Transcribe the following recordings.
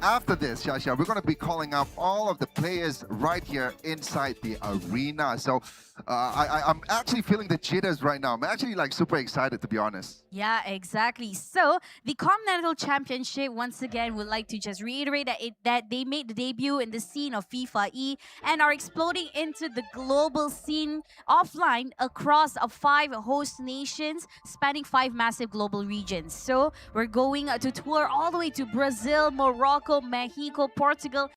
after this, Shasha, we're going to be calling up all of the players right here inside the arena. So I'm actually feeling the jitters right now. I'm actually like super excited, to be honest. Yeah, exactly. So the Continental Championship, once again, would like to just reiterate that they made the debut in the scene of FIFAe and are exploding into the global scene offline across 5 host nations, spanning 5 massive global regions. So we're going to tour all the way to Brazil, Morocco, Mexico, Portugal,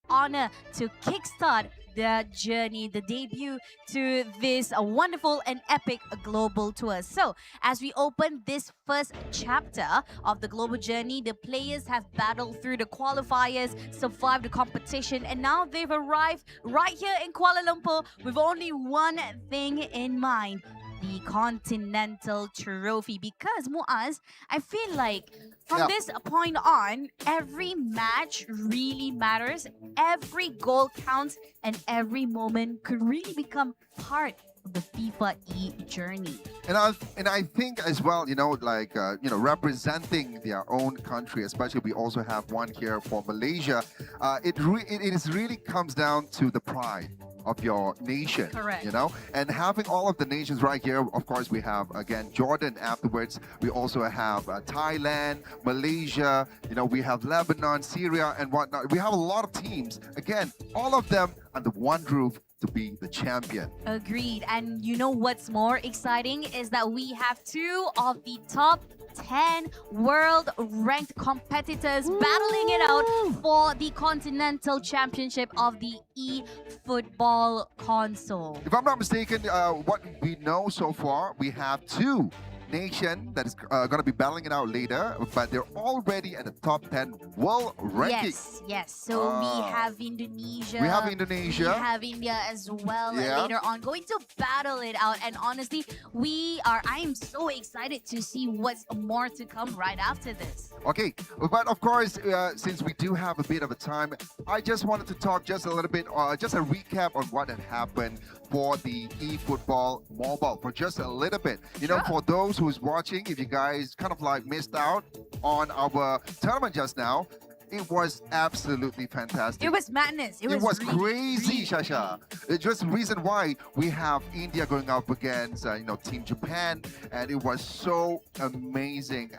honor to kickstart the journey, the debut to this wonderful and epic global tour. So, as we open this first chapter of the global journey, the players have battled through the qualifiers, survived the competition, and now they've arrived right here in Kuala Lumpur with only one thing in mind: the Continental Trophy. Because Muaz, I feel like from this point on, every match really matters, every goal counts, and every moment could really become part of the FIFAe journey. And I think as well, representing their own country, especially we also have one here for Malaysia. It really comes down to the pride of your nation. Correct. And having all of the nations right here, of course, we have again Jordan afterwards. We also have Thailand, Malaysia. We have Lebanon, Syria, and whatnot. We have a lot of teams. Again, all of them under one roof to be the champion. Agreed. And you know what's more exciting is that we have 2 of the top 10 world ranked competitors battling it out for the Continental Championship of the eFootball console. If I'm not mistaken, what we know so far, we have 2 nation that is going to be battling it out later, but they're already at the top 10 world ranking. Yes. So we have Indonesia. We have Indonesia. We have India as well later on, going to battle it out. And honestly, I am so excited to see what's more to come right after this. Okay, but of course, since we do have a bit of a time, I just wanted to talk just a little bit, just a recap on what had happened for the eFootball mobile for just a little bit. For those who's watching, if you guys kind of like missed out on our tournament just now, it was absolutely fantastic. It was madness. It was really crazy, Shasha. It's just the reason why we have India going up against, Team Japan, and it was so amazing.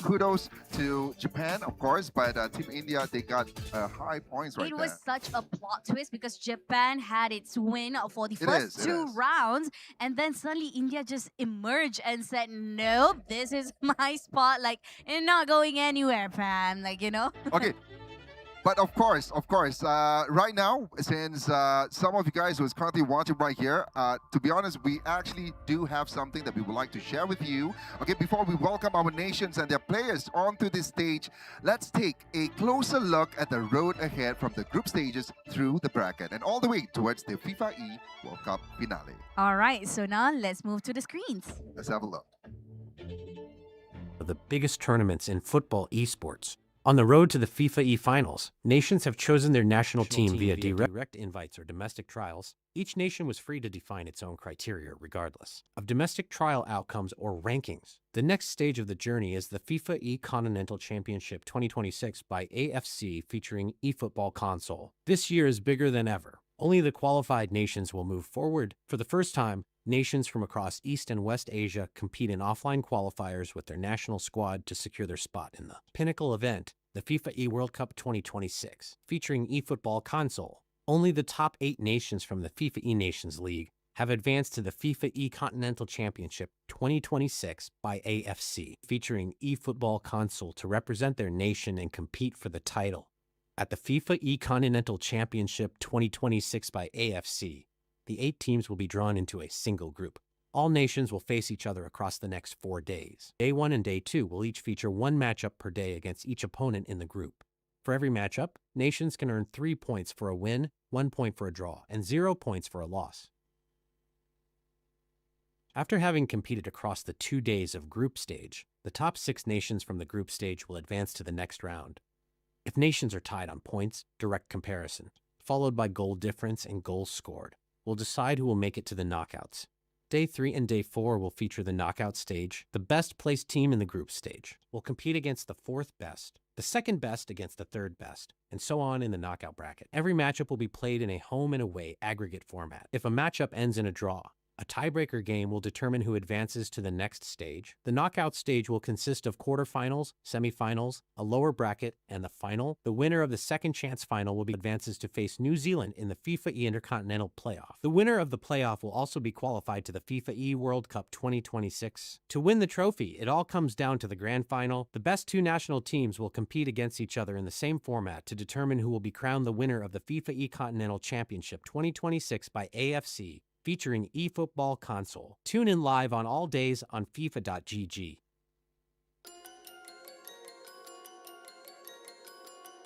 Kudos to Japan, of course, but Team India, they got high points right there. It was such a plot twist because Japan had its win for the first 2 rounds, and then suddenly India just emerged and said, "Nope, this is my spot. Like, it's not going anywhere, fam." Okay. But of course, right now, since some of you guys who is currently watching right here, to be honest, we actually do have something that we would like to share with you. Okay, before we welcome our nations and their players onto this stage, let's take a closer look at the road ahead from the group stages through the bracket and all the way towards the FIFAe World Cup finale. All right, so now let's move to the screens. Let's have a look. The biggest tournaments in football esports. On the road to the FIFAe finals, nations have chosen their national team via direct invites or domestic trials. Each nation was free to define its own criteria regardless of domestic trial outcomes or rankings. The next stage of the journey is the FIFAe Continental Championship 2026 by AFC featuring eFootball console. This year is bigger than ever. Only the qualified nations will move forward. For the first time, nations from across East and West Asia compete in offline qualifiers with their national squad to secure their spot in the pinnacle event, the FIFAe World Cup 2026, featuring eFootball console. Only the top 8 nations from the FIFAe Nations League have advanced to the FIFAe Continental Championship 2026 by AFC, featuring eFootball console to represent their nation and compete for the title. At the FIFAe Continental Championship 2026 by AFC, the 8 teams will be drawn into a single group. All nations will face each other across the next 4 days. Day 1 and Day 2 will each feature 1 matchup per day against each opponent in the group. For every matchup, nations can earn 3 points for a win, 1 point for a draw, and 0 points for a loss. After having competed across the 2 days of group stage, the top 6 nations from the group stage will advance to the next round. If nations are tied on points, direct comparison, followed by goal difference and goals scored, will decide who will make it to the knockouts. Day 3 and Day 4 will feature the knockout stage. The best placed team in the group stage will compete against the 4th best, the second best against the third best, and so on in the knockout bracket. Every matchup will be played in a home and away aggregate format. If a matchup ends in a draw, a tiebreaker game will determine who advances to the next stage. The knockout stage will consist of quarterfinals, semifinals, a lower bracket, and the final. The winner of the second chance final will be advances to face New Zealand in the FIFAe Intercontinental Playoff. The winner of the playoff will also be qualified to the FIFAe World Cup 2026. To win the trophy, it all comes down to the grand final. The best two national teams will compete against each other in the same format to determine who will be crowned the winner of the FIFAe Continental Championship 2026 by AFC, featuring eFootball console. Tune in live on all days on FIFA.gg.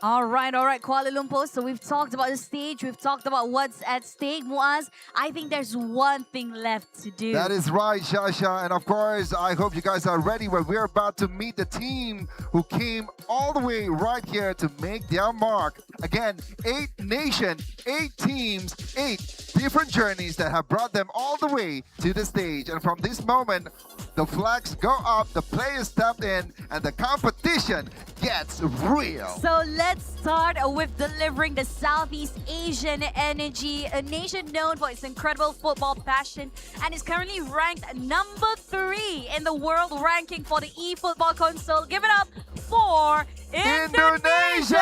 All right, Kuala Lumpur. So we've talked about the stage, we've talked about what's at stake, Muaz. I think there's one thing left to do. That is right, Shasha. And of course, I hope you guys are ready when we're about to meet the team who came all the way right here to make their mark. Again, 8 nations, 8 teams, 8 different journeys that have brought them all the way to the stage. And from this moment, the flags go up, the players step in, and the competition gets real. So let's start with delivering the Southeast Asian energy, a nation known for its incredible football passion and is currently ranked number 3 in the world ranking for the eFootball console. Give it up for Indonesia!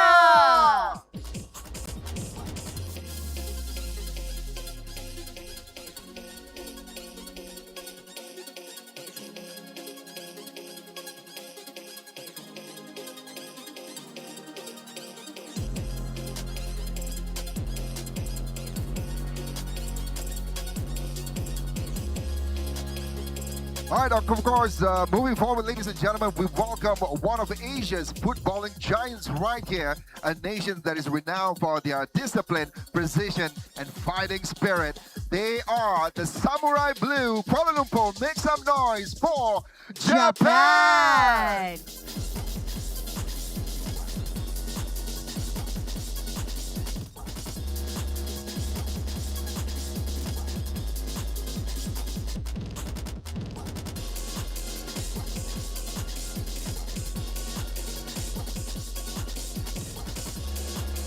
All right, of course, moving forward, ladies and gentlemen, we welcome one of Asia's footballing giants right here, a nation that is renowned for their discipline, precision, and fighting spirit. They are the Samurai Blue. Kuala Lumpur, make some noise for Japan!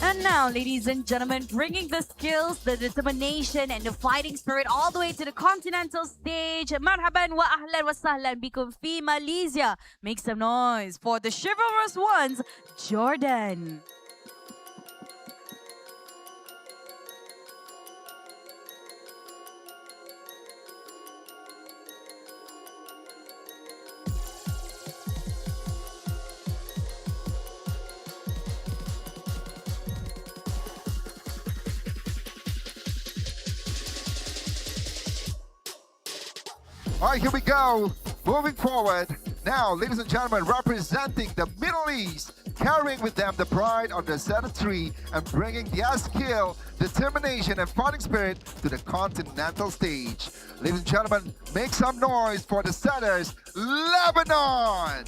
And now, ladies and gentlemen, bringing the skills, the determination, and the fighting spirit all the way to the continental stage. Marhaban wa ahlan wa sahlan bikum fi Malaysia. Make some noise for the chivalrous ones, Jordan. All right, here we go. Moving forward. Now, ladies and gentlemen, representing the Middle East, carrying with them the pride of the set of 3 and bringing their skill, determination, and fighting spirit to the continental stage. Ladies and gentlemen, make some noise for the setters, Lebanon!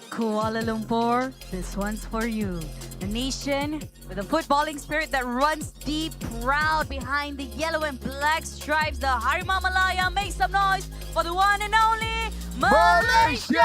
Kuala Lumpur, this one's for you. A nation with a footballing spirit that runs deep, proud behind the yellow and black stripes. The Harimau Malaya, make some noise for the one and only Malaysia!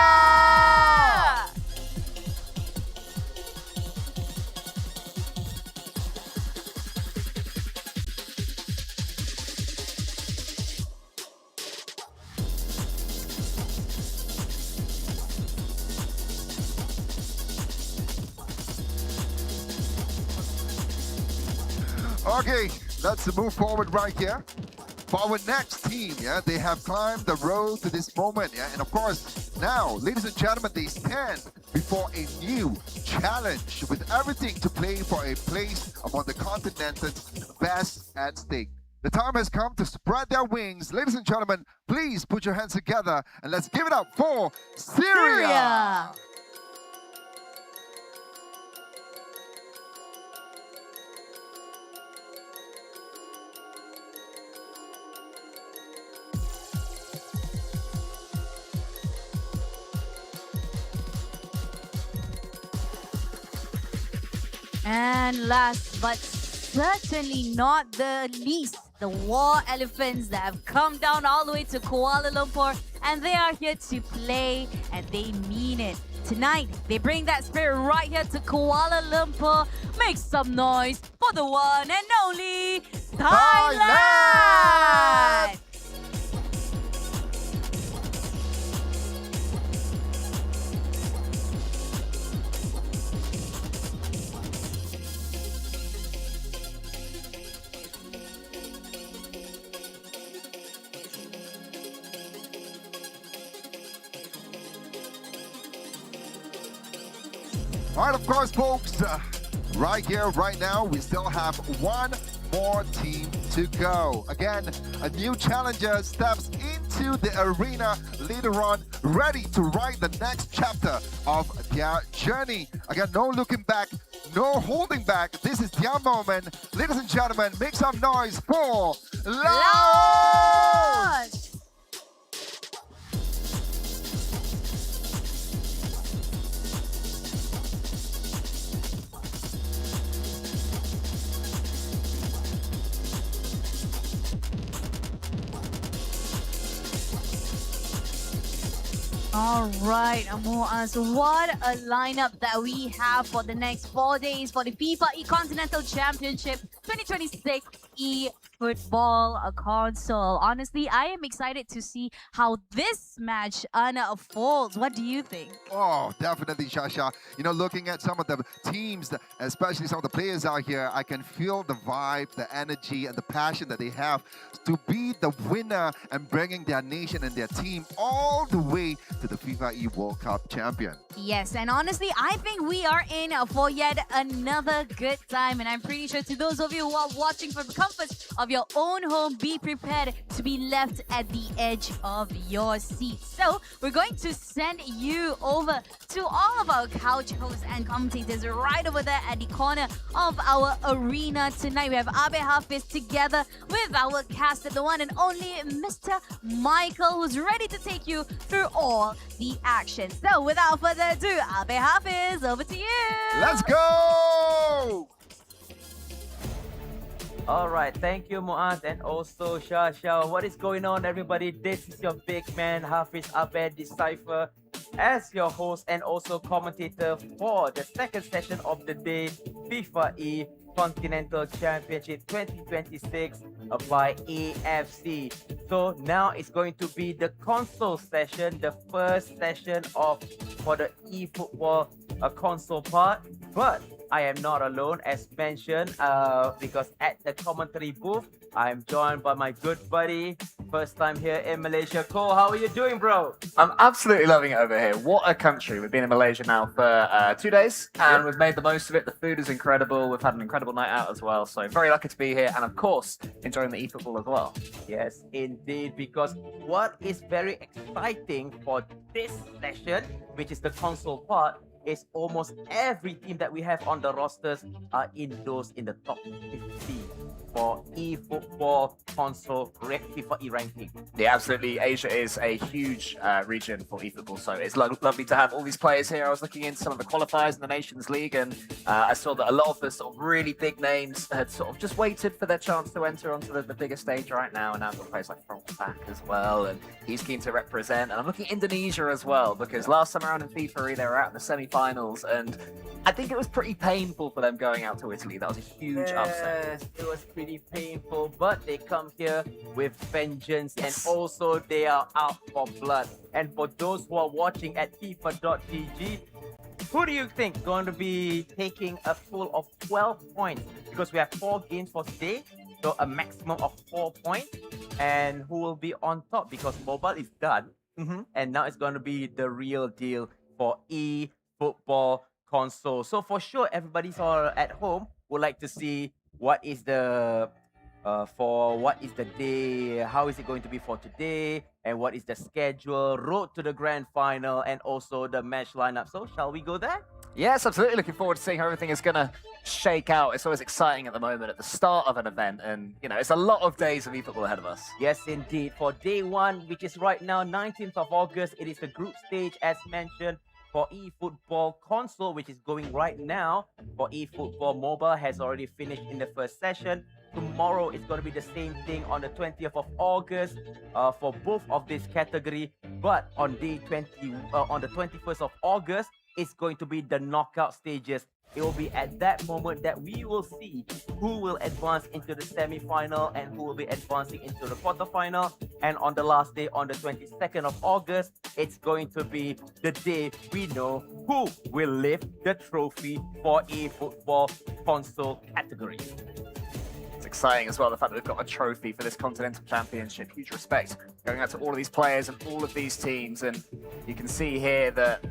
Okay, let's move forward right here. For our next team, they have climbed the road to this moment, and of course, now, ladies and gentlemen, they stand before a new challenge with everything to play for a place among the continent's best at stake. The time has come to spread their wings. Ladies and gentlemen, please put your hands together and let's give it up for Syria. And last but certainly not the least, the War Elephants that have come down all the way to Kuala Lumpur, and they are here to play, and they mean it. Tonight, they bring that spirit right here to Kuala Lumpur. Make some noise for the one and only Thailand! All right, of course, folks, right here, right now, we still have one more team to go. Again, a new challenger steps into the arena later on, ready to write the next chapter of their journey. Again, no looking back, no holding back. This is their moment. Ladies and gentlemen, make some noise for Laos! All right, Muaz, what a lineup that we have for the next 4 days for the FIFAe Continental Championship 2026 eFootball console. Honestly, I am excited to see how this match unfolds. What do you think? Oh, definitely, Shasha. You know, looking at some of the teams, especially some of the players out here, I can feel the vibe, the energy, and the passion that they have to be the winner and bringing their nation and their team all the way to the FIFAe World Cup champion. Yes, and honestly, I think we are in for yet another good time. And I'm pretty sure to those of you who are watching from the comfort of your own home, be prepared to be left at the edge of your seat. So we're going to send you over to all of our couch hosts and commentators right over there at the corner of our arena tonight. We have Abe Hafiz together with our cast, the one and only Mr. Michael, who's ready to take you through all the action. So without further ado, Abe Hafiz, over to you. Let's go! All right, thank you, Muaz, and also Shasha. What is going on, everybody? This is your big man, Hafiz Abed Decipher, as your host and also commentator for the second session of the day, FIFAe Continental Championship 2026 by AFC. So now it's going to be the console session, the first session for the eFootball console part. But I am not alone, as mentioned, because at the commentary booth, I'm joined by my good buddy, first time here in Malaysia. Cole, how are you doing, bro? I'm absolutely loving it over here. What a country. We've been in Malaysia now for 2 days, and we've made the most of it. The food is incredible. We've had an incredible night out as well. So very lucky to be here, and of course, enjoying the eFootball as well. Yes, indeed, because what is very exciting for this session, which is the console part, is almost every team that we have on the rosters are in the top 50 for eFootball console FIFAe ranking. Yeah, absolutely. Asia is a huge region for eFootball, so it's lovely to have all these players here. I was looking into some of the qualifiers in the Nations League, and I saw that a lot of the sort of really big names had sort of just waited for their chance to enter onto the bigger stage right now, and now got players like Frank back as well, and he's keen to represent. And I'm looking at Indonesia as well, because last time around in FIFAe, they were out in the semi-finals, and I think it was pretty painful for them going out to Italy. That was a huge upset. Yes, it was pretty painful, but they come here with vengeance, and also they are out for blood. And for those who are watching at FIFA.gg, who do you think going to be taking a full of 12 points? Because we have 4 games for today, so a maximum of 4 points. And who will be on top? Because mobile is done, and now it's going to be the real deal for eFootball console. So for sure, everybody's all at home would like to see what is the day, how is it going to be for today, and what is the schedule, road to the grand final, and also the match lineup. So shall we go there? Yes, absolutely. Looking forward to seeing how everything is going to shake out. It's always exciting at the moment at the start of an event, and you know, it's a lot of days of eFootball ahead of us. Yes, indeed. For day one, which is right now, 19th of August, it is the group stage as mentioned. for eFootball console, which is going right now. For eFootball mobile has already finished in the first session. Tomorrow it's going to be the same thing on the 20th of August for both of this category. But on day 20, on the 21st of August, it's going to be the knockout stages. It will be at that moment that we will see who will advance into the semi-final and who will be advancing into the quarter-final. And on the last day, on the 22nd of August, it's going to be the day we know who will lift the trophy for eFootball console category. It's exciting as well, the fact that we've got a trophy for this Continental Championship. Huge respect going out to all of these players and all of these teams. And you can see here that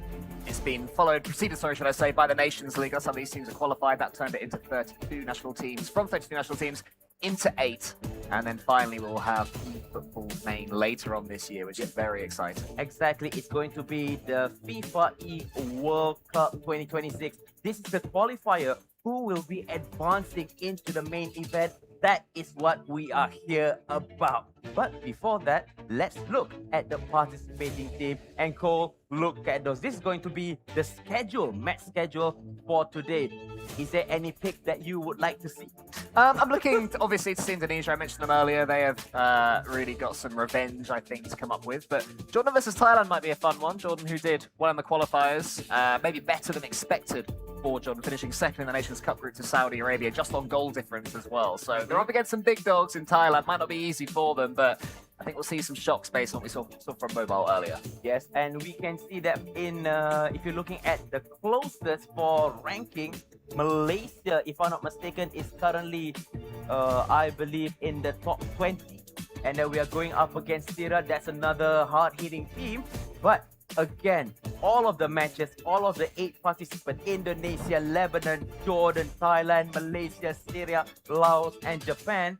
it's been preceded, should I say, by the Nations League. That's how these teams are qualified. That turned it into 32 national teams, from 32 national teams into 8. And then finally we'll have eFootball main later on this year, which is very exciting. Exactly. It's going to be the FIFA World Cup 2026. This is the qualifier. Who will be advancing into the main event? That is what we are here about. But before that, let's look at the participating team. And Cole, look at those. This is going to be the match schedule for today. Is there any pick that you would like to see? I'm looking, obviously, to see Indonesia. I mentioned them earlier. They have really got some revenge, I think, to come up with. But Jordan versus Thailand might be a fun one. Jordan, who did well in the qualifiers, maybe better than expected for Jordan, finishing second in the Nations Cup group to Saudi Arabia, just on goal difference as well. So they're up against some big dogs in Thailand. Might not be easy for them, but I think we'll see some shocks based on what we saw from mobile earlier. Yes, and we can see that in if you're looking at the closest for ranking, Malaysia, if I'm not mistaken, is currently, I believe, in the top 20. And then we are going up against Syria. That's another hard-hitting team. But again, all of the matches, all of the 8 participants, Indonesia, Lebanon, Jordan, Thailand, Malaysia, Syria, Laos, and Japan,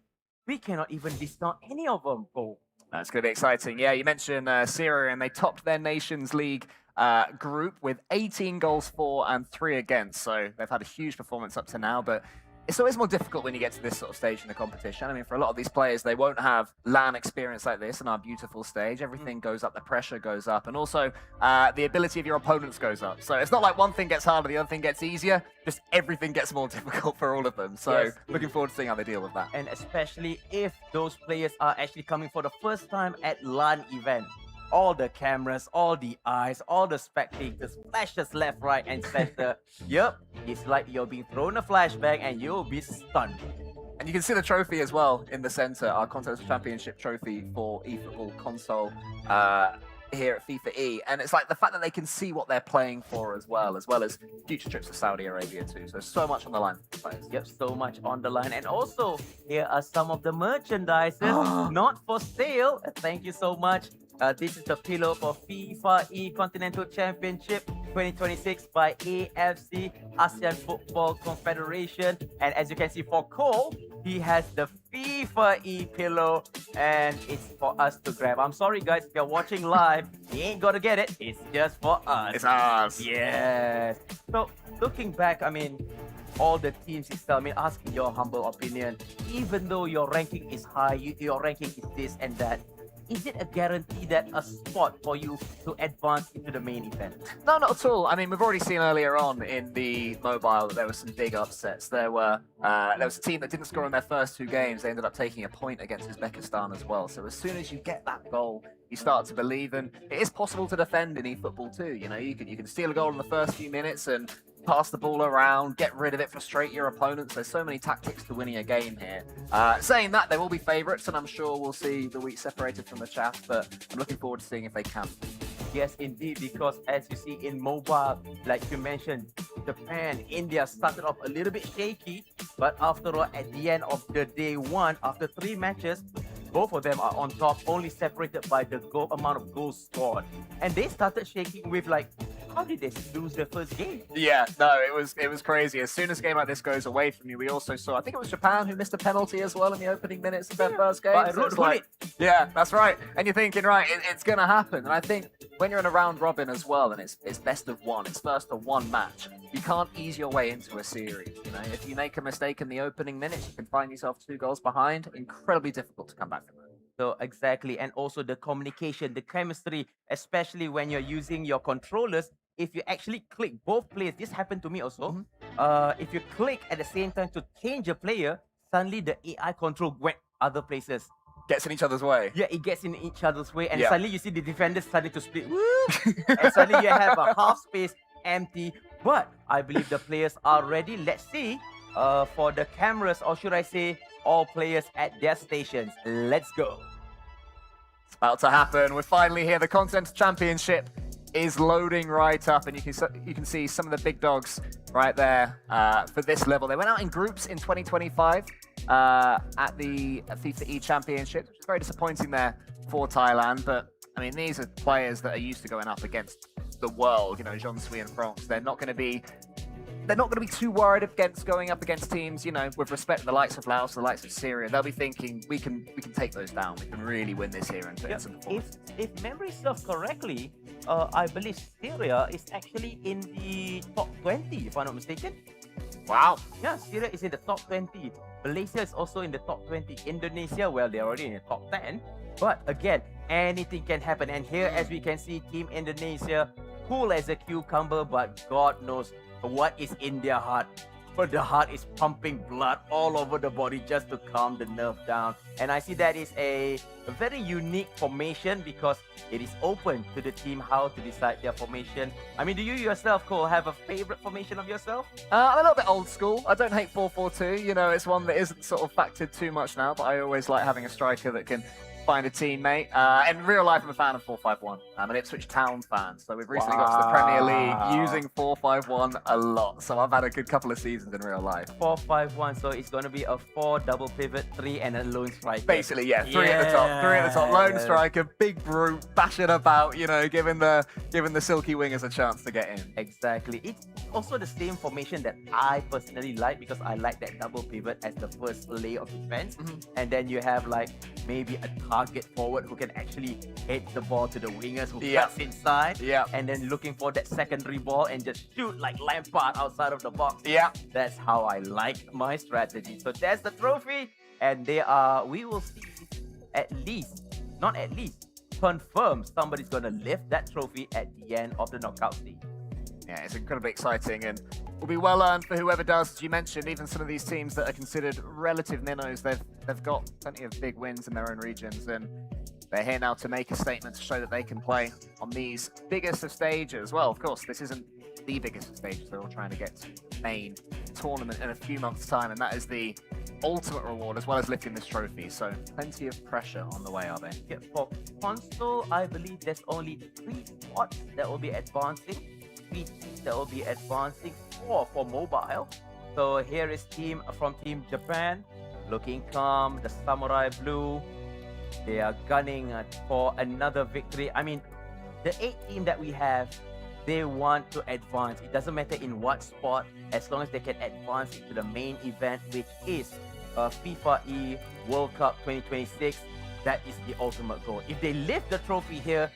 we cannot even discount any of them, Cole. That's going to be exciting. Yeah, you mentioned Syria, and they topped their Nations League group with 18 goals for and 3 against. So they've had a huge performance up to now, but it's always more difficult when you get to this sort of stage in the competition. I mean, for a lot of these players, they won't have LAN experience like this in our beautiful stage. Everything goes up, the pressure goes up, and also the ability of your opponents goes up. So it's not like one thing gets harder, the other thing gets easier. Just everything gets more difficult for all of them. So Yes. looking forward to seeing how they deal with that. And especially if those players are actually coming for the first time at LAN event. All the cameras, all the eyes, all the spectators, flashes left, right, and center. Yep, it's like you're being thrown a flashbang and you'll be stunned. And you can see the trophy as well in the center, our Continental Championship trophy for eFootball console here at FIFA E. And it's like the fact that they can see what they're playing for as well as future trips to Saudi Arabia too. So so much on the line for players. Yep, so much on the line. And also, here are some of the merchandises not for sale. Thank you so much. This is the pillow for FIFAe Continental Championship 2026 by AFC, ASEAN Football Confederation. And as you can see for Cole, he has the FIFAe pillow and it's for us to grab. I'm sorry guys, if you're watching live, you ain't gonna get it. It's just for us. It's ours. Yes. So looking back, I mean, all the teams itself, I mean, asking your humble opinion, even though your ranking is high, your ranking is this and that, is it a guarantee that a spot for you to advance into the main event? No, not at all. I mean, we've already seen earlier on in the mobile that there were some big upsets. There was a team that didn't score in their first 2 games. They ended up taking a point against Uzbekistan as well. So as soon as you get that goal, you start to believe, and it is possible to defend in eFootball too. You know, you can steal a goal in the first few minutes and pass the ball around, get rid of it, frustrate your opponents. There's so many tactics to winning a game here. Saying that, they will be favourites, and I'm sure we'll see the wheat separated from the chaff, but I'm looking forward to seeing if they can. Yes, indeed, because as you see in mobile, like you mentioned, Japan, India started off a little bit shaky, but after all, at the end of the day 1, after 3 matches, both of them are on top, only separated by the amount of goals scored. And they started shaking with like, how did they lose their first game? Yeah, no, it was crazy. As soon as a game like this goes away from you, we also saw, I think it was Japan who missed a penalty as well in the opening minutes of their first game. But So it's like, yeah, that's right. And you're thinking, right, it's going to happen. And I think when you're in a round robin as well, and it's best of 1, it's first of 1 match, you can't ease your way into a series. You know, if you make a mistake in the opening minutes, you can find yourself 2 goals behind. Incredibly difficult to come back from that. So exactly, and also the communication, the chemistry, especially when you're using your controllers, if you actually click both players, this happened to me also. If you click at the same time to change a player, suddenly the AI control went other places. Gets in each other's way. Yeah, it gets in each other's way, and Yeah. suddenly you see the defenders starting to split. And suddenly you have a half space empty. But I believe the players are ready. Let's see for the cameras, or should I say, all players at their stations. Let's go. It's about to happen. We're finally here. The Continental Championship is loading right up, and you can see some of the big dogs right there for this level. They went out in groups in 2025 at the FIFAe Championship, which is very disappointing there for Thailand. But I mean, these are players that are used to going up against the world. You know, Jean Sui and France. They're not going to be too worried against going up against teams, you know, with respect to the likes of Laos, the likes of Syria. They'll be thinking we can take those down. We can really win this here and put in some performance. If memory serves correctly, I believe Syria is actually in the top 20, if I'm not mistaken. Wow. Yeah, Syria is in the top 20. Malaysia is also in the top 20. Indonesia, well, they're already in the top 10. But again, anything can happen. And here, as we can see, Team Indonesia, cool as a cucumber, but God knows what is in their heart. But the heart is pumping blood all over the body just to calm the nerve down. And I see that is a very unique formation because it is open to the team how to decide their formation. I mean, do you yourself, Cole, have a favorite formation of yourself? I'm a little bit old school. I don't hate 4-4-2. You know, it's one that isn't sort of factored too much now, but I always like having a striker that can find a teammate. In real life, I'm a fan of 4-5-1. I'm an Ipswich Town fan, so we've recently got to the Premier League using 4-5-1 a lot. So I've had a good couple of seasons in real life. 4-5-1, so it's going to be a 4 double pivot, 3 and a lone striker. Basically, yeah, three at the top, lone striker, big brute, bashing about, you know, giving the silky wingers a chance to get in. Exactly. It's also the same formation that I personally like because I like that double pivot as the first layer of defense. And then you have like maybe a target forward who can actually hit the ball to the wingers who cuts inside. And then looking for that secondary ball and just shoot like Lampard outside of the box. That's how I like my strategy. So that's the trophy. And we will see not at least, confirm somebody's going to lift that trophy at the end of the knockout stage. Yeah, it's incredibly exciting and will be well earned for whoever does. As you mentioned, even some of these teams that are considered relative minnows, they've got plenty of big wins in their own regions, and they're here now to make a statement to show that they can play on these biggest of stages. Well, of course, this isn't the biggest of stages. They're all trying to get to the main tournament in a few months' time, and that is the ultimate reward as well as lifting this trophy. So plenty of pressure on the way, are they? Yeah, for console, I believe there's only 3 spots that will be advancing. 3 teams that will be advancing, 4 for mobile. So here is team from Team Japan, looking calm, the Samurai Blue. They are gunning for another victory. I mean, the 8 team that we have, they want to advance. It doesn't matter in what sport, as long as they can advance into the main event, which is FIFAe World Cup 2026. That is the ultimate goal. If they lift the trophy here,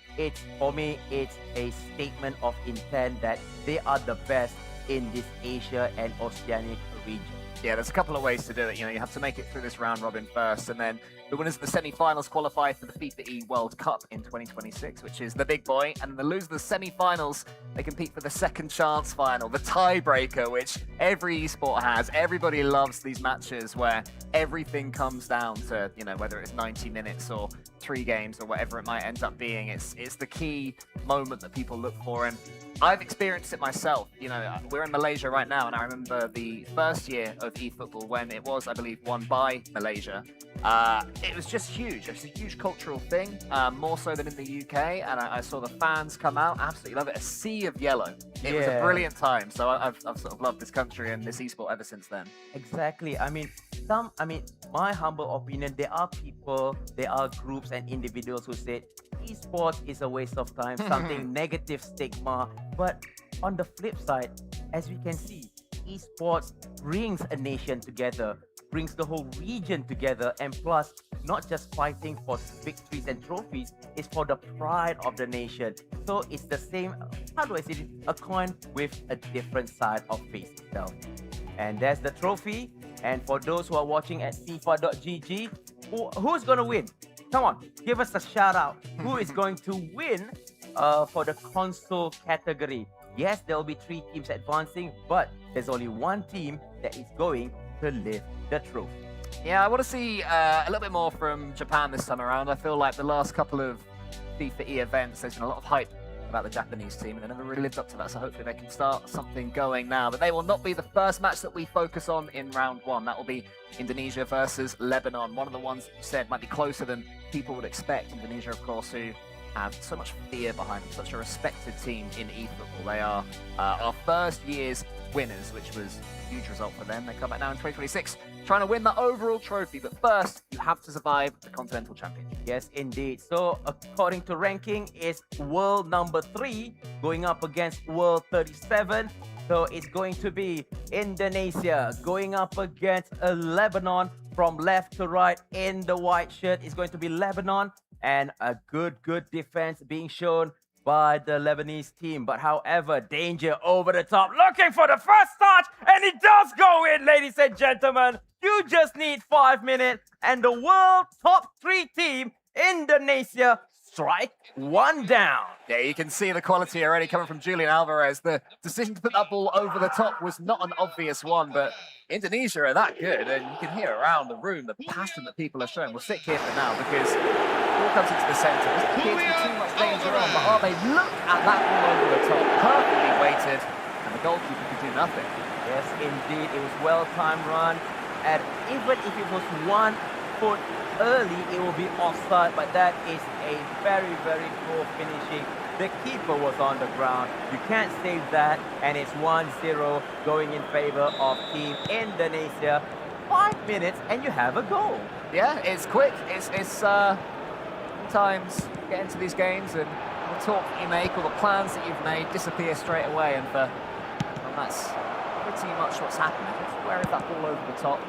for me, it's a statement of intent that they are the best in this Asia and Oceanic region. Yeah, there's a couple of ways to do it. You know, you have to make it through this round robin first, and then the winners of the semi-finals qualify for the FIFAe World Cup in 2026, which is the big boy. And the losers of the semi-finals, they compete for the second chance final, the tiebreaker, which every esport has. Everybody loves these matches where everything comes down to, you know, whether it's 90 minutes or 3 games or whatever it might end up being. It's the key moment that people look for, and I've experienced it myself. You know, we're in Malaysia right now, and I remember the first year of eFootball when it was, I believe, won by Malaysia. It was just huge. It's a huge cultural thing, more so than in the UK. And I saw the fans come out, absolutely love it. A sea of yellow. It was a brilliant time. So I've sort of loved this country and this esport ever since then. Exactly. I mean, my humble opinion, there are people, there are groups and individuals who said esports is a waste of time, something negative stigma. But on the flip side, as we can see, esports brings a nation together, brings the whole region together, and plus, not just fighting for victories and trophies, it's for the pride of the nation. So it's the same, how do I say it, a coin with a different side of face itself. And there's the trophy. And for those who are watching at FIFA.gg, who's going to win? Come on, give us a shout out. Who is going to win for the console category? Yes, there will be 3 teams advancing, but there's only one team that is going to lift the trophy. Yeah, I want to see a little bit more from Japan this time around. I feel like the last couple of FIFAe events, there's been a lot of hype about the Japanese team, and they never really lived up to that, so hopefully they can start something going now. But they will not be the first match that we focus on in round 1. That will be Indonesia versus Lebanon. One of the ones that you said might be closer than people would expect. Indonesia, of course, who have so much fear behind them, such a respected team in eFootball. They are our first year's winners, which was a huge result for them. They come back now in 2026, trying to win the overall trophy. But first, you have to survive the Continental Championship. Yes, indeed. So, according to ranking, it's world number 3 going up against world 37. So, it's going to be Indonesia going up against Lebanon. From left to right in the white shirt is going to be Lebanon. And a good defense being shown by the Lebanese team. But however, danger over the top, looking for the first touch, and it does go in, ladies and gentlemen. You just need 5 minutes, and the world top 3 team, Indonesia, strike 1 down. Yeah, you can see the quality already coming from Julian Alvarez. The decision to put that ball over the top was not an obvious one, but Indonesia are that good, and you can hear around the room the passion that people are showing. We'll sit here for now because the ball comes into the centre. Doesn't appear to be too much danger on, but Arbe, look at that ball over the top, perfectly weighted, and the goalkeeper could do nothing. Yes, indeed, it was well-timed run, and even if it was 1 foot early, it will be offside, but that is a very poor finishing. The keeper was on the ground. You can't save that, and it's 1-0 going in favor of Team Indonesia. 5 minutes, and you have a goal. Yeah, it's quick. It's sometimes you get into these games and the talk that you make or the plans that you've made disappear straight away, and that's pretty much what's happened. Where is that ball over the top?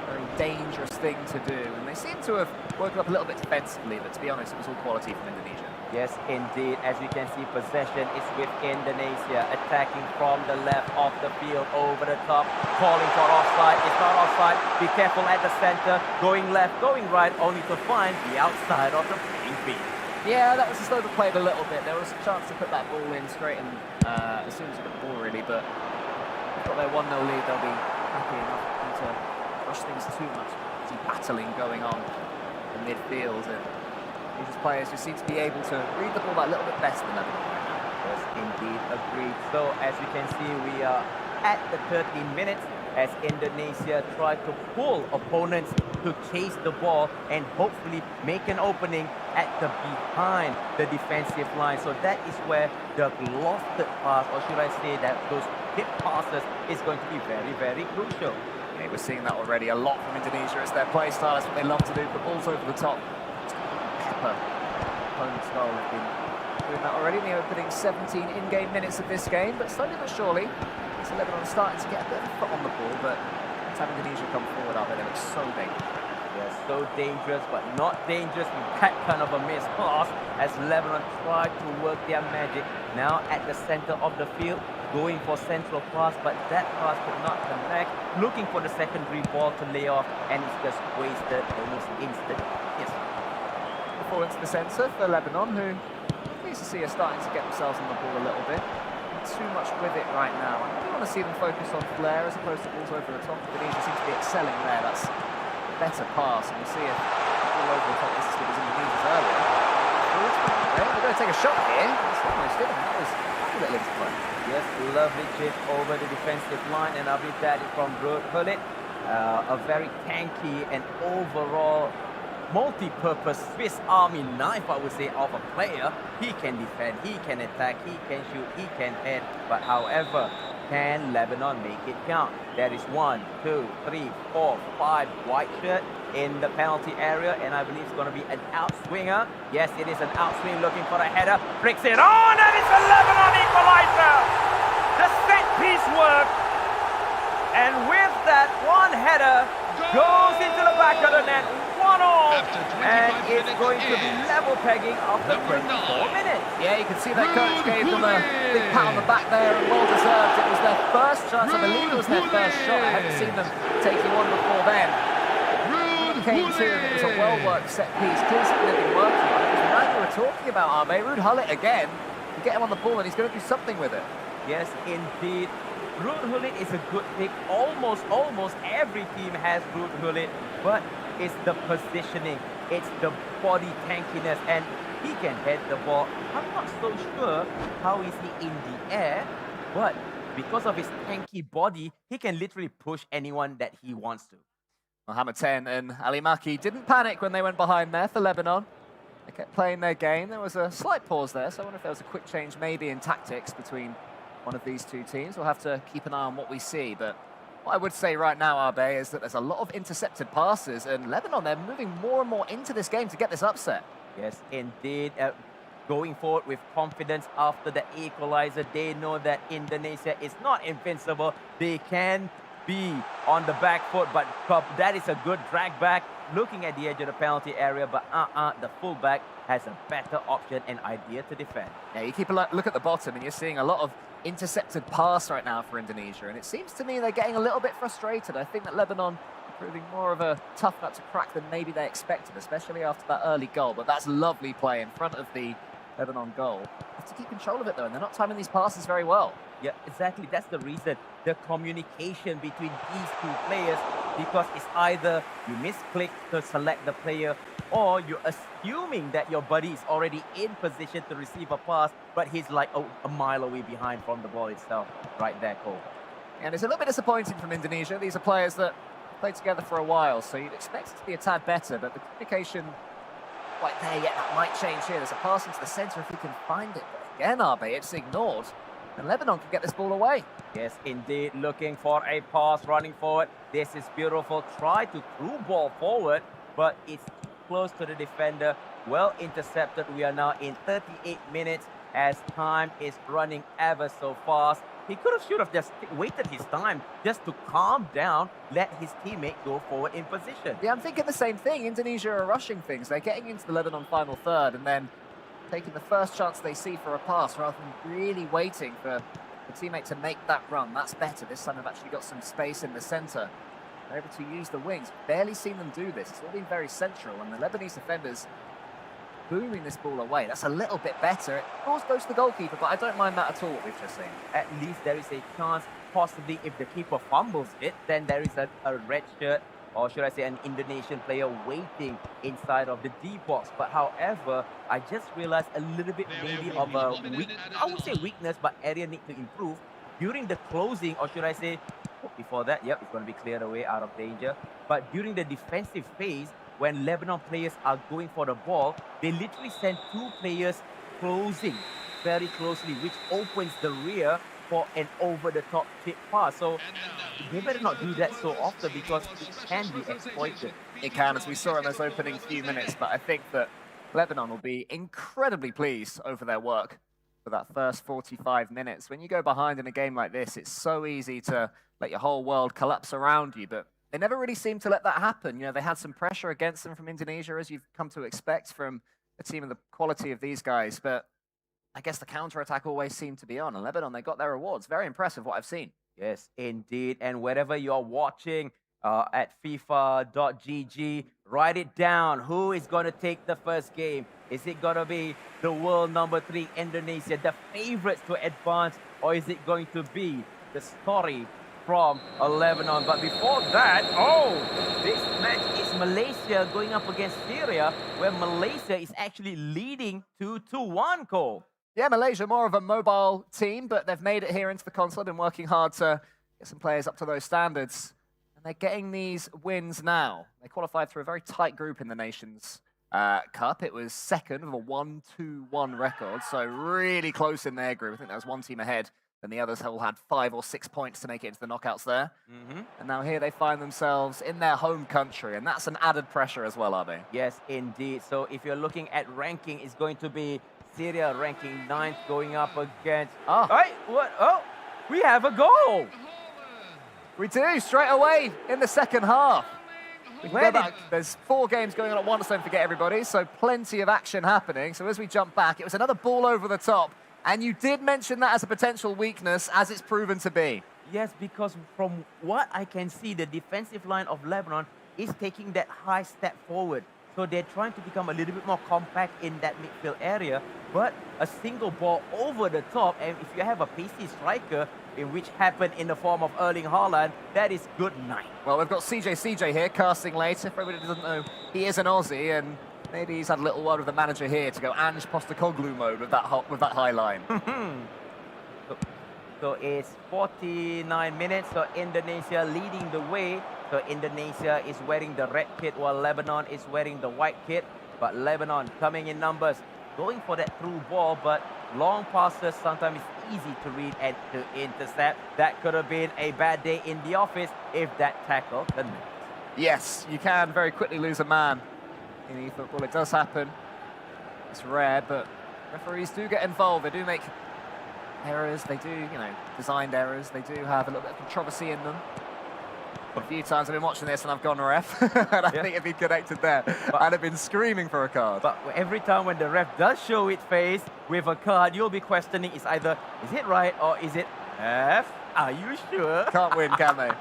Very dangerous thing to do, and they seem to have woken up a little bit defensively, but to be honest, it was all quality from Indonesia. Yes, indeed. As you can see, possession is with Indonesia, attacking from the left of the field over the top, calling for offside. It's not offside. Be careful at the center, going left, going right, only to find the outside of the playing field. Yeah, that was as though they played a little bit. There was a chance to put that ball in straight and as soon as you got the ball, really, but they've got their 1-0 lead. They'll be happy enough to rush things too much. Some battling going on in midfield, and these players just seem to be able to read the ball that little bit better than Lebanon right now. Yes, indeed, agreed. So, as you can see, we are at the 13 minutes as Indonesia try to pull opponents to chase the ball and hopefully make an opening at the behind the defensive line. So that is where the lofted pass, or should I say that those hip passes, is going to be very crucial. Yeah, we're seeing that already a lot from Indonesia. It's their play style. That's what they love to do. The balls over the top. Pepper opponent's goal. Have been doing that already in the opening 17 in-game minutes of this game, but slowly but surely, it's Lebanon starting to get a bit of a foot on the ball, but let's have Indonesia come forward out there. They look so dangerous. Yes, so dangerous, but not dangerous with that kind of a missed pass as Lebanon tried to work their magic. Now at the center of the field, going for central pass, but that pass could not connect. Looking for the secondary ball to lay off, and it's just wasted almost instantly. Yes. Before into the centre for Lebanon, who pleased to see are starting to get themselves on the ball a little bit. Not too much with it right now. I do want to see them focus on flair as opposed to balls over the top. Indonesia seems to be excelling there. That's a better pass, and we'll see if the ball over the top is as good as Indonesia's earlier. They're going to take a shot here. That's almost it. That was a little into play. Yes, lovely chip over the defensive line, and I believe that is from Hullet. A very tanky and overall multi-purpose Swiss Army knife, I would say, of a player. He can defend, he can attack, he can shoot, he can head. But however, can Lebanon make it count? There is 1, 2, 3, 4, 5 white shirt in the penalty area, and I believe it's going to be an outswinger. Yes, it is an outswing looking for a header. Bricks it on, and it's a Lebanon equalizer. The set piece work, and with that, one header goes into the back of the net. 1-all, and it's going to be level pegging after 24 minutes. Yeah, you can see that coach gave them a big pat on the back there, and well deserved. It was their first chance. I believe it was their first shot. I haven't seen them taking one before then. Came to, and it was a well-worked set piece. Clearly something they've been working on. It was the man we were talking about, Arbe. Hullet again. You get him on the ball and he's going to do something with it. Yes, indeed. Ruud Gullit is a good pick. Almost every team has Ruud Gullit, but it's the positioning, it's the body tankiness, and he can head the ball. I'm not so sure how is he in the air, but because of his tanky body, he can literally push anyone that he wants to. Mohamed 10 and Ali Maki didn't panic when they went behind there for Lebanon. They kept playing their game. There was a slight pause there, so I wonder if there was a quick change maybe in tactics between one of these two teams. We'll have to keep an eye on what we see, but what I would say right now, Abe, is that there's a lot of intercepted passes, and Lebanon, they're moving more and more into this game to get this upset. Yes, indeed. Going forward with confidence after the equalizer, they know that Indonesia is not invincible. They can be on the back foot, but that is a good drag back, looking at the edge of the penalty area, but the fullback has a better option and idea to defend. Yeah, you keep a look at the bottom and you're seeing a lot of intercepted pass right now for Indonesia, and it seems to me they're getting a little bit frustrated. I think that Lebanon are proving more of a tough nut to crack than maybe they expected, especially after that early goal, but that's lovely play in front of the Lebanon goal. They have to keep control of it though, and they're not timing these passes very well. Yeah, exactly. That's the reason. The communication between these two players, because it's either you misclick to select the player, or you're assuming that your buddy is already in position to receive a pass, but he's like a mile away behind from the ball itself. Right there, Cole. And it's a little bit disappointing from Indonesia. These are players that played together for a while, so you'd expect it to be a tad better, but the communication quite there yet. That might change here. There's a pass into the centre if he can find it. But again, Abe, it's ignored. And Lebanon can get this ball away. Yes, indeed. Looking for a pass, running forward. This is beautiful. Try to through ball forward, but it's close to the defender. Well intercepted. We are now in 38 minutes as time is running ever so fast. He should have just waited his time just to calm down, let his teammate go forward in position. Yeah, I'm thinking the same thing. Indonesia are rushing things. They're getting into the Lebanon final third and then taking the first chance they see for a pass rather than really waiting for the teammate to make that run. That's better. This time they've actually got some space in the centre. They're able to use the wings. Barely seen them do this. It's all been very central, and the Lebanese defenders booming this ball away. That's a little bit better. It of course goes to the goalkeeper, but I don't mind that at all, what we've just seen. At least there is a chance, possibly if the keeper fumbles it, then there is a red shirt, or should I say an Indonesian player waiting inside of the D box. But however, I just realized a little bit maybe of a I would say weakness, but area need to improve during the closing, or should I say before that. Yep, it's going to be cleared away out of danger. But during the defensive phase, when Lebanon players are going for the ball, they literally send two players closing very closely, which opens the rear for an over-the-top kick pass. So they better not do that so often because it can be exploited. It can, as we saw in those opening few minutes, but I think that Lebanon will be incredibly pleased over their work for that first 45 minutes. When you go behind in a game like this, it's so easy to let your whole world collapse around you, but they never really seem to let that happen. You know, they had some pressure against them from Indonesia, as you've come to expect from a team of the quality of these guys, but I guess the counter-attack always seemed to be on. And Lebanon, they got their rewards. Very impressive what I've seen. Yes, indeed. And wherever you're watching at FIFA.gg, write it down. Who is going to take the first game? Is it going to be the world number 3 Indonesia, the favorites to advance, or is it going to be the story from Lebanon? But before that, this match is Malaysia going up against Syria, where Malaysia is actually leading 2-1, Cole. Yeah, Malaysia, more of a mobile team, but they've made it here into the console, been working hard to get some players up to those standards. And they're getting these wins now. They qualified through a very tight group in the Nations Cup. It was second of a 1-2-1 record, so really close in their group. I think there was one team ahead, and the others all had 5 or 6 points to make it into the knockouts there. And now here they find themselves in their home country, and that's an added pressure as well, Abe. Yes, indeed. So if you're looking at ranking, it's going to be Syria ranking 9th going up against... we have a goal! We do, straight away in the second half. We can go back. There's 4 games going on at once, don't forget, everybody, so plenty of action happening. So as we jump back, it was another ball over the top. And you did mention that as a potential weakness, as it's proven to be. Yes, because from what I can see, the defensive line of Lebanon is taking that high step forward. So they're trying to become a little bit more compact in that midfield area. But a single ball over the top, and if you have a pacey striker, in which happened in the form of Erling Haaland, that is good night. Well, we've got CJ here, casting later. For everybody who doesn't know, he is an Aussie, and maybe he's had a little word with the manager here to go Ange Postecoglou mode with that high line. So it's 49 minutes, so Indonesia leading the way. So Indonesia is wearing the red kit while Lebanon is wearing the white kit. But Lebanon coming in numbers, going for that through ball, but long passes sometimes it's easy to read and to intercept. That could have been a bad day in the office if that tackle connects. Yes, you can very quickly lose a man in eFootball. It does happen. It's rare, but referees do get involved. They do make errors. They do, designed errors. They do have a little bit of controversy in them. A few times I've been watching this and I've gone ref, and I think if he'd connected there, I'd have been screaming for a card. But every time when the ref does show its face with a card, you'll be questioning, is it right or is it F? Are you sure? Can't win, can they?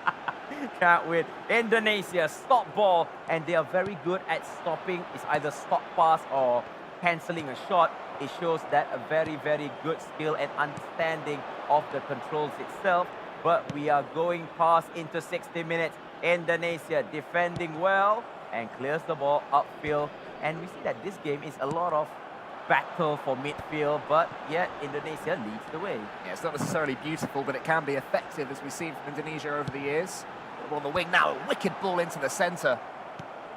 Can't win. Indonesia, stop ball, and they are very good at stopping. It's either stop pass or cancelling a shot. It shows that a very, very good skill and understanding of the controls itself. But we are going past into 60 minutes. Indonesia defending well and clears the ball upfield. And we see that this game is a lot of battle for midfield, but yet Indonesia leads the way. Yeah, it's not necessarily beautiful, but it can be effective, as we've seen from Indonesia over the years. We're on the wing now, a wicked ball into the centre.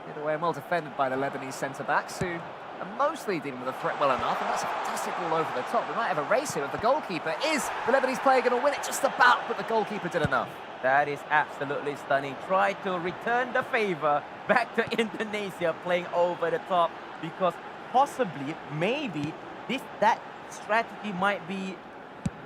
Hit away and well defended by the Lebanese centre-backs, who are mostly dealing with the threat well enough, and that's a fantastic ball over the top. We might have a race here with the goalkeeper. Is the Lebanese player going to win it? Just about, but the goalkeeper did enough. That is absolutely stunning. Try to return the favour back to Indonesia, playing over the top, because possibly, maybe, that strategy might be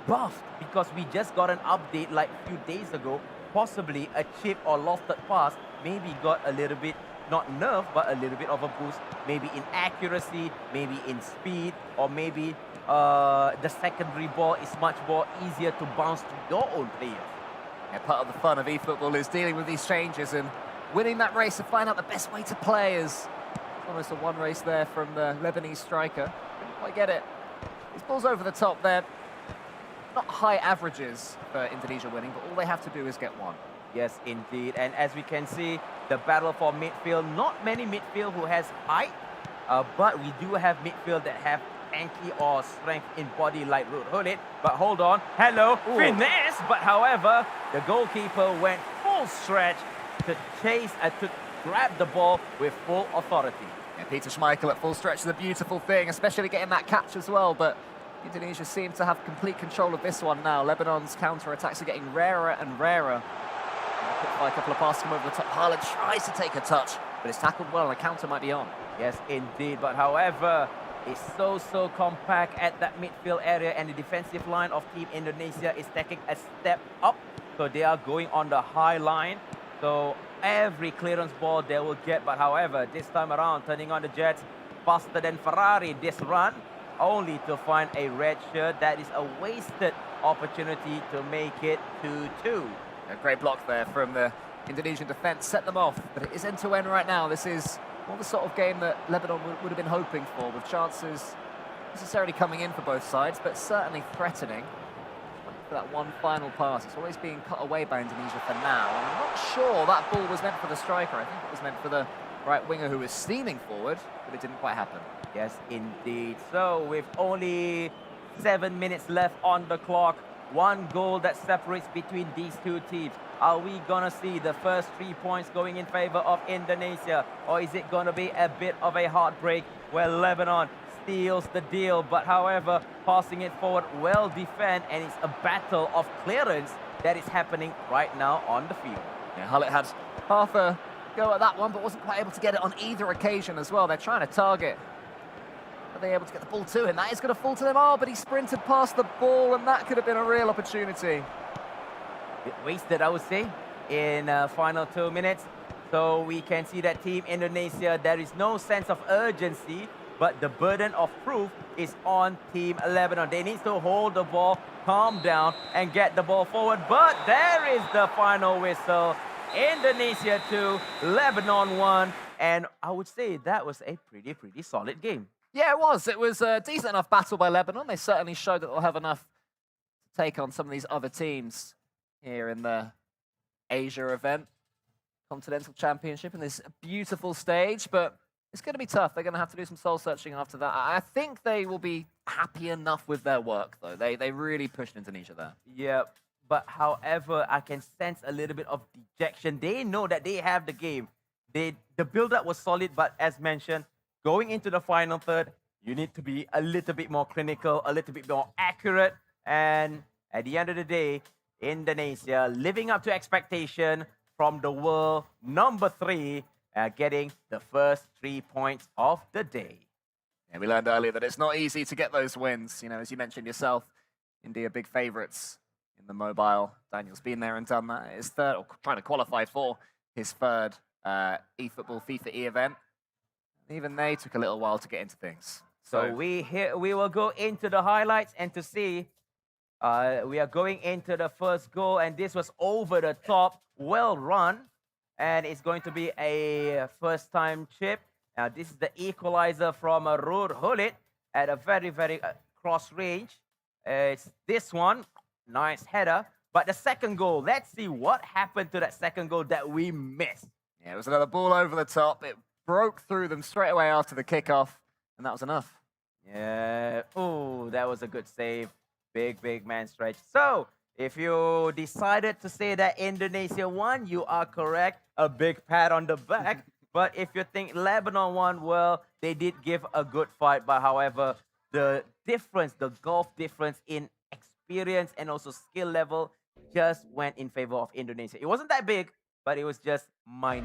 buffed, because we just got an update like a few days ago. Possibly a chip or lofted pass maybe got a little bit, not nerf, but a little bit of a boost, maybe in accuracy, maybe in speed, or maybe the secondary ball is much more easier to bounce to your own players. Yeah, part of the fun of eFootball is dealing with these changes and winning that race to find out the best way to play. As almost a one race there from the Lebanese striker. Didn't quite get it. His ball's over the top there. Not high averages for Indonesia winning, but all they have to do is get one. Yes, indeed. And as we can see, the battle for midfield, not many midfield who has height, but we do have midfield that have tanky or strength in body like Ruud Gullit. But hold on, hello, finesse! But however, the goalkeeper went full stretch to chase, to grab the ball with full authority. Yeah, Peter Schmeichel at full stretch is a beautiful thing, especially getting that catch as well, but Indonesia seem to have complete control of this one now. Lebanon's counter-attacks are getting rarer and rarer. By a couple of passes come over the top. Haaland tries to take a touch, but it's tackled well and a counter might be on. Yes, indeed. But however, it's so compact at that midfield area, and the defensive line of Team Indonesia is taking a step up. So they are going on the high line. So every clearance ball they will get. But however, this time around, turning on the Jets faster than Ferrari this run, only to find a red shirt. That is a wasted opportunity to make it 2-2. A great block there from the Indonesian defence, set them off, but it is end-to-end right now. This is more the sort of game that Lebanon would have been hoping for, with chances necessarily coming in for both sides, but certainly threatening. For that one final pass, it's always being cut away by Indonesia for now. And I'm not sure that ball was meant for the striker. I think it was meant for the right winger who was steaming forward, but it didn't quite happen. Yes, indeed. So with only 7 minutes left on the clock, one goal that separates between these two teams. Are we gonna see the first 3 points going in favor of Indonesia, or is it gonna be a bit of a heartbreak where Lebanon steals the deal? But however, passing it forward, well defend, and it's a battle of clearance that is happening right now on the field. Yeah, Gullit had half a go at that one, but wasn't quite able to get it on either occasion as well. They're trying to target. Are they able to get the ball to him? That is going to fall to them. Oh, but he sprinted past the ball, and that could have been a real opportunity. Bit wasted, I would say, in final 2 minutes. So we can see that Team Indonesia, there is no sense of urgency, but the burden of proof is on Team Lebanon. They need to hold the ball, calm down, and get the ball forward. But there is the final whistle. Indonesia 2, Lebanon 1. And I would say that was a pretty solid game. Yeah, it was. It was a decent enough battle by Lebanon. They certainly showed that they'll have enough to take on some of these other teams here in the Asia event, Continental Championship, in this beautiful stage. But it's going to be tough. They're going to have to do some soul searching after that. I think they will be happy enough with their work, though. They really pushed Indonesia there. Yeah, but however, I can sense a little bit of dejection. They know that they have the game. The build-up was solid, but as mentioned, going into the final third, you need to be a little bit more clinical, a little bit more accurate. And at the end of the day, Indonesia living up to expectation from the world number 3, getting the first 3 points of the day. Yeah, we learned earlier that it's not easy to get those wins. You know, as you mentioned yourself, India big favourites in the mobile. Daniel's been there and done that. His third, or trying to qualify for his third eFootball FIFAe event. Even they took a little while to get into things. So we will go into the highlights and to see, we are going into the first goal, and this was over the top, well run, and it's going to be a first-time chip. Now this is the equalizer from Ruud Gullit at a very cross range. It's this one, nice header. But the second goal, let's see what happened to that second goal that we missed. Yeah, it was another ball over the top. It broke through them straight away after the kickoff, and that was enough. Yeah, oh, that was a good save. Big man stretch. So, if you decided to say that Indonesia won, you are correct. A big pat on the back. But if you think Lebanon won, well, they did give a good fight. But however, the difference, the gulf difference in experience and also skill level just went in favor of Indonesia. It wasn't that big, but it was just minute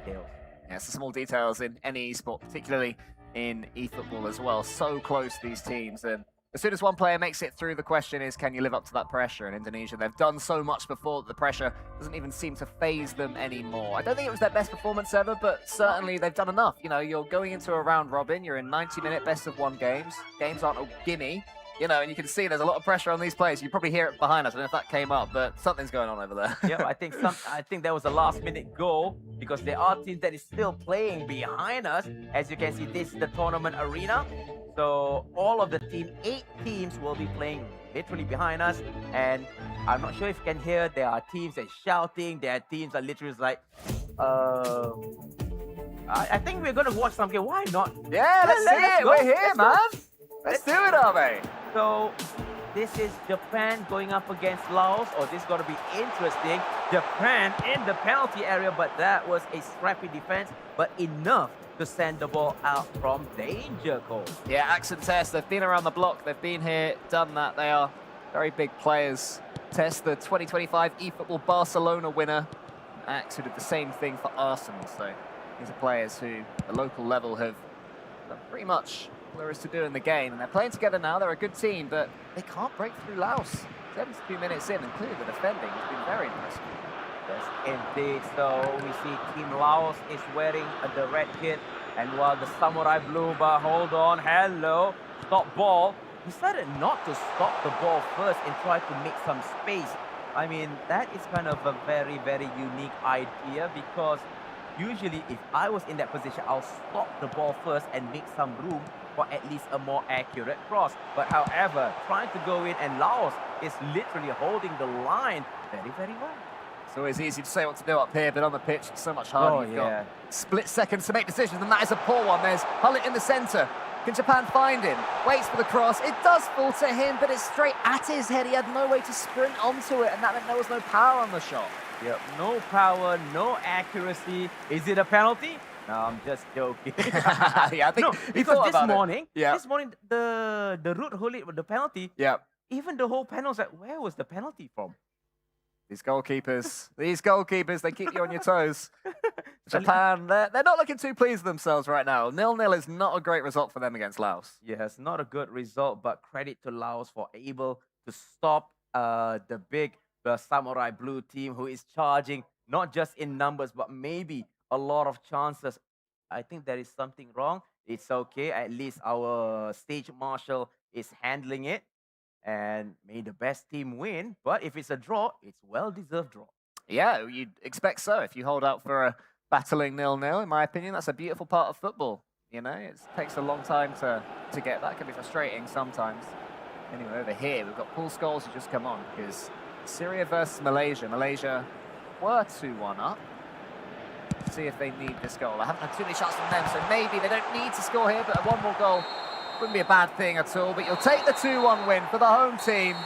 details. Yeah, it's the small details in any esport, particularly in eFootball as well. So close, these teams. And as soon as one player makes it through, the question is, can you live up to that pressure? In Indonesia, they've done so much before that the pressure doesn't even seem to faze them anymore. I don't think it was their best performance ever, but certainly they've done enough. You know, you're going into a round robin, you're in 90-minute best-of-1 games. Games aren't a gimme. You know, and you can see there's a lot of pressure on these players. You probably hear it behind us. I don't know if that came up, but something's going on over there. Yeah, I think there was a last-minute goal because there are teams that is still playing behind us. As you can see, this is the tournament arena. So all of the 8 teams will be playing literally behind us. And I'm not sure if you can hear, there are teams that are shouting. There are teams that literally is like, I think we're going to watch some game. Why not? Yeah, let's see it. We're here, man. Let's do it, Abe. So this is Japan going up against Laos. Oh, this is going to be interesting. Japan in the penalty area, but that was a scrappy defense, but enough to send the ball out from danger, Cole. Yeah, accent test. They've been around the block. They've been here, done that. They are very big players. Test, the 2025 eFootball Barcelona winner. Axe, who did the same thing for Arsenal. So these are players who, at the local level, have done pretty much all there is to do in the game. And they're playing together now. They're a good team, but they can't break through Laos. 72 minutes in, and clearly the defending has been very impressive. Yes, indeed. So we see Team Laos is wearing the red kit, and while the Samurai Blue, but hold on, hello, stop ball, decided not to stop the ball first and try to make some space. I mean, that is kind of a very unique idea, because usually if I was in that position, I'll stop the ball first and make some room for at least a more accurate cross. But however, trying to go in, and Laos is literally holding the line very well. It's always easy to say what to do up here, but on the pitch, it's so much harder. You've got split seconds to make decisions, and that is a poor one. There's Hullet in the centre. Can Japan find him? Waits for the cross. It does fall to him, but it's straight at his head. He had no way to sprint onto it, and that meant there was no power on the shot. Yep, no power, no accuracy. Is it a penalty? No, I'm just joking. Yeah, I think no, because this morning, the Ruud Gullit with the penalty, even the whole panel was like, where was the penalty from? These goalkeepers, they keep you on your toes. Japan, they're not looking too pleased with themselves right now. 0-0 is not a great result for them against Laos. Yes, not a good result, but credit to Laos for able to stop the Samurai Blue team, who is charging not just in numbers, but maybe a lot of chances. I think there is something wrong. It's okay. At least our stage marshal is handling it. And may the best team win. But if it's a draw, it's well-deserved draw. Yeah, you'd expect so. If you hold out for battling 0-0, in my opinion. That's a beautiful part of football. You know, it takes a long time to get that. It can be frustrating sometimes. Anyway, over here, we've got Paul Scholes who just come on because Syria versus Malaysia. Malaysia were 2-1 up. Let's see if they need this goal. I haven't had too many shots from them, so maybe they don't need to score here, but one more goal wouldn't be a bad thing at all. But you'll take the 2-1 win for the home team.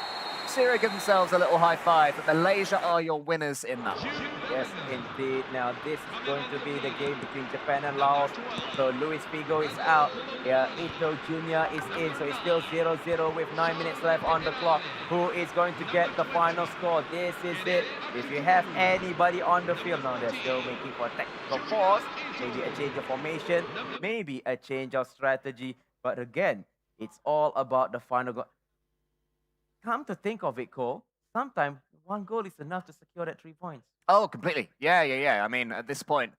Syria give themselves a little high five, but Malaysia are your winners in that. Yes, indeed. Now, this is going to be the game between Japan and Laos. So, Luis Figo is out. Yeah, Ito Jr. is in. So, it's still 0-0 with 9 minutes left on the clock. Who is going to get the final score? This is it. If you have anybody on the field, now they're still making for a technical pause. Maybe a change of formation. Maybe a change of strategy. But again, it's all about the final goal. Come to think of it, Cole, sometimes one goal is enough to secure that 3 points. Oh, completely. Yeah. I mean, at this point,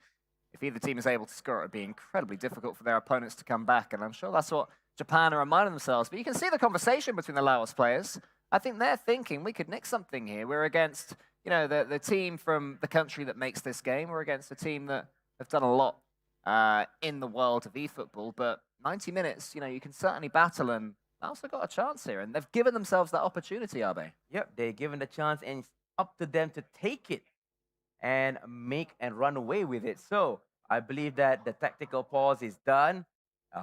if either team is able to score, it would be incredibly difficult for their opponents to come back. And I'm sure that's what Japan are reminding themselves. But you can see the conversation between the Laos players. I think they're thinking we could nick something here. We're against, you know, the team from the country that makes this game. We're against a team that have done a lot in the world of eFootball. But 90 minutes, you know, you can certainly battle, and also got a chance here, and they've given themselves that opportunity, are they? Yep, they're given the chance, and it's up to them to take it and make and run away with it. So I believe that the tactical pause is done.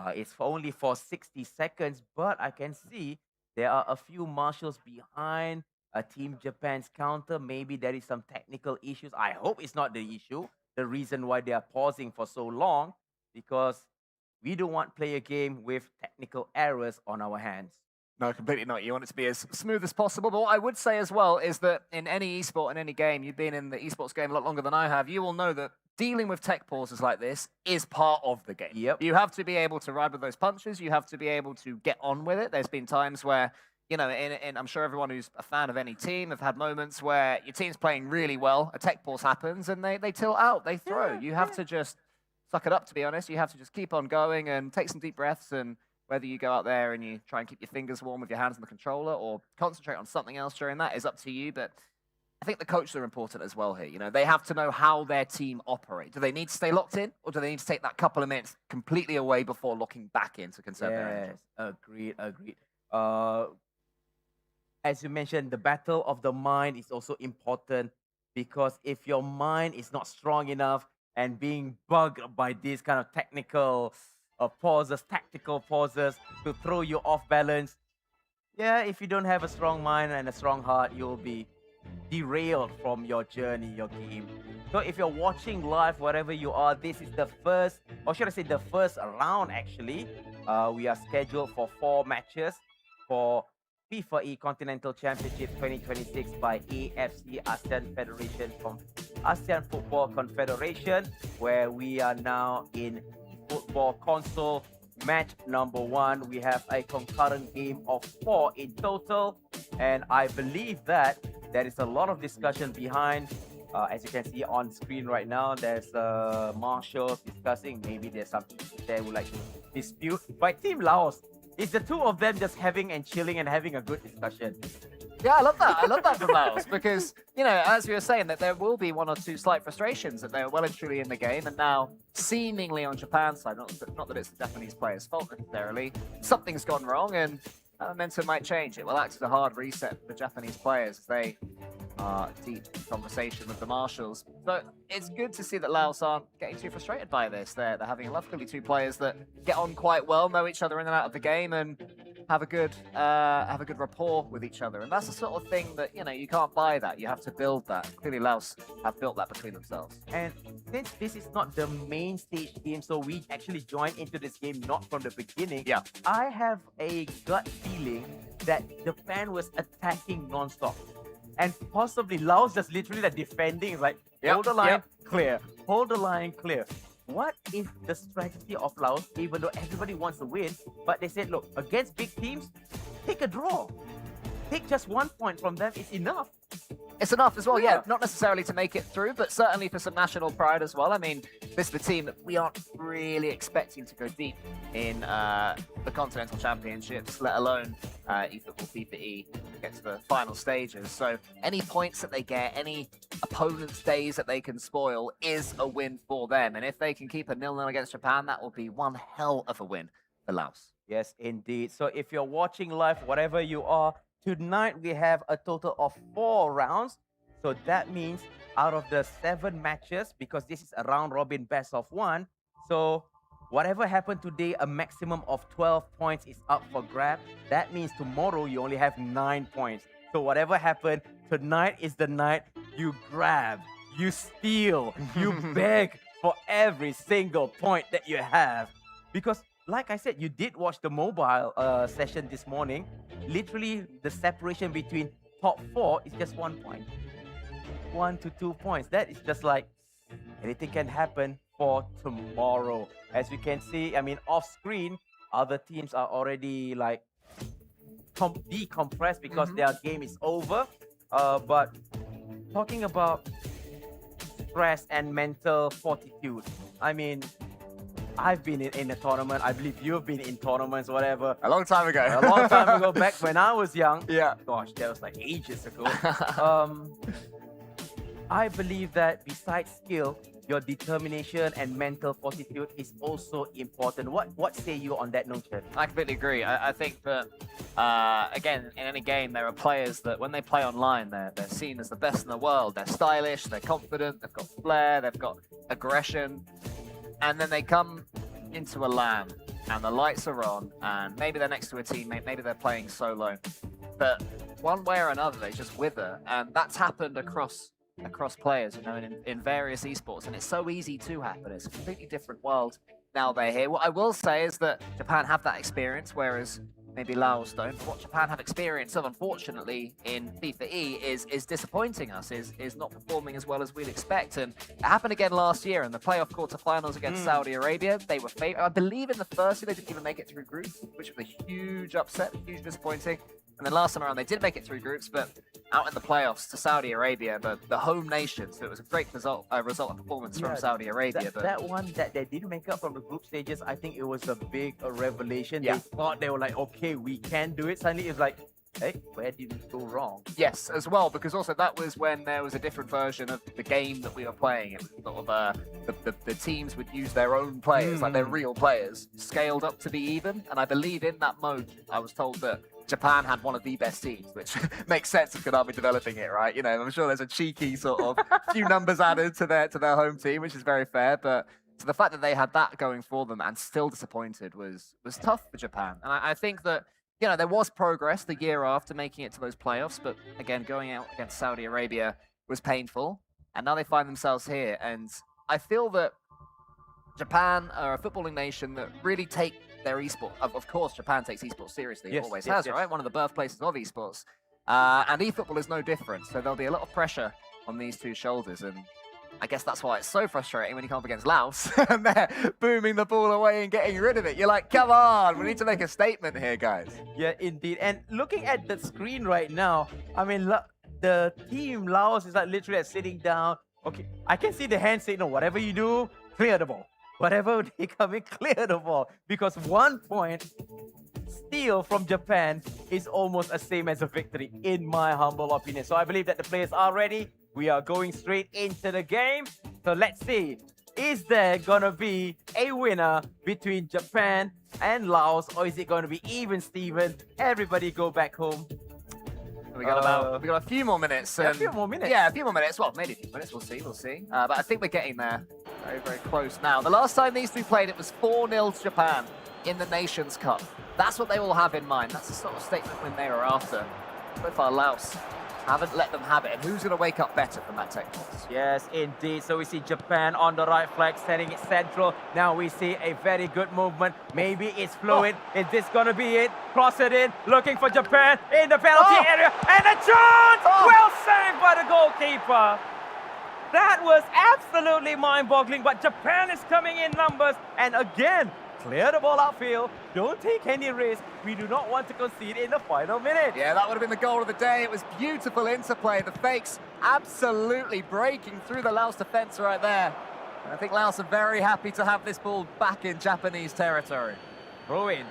It's only for 60 seconds, but I can see there are a few marshals behind Team Japan's counter. Maybe there is some technical issues. I hope it's not the issue, the reason why they are pausing for so long, because we don't want to play a game with technical errors on our hands. No, completely not. You want it to be as smooth as possible. But what I would say as well is that in any esport, in any game, you've been in the esports game a lot longer than I have, you will know that dealing with tech pauses like this is part of the game. Yep. You have to be able to ride with those punches. You have to be able to get on with it. There's been times where, you know, and I'm sure everyone who's a fan of any team have had moments where your team's playing really well, a tech pause happens, and they tilt out, they throw. You have to just suck it up, to be honest. You have to just keep on going and take some deep breaths, and whether you go out there and you try and keep your fingers warm with your hands on the controller or concentrate on something else during that is up to you. But I think the coaches are important as well here. You know, they have to know how their team operate. Do they need to stay locked in, or do they need to take that couple of minutes completely away before looking back in to conserve their energy? Agreed. As you mentioned, the battle of the mind is also important, because if your mind is not strong enough and being bugged by these kind of technical pauses, tactical pauses to throw you off balance, yeah, if you don't have a strong mind and a strong heart, you'll be derailed from your journey, your game. So if you're watching live, wherever you are, this is the first, or should I say the first round actually. We are scheduled for 4 matches for FIFAe Continental Championship 2026 by AFC ASEAN Federation from ASEAN Football Confederation, where we are now in football console match number 1. We have a concurrent game of 4 in total, and I believe that there is a lot of discussion behind. As you can see on screen right now, there's marshals discussing. Maybe there's something they would like to dispute. By Team Laos, it's the two of them just having and chilling and having a good discussion. Yeah, I love that. I love that from Laos because, you know, as we were saying, that there will be 1 or 2 slight frustrations that they're well and truly in the game, and now seemingly on Japan's side, not that it's the Japanese players' fault necessarily, something's gone wrong, and momentum might change. It will act as a hard reset for the Japanese players as they are deep in conversation with the marshals. So it's good to see that Laos aren't getting too frustrated by this. They're having a lovely 2 players that get on quite well, know each other in and out of the game, and have a good rapport with each other. And that's the sort of thing that, you know, you can't buy that. You have to build that. Clearly Laos have built that between themselves. And since this is not the main stage game, so we actually joined into this game not from the beginning. Yeah. I have a gut feeling that Japan was attacking non-stop. And possibly Laos just literally like defending, like, hold the line, clear. Hold the line, clear. What is the strategy of Laos, even though everybody wants to win, but they said, look, against big teams, take a draw. Take just 1 point from them is enough. It's enough as well, yeah. Not necessarily to make it through, but certainly for some national pride as well. I mean, this is the team that we aren't really expecting to go deep in the Continental Championships, let alone eFootball FIFAe get to the final stages. So any points that they get, any opponent's days that they can spoil is a win for them. And if they can keep a 0-0 against Japan, that will be one hell of a win for Laos. Yes, indeed. So if you're watching live, whatever you are, tonight we have a total of 4 rounds. So that means out of the 7 matches, because this is a round robin best of 1, so whatever happened today, a maximum of 12 points is up for grab. That means tomorrow you only have 9 points. So whatever happened, tonight is the night you grab, you steal, you beg for every single point that you have. Because like I said, you did watch the mobile session this morning. Literally, the separation between top 4 is just 1 point. 1 to 2 points. That is just like anything can happen for tomorrow. As you can see, I mean, off screen, other teams are already like decompressed because their game is over. But talking about stress and mental fortitude, I mean, I've been in a tournament. I believe you've been in tournaments, whatever. A long time ago. A long time ago, back when I was young. Yeah. Gosh, that was like ages ago. I believe that besides skill, your determination and mental fortitude is also important. What say you on that notion? I completely agree. I think that, again, in any game, there are players that when they play online, they're seen as the best in the world. They're stylish, they're confident, they've got flair, they've got aggression. And then they come into a LAN and the lights are on and maybe they're next to a teammate, maybe they're playing solo. But one way or another, they just wither. And that's happened across players, you know, in various esports. And it's so easy to happen. It's a completely different world now they're here. What I will say is that Japan have that experience, whereas maybe Laos don't. What Japan have experience of, unfortunately, in FIFAe is disappointing us, is not performing as well as we'd expect. And it happened again last year in the playoff quarterfinals against Saudi Arabia. They were favored. I believe in the first year they didn't even make it through groups, which was a huge upset, huge disappointing. And then last time around, they did make it through groups, but out in the playoffs to Saudi Arabia, the home nation. So it was a great result and performance from Saudi Arabia. That one that they didn't make up from the group stages, I think it was a big revelation. Yeah. They thought they were like, okay, we can do it. Suddenly it's like, hey, where did we go wrong? Yes, as well, because also that was when there was a different version of the game that we were playing. It was sort of the teams would use their own players, like their real players, scaled up to be even. And I believe in that mode, I was told that Japan had one of the best teams, which makes sense if Konami developing it, right? You know, I'm sure there's a cheeky sort of few numbers added to their home team, which is very fair. But so the fact that they had that going for them and still disappointed was tough for Japan. And I think that, you know, there was progress the year after making it to those playoffs, but again, going out against Saudi Arabia was painful. And now they find themselves here. And I feel that Japan are a footballing nation that really take their esports. Of course, Japan takes esports seriously. It always has, right? One of the birthplaces of esports. And eFootball is no different. So there'll be a lot of pressure on these two shoulders. And I guess that's why it's so frustrating when you come up against Laos and they're booming the ball away and getting rid of it. You're like, come on, we need to make a statement here, guys. Yeah, indeed. And looking at the screen right now, I mean, the team Laos is like literally sitting down. Okay, I can see the hand signal. Whatever you do, clear the ball. Whatever they come in, clear the ball. Because 1 point steal from Japan is almost the same as a victory, in my humble opinion. So I believe that the players are ready. We are going straight into the game. So let's see. Is there going to be a winner between Japan and Laos? Or is it going to be even Steven? Everybody go back home. We got a few more minutes. A few more minutes. Yeah, a few more minutes. Well, maybe a few minutes. We'll see. But I think we're getting there. Very, very close now. The last time these two played, it was 4-0 to Japan in the Nations Cup. That's what they will have in mind. That's the sort of statement when they were after. So far, Laos haven't let them have it. And who's going to wake up better from that tech toss? Yes, indeed. So we see Japan on the right flank, setting it central. Now we see a very good movement. Maybe it's fluid. Is this going to be it? Cross it in, looking for Japan in the penalty area. And a chance! Well saved by the goalkeeper. That was absolutely mind-boggling, but Japan is coming in numbers. And again, clear the ball outfield. Don't take any risk. We do not want to concede in the final minute. Yeah, that would have been the goal of the day. It was beautiful interplay. The fakes absolutely breaking through the Laos defense right there. And I think Laos are very happy to have this ball back in Japanese territory. Throw in.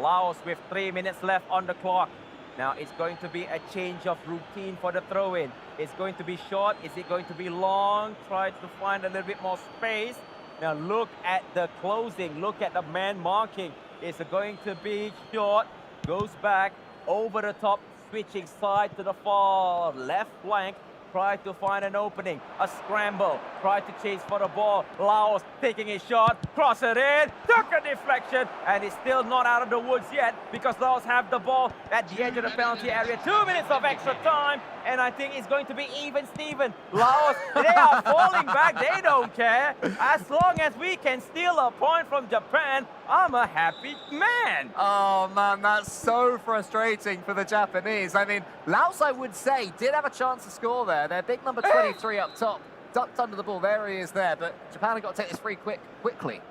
Laos with 3 minutes left on the clock. Now it's going to be a change of routine for the throw-in. It's going to be short. Is it going to be long? Try to find a little bit more space. Now look at the closing. Look at the man marking. It's going to be short. Goes back over the top, switching side to the far left flank. Try to find an opening, a scramble, try to chase for the ball. Laos taking a shot, cross it in, took a deflection, and it's still not out of the woods yet because Laos have the ball at the edge of the penalty area. 2 minutes of extra time, and I think it's going to be even Steven. Laos, they are falling back, they don't care. As long as we can steal a point from Japan, I'm a happy man. Oh man, that's so frustrating for the Japanese. I mean, Laos, I would say, did have a chance to score there. Their big number 23 up top, ducked under the ball. There he is there, but Japan have got to take this free quickly.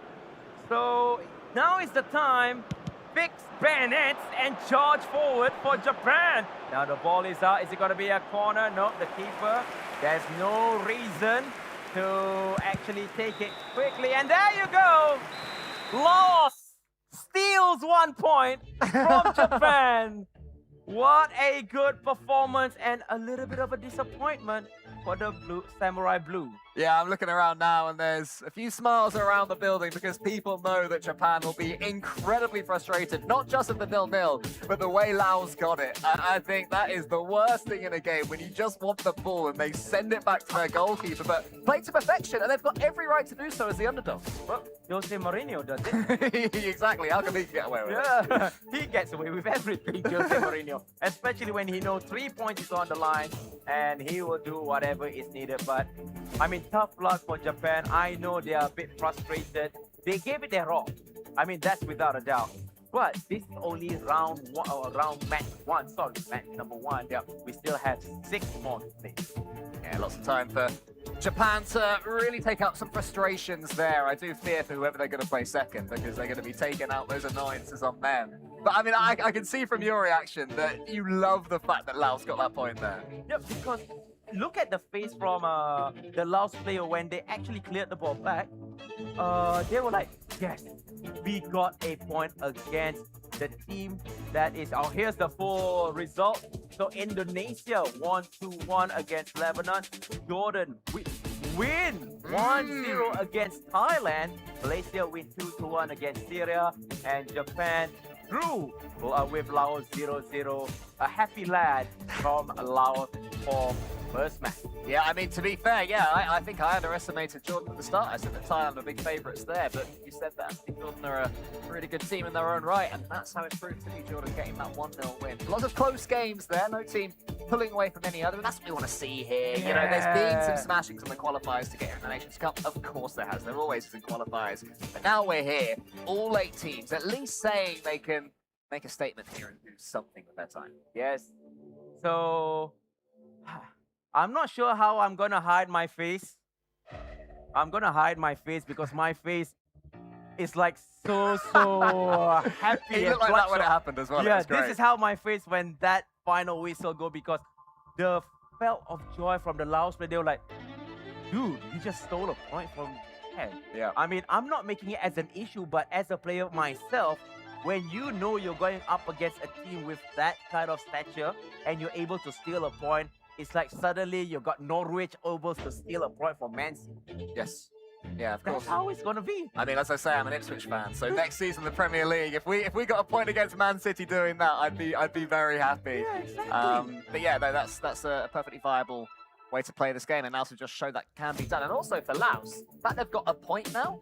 So now is the time. Fix Bennett and charge forward for Japan. Now the ball is out. Is it going to be a corner? No, the keeper. There's no reason to actually take it quickly. And there you go. Laos steals 1 point from Japan. What a good performance and a little bit of a disappointment for the Samurai Blue. Yeah, I'm looking around now and there's a few smiles around the building because people know that Japan will be incredibly frustrated, not just at the 0-0, but the way Laos got it. I think that is the worst thing in a game when you just want the ball and they send it back to their goalkeeper, but play to perfection and they've got every right to do so as the underdogs. Well, Jose Mourinho does it. Exactly, how can he get away with it? Yeah, he gets away with everything, Jose Mourinho. Especially when he knows 3 points is on the line and he will do whatever is needed. But, I mean, tough luck for Japan. I know they are a bit frustrated. They gave it their all. I mean, that's without a doubt. But this is only round match number one. Yeah, we still have 6 more to play. Yeah, lots of time for Japan to really take out some frustrations there. I do fear for whoever they're going to play second because they're going to be taking out those annoyances on them. But I mean, I can see from your reaction that you love the fact that Laos got that point there. Yeah, because look at the face from the Laos player when they actually cleared the ball back. They were like, yes, we got a point against the team that is... Oh, here's the full result. So Indonesia won 2-1 against Lebanon. Jordan win 1-0 against Thailand. Malaysia win 2-1 against Syria. And Japan drew with Laos 0-0. A happy lad from Laos for first match. Yeah, I mean, to be fair, yeah, I think I underestimated Jordan at the start. I said that Thailand are big favourites there, but you said that I think Jordan are a really good team in their own right, and that's how it proved to be Jordan getting that 1-0 win. Lots of close games there, no team pulling away from any other, but that's what we want to see here. Yeah. You know, there's been some smashings in the qualifiers to get in the Nations Cup. Of course there has. There always is in qualifiers. But now we're here, all 8 teams, at least saying they can make a statement here and do something with their time. Yes. So... I'm not sure how I'm gonna hide my face. I'm gonna hide my face because my face is like so happy. It and looked like that when it bloodshot. happened as well. Yeah, It was great. this is how my face when that final whistle go because the felt of joy from the Laos player. They were like, dude, you just stole a point from Japan. Yeah. I mean, I'm not making it as an issue, but as a player myself, when you know you're going up against a team with that kind of stature and you're able to steal a point, it's like suddenly you've got Norwich able to steal a point from Man City. Yes. Yeah, of course. That's how it's gonna be. I mean, as I say, I'm an Ipswich fan, so next season in the Premier League, if we got a point against Man City doing that, I'd be very happy. Yeah, exactly. But yeah, no, that's a perfectly viable way to play this game, and Laos have just showed that can be done. And also for Laos, the fact they've got a point now,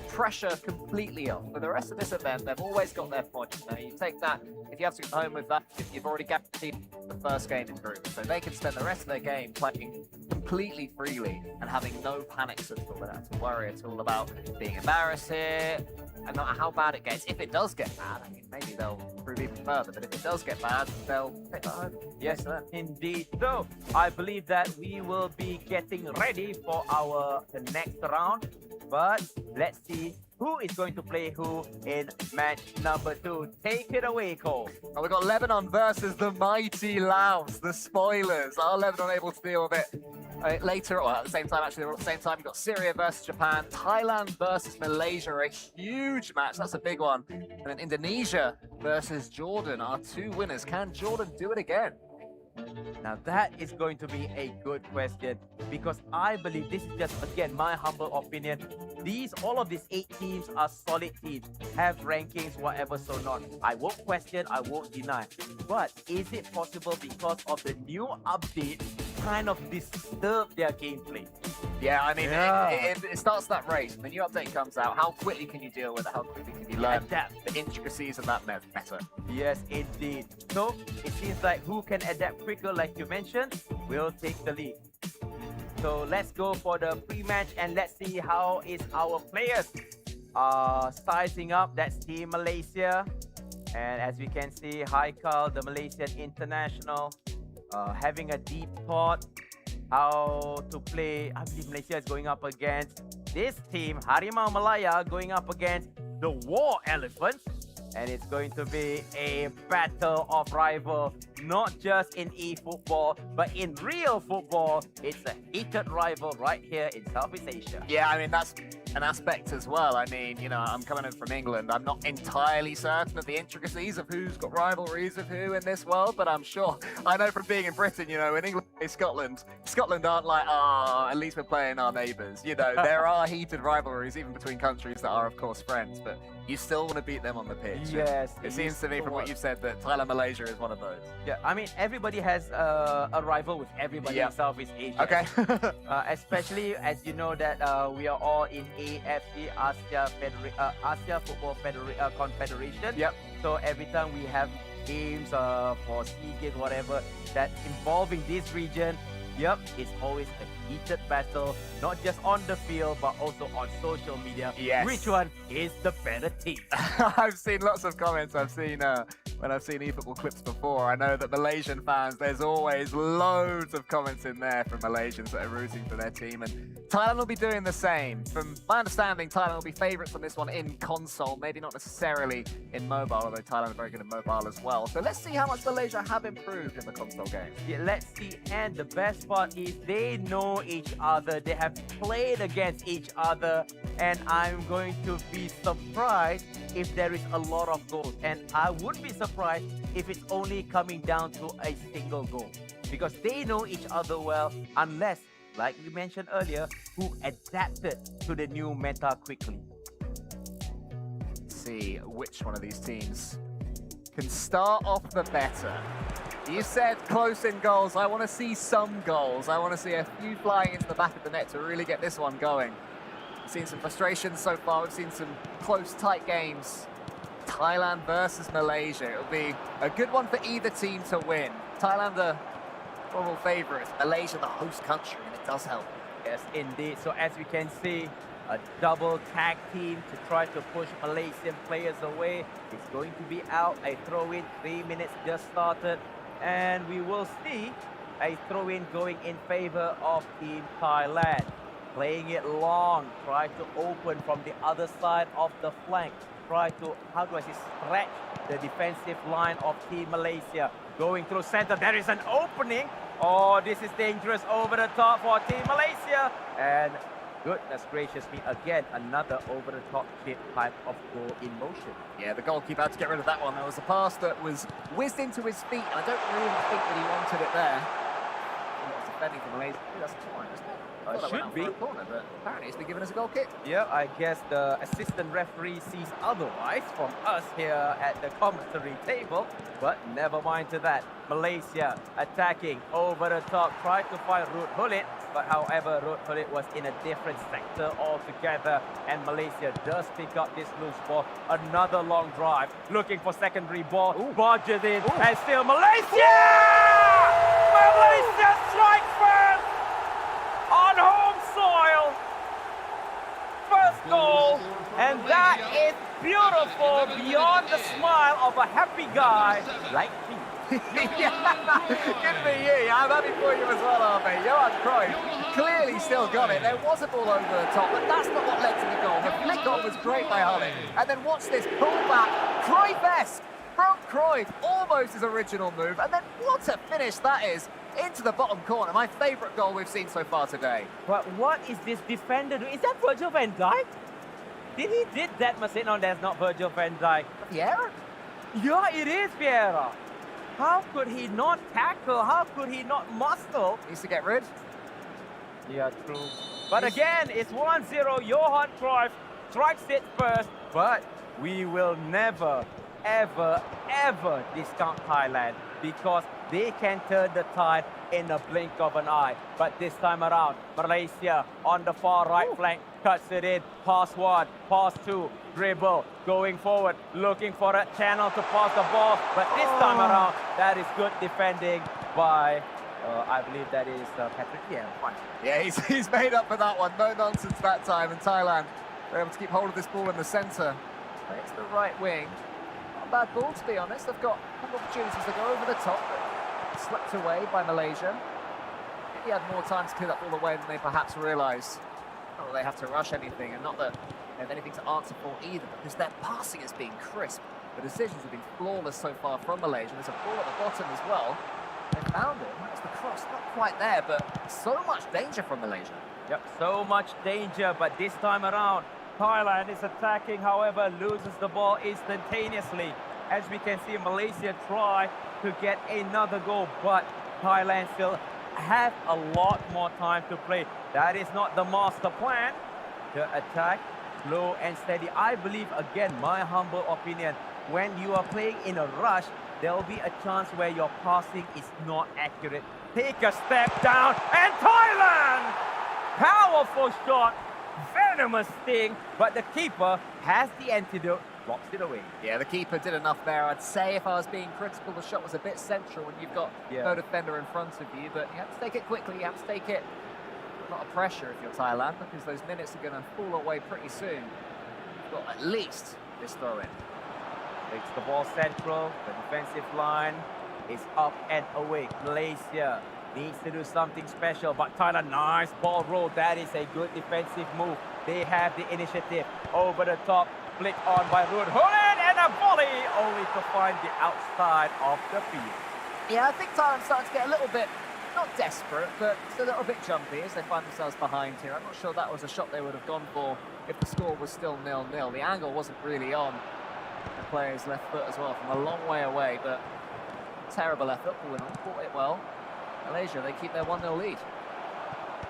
pressure completely off. For the rest of this event, they've always got their points. Now you take that, if you have to go home with that, you've already guaranteed the first game in group. So they can spend the rest of their game playing completely freely and having no panics at all. They don't have to worry at all about being embarrassed here. And no matter how bad it gets, if it does get bad, I mean, maybe they'll improve even further. But if it does get bad, they'll take that home. Yes, indeed. So I believe that we will be getting ready for the next round. But let's see who is going to play who in match number 2. Take it away, Cole. Well, we've got Lebanon versus the mighty Laos, the spoilers. Are Lebanon able to deal with it? later, or at the same time, actually, they're all at the same time. You've got Syria versus Japan, Thailand versus Malaysia, a huge match. That's a big one. And then Indonesia versus Jordan, our two winners. Can Jordan do it again? Now that is going to be a good question, because I believe this is just, again, my humble opinion. All of these 8 teams are solid teams, have rankings, whatever, so not. I won't question, I won't deny. But is it possible because of the new update kind of disturb their gameplay? Yeah, I mean, it starts that race. When the new update comes out, how quickly can you deal with it? How quickly can you learn the intricacies of that meta? Yes, indeed. So it seems like who can adapt quicker, like you mentioned, will take the lead. So let's go for the pre-match and let's see how is our players sizing up. That's Team Malaysia. And as we can see, Haikal, the Malaysian international, having a deep thought how to play. I believe Malaysia is going up against this team, Harimau Malaya, going up against the War Elephants. And it's going to be a battle of rivals, not just in eFootball, but in real football. It's a heated rival right here in Southeast Asia. Yeah, I mean, that's an aspect as well. I mean, you know, I'm coming in from England. I'm not entirely certain of the intricacies of who's got rivalries of who in this world, but I'm sure. I know from being in Britain, you know, in England, Scotland aren't like, at least we're playing our neighbours. You know, there are heated rivalries even between countries that are, of course, friends, but you still want to beat them on the pitch. Yes. It seems to me from what you've said that Thailand, Malaysia is one of those. Yeah, I mean, everybody has a rival with everybody in Southeast Asia. Okay. Especially as you know that we are all in AFC, Asia Football Confederation. Yep. So every time we have games for SEA Games, whatever, that's involving this region, it's always a heated battle, not just on the field, but also on social media. Yes. Which one is the better team? I've seen lots of comments. I've seen when I've seen eFootball clips before. I know that Malaysian fans, there's always loads of comments in there from Malaysians that are rooting for their team, and Thailand will be doing the same. From my understanding, Thailand will be favourites on this one in console, maybe not necessarily in mobile, although Thailand are very good in mobile as well. So let's see how much Malaysia have improved in the console game. Yeah, let's see. And the best part is they know each other. They have played against each other, and I'm going to be surprised if there is a lot of goals. And I would be surprised if it's only coming down to a single goal, because they know each other well, unless, like we mentioned earlier, who adapted to the new meta quickly. Let's see which one of these teams can start off the better. You said close in goals. I want to see some goals. I want to see a few flying into the back of the net to really get this one going. We've seen some frustrations so far. We've seen some close, tight games. Thailand versus Malaysia. It'll be a good one for either team to win. Thailand the probable favourites. Malaysia the host country, and it does help. Yes, indeed. So as we can see, a double tag team to try to push Malaysian players away. It's going to be out. A throw-in, 3 minutes just started. And we will see a throw-in going in favor of Team Thailand. Playing it long, try to open from the other side of the flank. Try to, stretch the defensive line of Team Malaysia. Going through center, there is an opening. Oh, this is dangerous over the top for Team Malaysia. And goodness gracious me, again, another over-the-top chip type of goal in motion. Yeah, the goalkeeper had to get rid of that one. There was a pass that was whizzed into his feet, and I don't really think that he wanted it there. He was defending for Malaysia. That's a corner, isn't it? Should be. Corner, but apparently it's been given as a goal kick. Yeah, I guess the assistant referee sees otherwise from us here at the commentary table, but never mind to that. Malaysia attacking over the top, tried to find Ruud Gullit, but however, Ruud Gullit was in a different sector altogether, and Malaysia does pick up this loose ball. Another long drive, looking for secondary ball, barges in, and still Malaysia! Malaysia strike first on home soil. First goal, and that is beautiful beyond the smile of a happy guy like me. Good for you. I'm happy for you as well, Harvey. Johan Cruyff clearly still got it. There was a ball over the top, but that's not what led to the goal. The flick on was great by Harvey. And then watch this pullback, Cruyff-esque from Cruyff, almost his original move. And then what a finish that is. into the bottom corner. My favourite goal we've seen so far today. But what is this defender doing? Is that Virgil van Dijk? Did that mistake? No, that's not Virgil van Dijk. Vieira? Yeah, it is Vieira. How could he not tackle? How could he not muscle? Needs to get rid. Yeah, true. But again, it's 1-0. Johan Cruyff strikes it first. But we will never, ever, ever discount Thailand because they can turn the tide in a blink of an eye. But this time around, Malaysia on the far right flank cuts it in. Pass one, pass two, dribble, going forward, looking for a channel to pass the ball. But this time around, that is good defending by, I believe that is Patrick Yam. Yeah, he's made up for that one. No nonsense that time. And Thailand were able to keep hold of this ball in the centre. It's the right wing. Not a bad ball, to be honest. They've got a couple of opportunities to go over the top, but swept away by Malaysia. He had more time to clear that ball away than they perhaps realised. Not that they have to rush anything, and not that they have anything to answer for either, because their passing has been crisp. The decisions have been flawless so far from Malaysia. There's a ball at the bottom as well. They found it. That's the cross. Not quite there, but so much danger from Malaysia. Yep, so much danger, but this time around, Thailand is attacking, however, loses the ball instantaneously. As we can see, Malaysia try to get another goal, but Thailand still have a lot more time to play. That is not the master plan. The attack, slow and steady. I believe, again, my humble opinion, when you are playing in a rush, there will be a chance where your passing is not accurate. Take a step down, and Thailand! Powerful shot, venomous sting, but the keeper has the antidote, blocks it away. Yeah, the keeper did enough there. I'd say if I was being critical, the shot was a bit central when you've got no defender in front of you, but you have to take it quickly, you have to take it a lot of pressure if you're Thailand, because those minutes are going to fall away pretty soon. You've got at least this throw-in. Takes the ball central, the defensive line is up and away. Malaysia needs to do something special, but Thailand, nice ball roll. That is a good defensive move. They have the initiative. Over the top, flick on by Ruud Gullit, and a volley, only to find the outside of the field. Yeah, I think Thailand's starting to get a little bit, not desperate, but just a little bit jumpy as they find themselves behind here. I'm not sure that was a shot they would have gone for if the score was still 0-0. The angle wasn't really on the player's left foot as well, from a long way away, but terrible effort. Ball caught it well. Malaysia, they keep their 1-0 lead.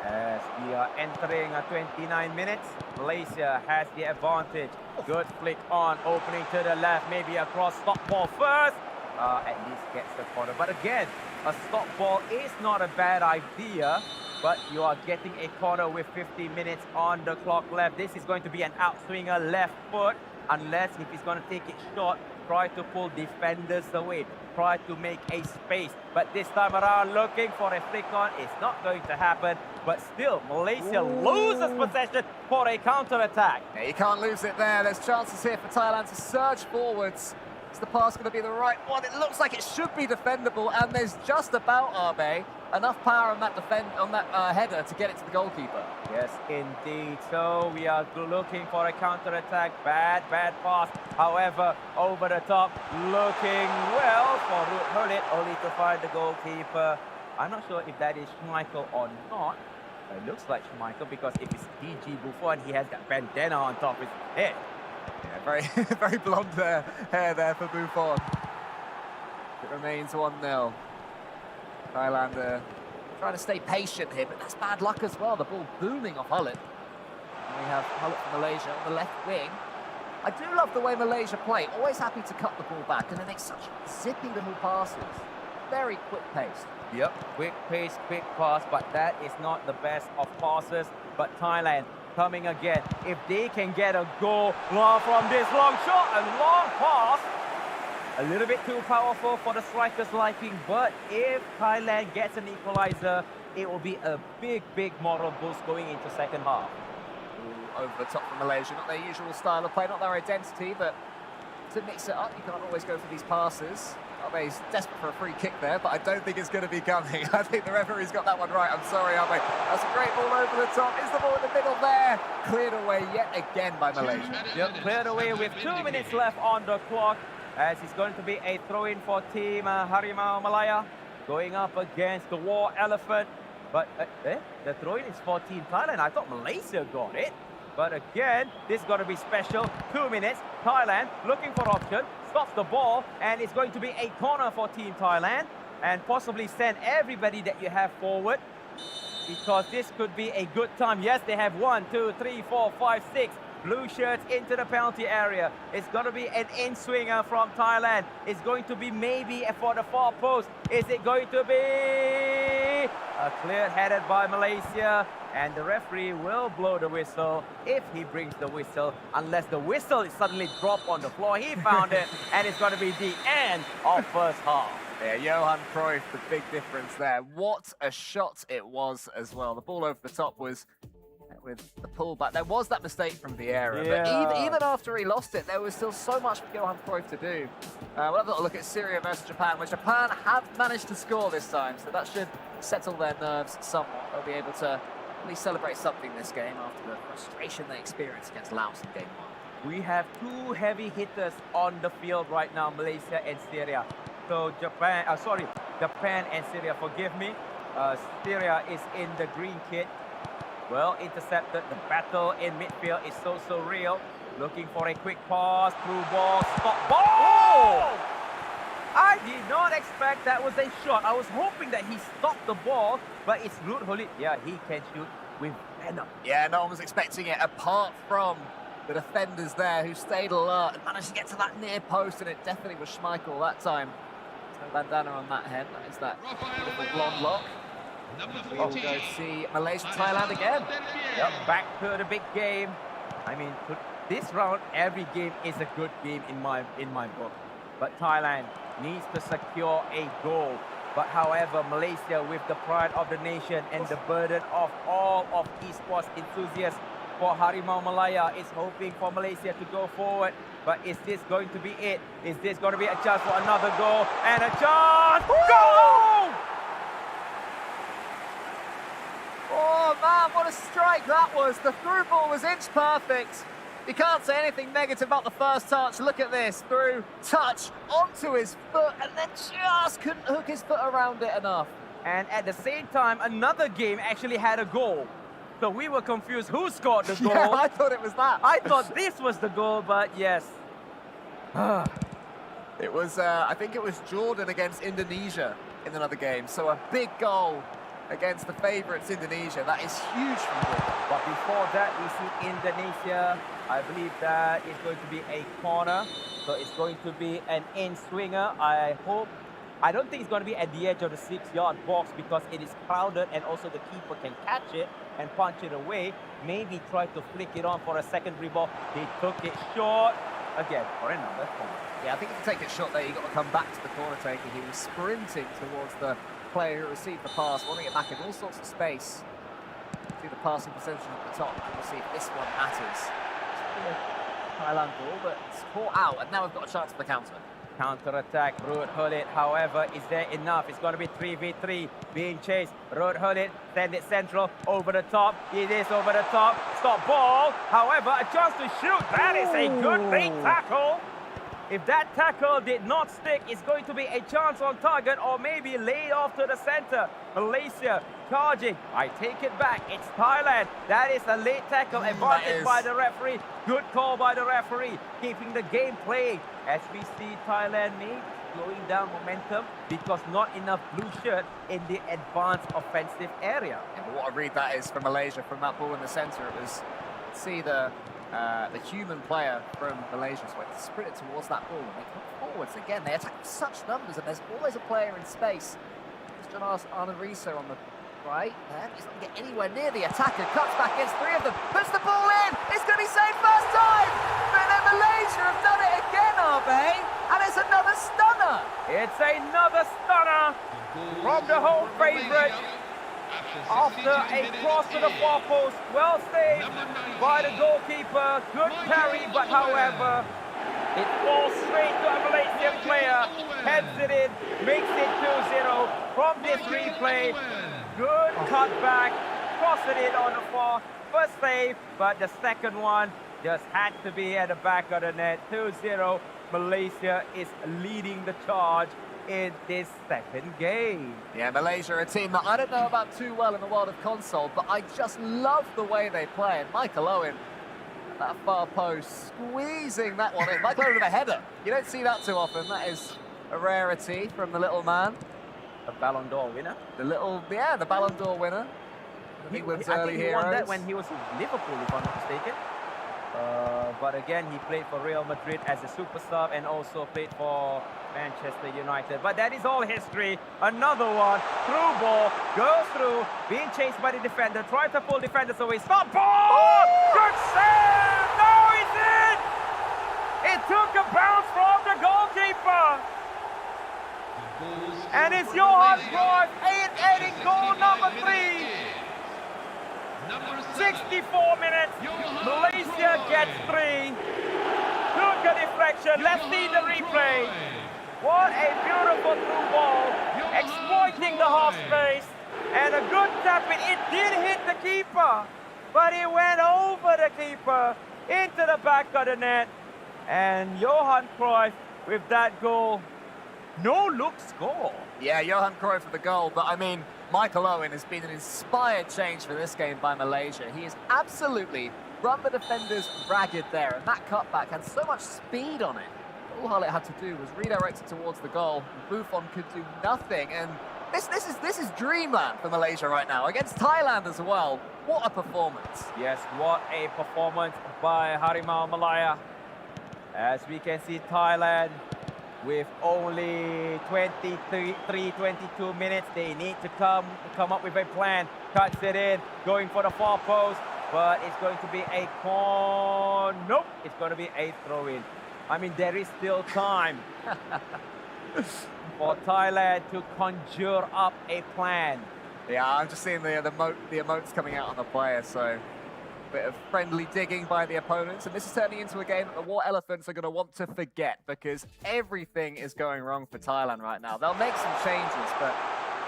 As we are entering 29 minutes, Malaysia has the advantage. Good flick on, opening to the left, maybe a cross stop ball first. At least gets the corner. But again, a stop ball is not a bad idea, but you are getting a corner with 50 minutes on the clock left. This is going to be an outswinger left foot, unless if he's going to take it short, try to pull defenders away, try to make a space. But this time around, looking for a flick on, it's not going to happen. But still, Malaysia loses possession for a counter-attack. Yeah, you can't lose it there. There's chances here for Thailand to surge forwards. Is the pass going to be the right one? It looks like it should be defendable, and there's just about, Arbe, enough power on that header to get it to the goalkeeper. Yes, indeed. So we are looking for a counter-attack. Bad pass. However, over the top, looking well for Ruud Gullit, only to find the goalkeeper. I'm not sure if that is Schmeichel or not. It looks like Schmeichel because if it's DG Buffon, he has that bandana on top of his head. Yeah, very, very blonde hair there for Buffon. It remains 1-0. Thailand trying to stay patient here, but that's bad luck as well. The ball booming off Gullit. And we have Gullit from Malaysia on the left wing. I do love the way Malaysia play. Always happy to cut the ball back, and they make such zippy little passes. Very quick pace. Yep, quick pace, quick pass, but that is not the best of passes. But Thailand coming again. If they can get a goal from this long shot and long pass, a little bit too powerful for the striker's liking, but if Thailand gets an equalizer, it will be a big moral boost going into second half. Ooh, over the top from Malaysia, not their usual style of play, not their identity, but to mix it up, you can't always go for these passes. Abe's desperate for a free kick there, but I don't think it's going to be coming. I think the referee's got that one right. I'm sorry, Abe. That's a great ball over the top. Is the ball in the middle there? Cleared away yet again by Malaysia. Yep, cleared away with 2 minutes left on the clock, as it's going to be a throw-in for team Harimau Malaya. going up against the war elephant. But the throw-in is for Team Thailand. I thought Malaysia got it. But again, this is going to be special. 2 minutes. Thailand looking for option. Stops the ball. And it's going to be a corner for Team Thailand. And possibly send everybody that you have forward. Because this could be a good time. Yes, they have 1, 2, 3, 4, 5, 6 blue shirts into the penalty area. It's going to be an in-swinger from Thailand. It's going to be maybe for the far post. Is it going to be a clear headed by Malaysia? And the referee will blow the whistle if he brings the whistle. Unless the whistle is suddenly dropped on the floor. He found it. And it's going to be the end of first half. Yeah, Johan Cruyff, the big difference there. What a shot it was as well. The ball over the top was with the pullback. There was that mistake from Vieira, but even after he lost it, there was still so much for Johan Cruyff to do. We'll have a little look at Syria versus Japan, where Japan have managed to score this time, so that should settle their nerves somewhat. They'll be able to at least celebrate something this game after the frustration they experienced against Laos in game 1. We have 2 heavy hitters on the field right now, Malaysia and Syria. So Japan and Syria, forgive me. Syria is in the green kit. Well intercepted. The battle in midfield is so real. Looking for a quick pass, through ball, stop ball! I did not expect that was a shot. I was hoping that he stopped the ball, but it's Ruud Gullit. Yeah, he can shoot with venom. Yeah, no one was expecting it, apart from the defenders there who stayed alert and managed to get to that near post, and it definitely was Schmeichel that time. No bandana on that head. That is that beautiful blonde lock. We will go see Malaysia, Thailand again. Yep, back to the big game. I mean, this round, every game is a good game in my book. But Thailand needs to secure a goal. But however, Malaysia, with the pride of the nation and the burden of all of esports enthusiasts for Harimau Malaya, is hoping for Malaysia to go forward. But is this going to be it? Is this going to be a chance for another goal? And a chance! Goal! Oh man, what a strike that was. The through ball was inch perfect. You can't say anything negative about the first touch. Look at this, through touch onto his foot, and then just couldn't hook his foot around it enough. And at the same time, another game actually had a goal. So we were confused who scored the goal. Yeah, I thought it was that. I thought this was the goal, but yes. It was, I think it was Jordan against Indonesia in another game. So a big goal against the favourites, Indonesia. That is huge for them. But before that, we see Indonesia. I believe that is going to be a corner. So it's going to be an in-swinger. I don't think it's going to be at the edge of the 6-yard box because it is crowded and also the keeper can catch it and punch it away. Maybe try to flick it on for a secondary ball. He took it short again for another corner. Yeah, I think if you take it short there, you've got to come back to the corner taker. He was sprinting towards the player who received the pass, wanting it back in all sorts of space. See the passing percentage at the top, and we'll see if this one matters. Thailand ball, but it's caught out, and now we've got a chance for the counter. Counter-attack, Ruud Gullit, however, is there enough? It's going to be 3v3, being chased. Ruud Gullit, send it central, over the top. It is over the top, stop ball. However, a chance to shoot. That is a good big tackle. If that tackle did not stick, it's going to be a chance on target or maybe laid off to the center. Malaysia charging. I take it back. It's Thailand. That is a late tackle. Advantage by the referee. Good call by the referee. Keeping the game playing. As we see Thailand maybe slowing down momentum because not enough blue shirt in the advanced offensive area. Yeah, but what a read that is from Malaysia from that ball in the center. It was, see the human player from Malaysia sprinted towards that ball and they come forwards again. They attack with such numbers and there's always a player in space. It's Jonas Arnariso on the right there. He's not going to get anywhere near the attacker. Cuts back against 3 of them. Puts the ball in. It's going to be saved first time. But then Malaysia have done it again, Arbe. And it's another stunner. It's another stunner from the home favourite. After a cross to the far post, well saved by the goalkeeper. Good parry, but however, it falls straight to a Malaysian player. Heads it in, makes it 2-0 from this replay. Good cutback, cross it in on the far. First save, but the second one just had to be at the back of the net. 2-0. Malaysia is leading the charge in this second game. Yeah, Malaysia, a team that I don't know about too well in the world of console, but I just love the way they play. And Michael Owen, at that far post, squeezing that one in. Michael Owen with a header. You don't see that too often. That is a rarity from the little man. A Ballon d'Or winner. The Ballon d'Or winner. England's I early think he won that heroes. when he was in Liverpool, if I'm not mistaken. But again, he played for Real Madrid as a super sub and also played for Manchester United. But that is all history. Another one. Through ball. Goes through. Being chased by the defender. Try to pull defenders away. Stop ball! Good save! No, it's in! It took a bounce from the goalkeeper. And it's Johan Cruyff, adding goal number 3. 64 minutes. Malaysia gets 3. Look at deflection. Let's see the replay. What a beautiful through ball. Exploiting the half space. And a good tap in. It did hit the keeper. But it went over the keeper. Into the back of the net. And Johan Cruyff with that goal. No-look score. Yeah, Johan Cruyff for the goal, but I mean, Michael Owen has been an inspired change for this game by Malaysia. He has absolutely run the defenders ragged there, and that cutback had so much speed on it. All Hullet had to do was redirect it towards the goal. Buffon could do nothing, and this is dreamland for Malaysia right now, against Thailand as well. What a performance. Yes, what a performance by Harimau Malaya. As we can see, Thailand with only 22 minutes, they need to come up with a plan. Cuts it in, going for the far post, but it's going to be a nope, it's going to be a throw-in. I mean, there is still time for Thailand to conjure up a plan. Yeah, I'm just seeing the emotes coming out on the player, so bit of friendly digging by the opponents, and this is turning into a game that the War Elephants are going to want to forget, because everything is going wrong for Thailand right now. They'll make some changes, but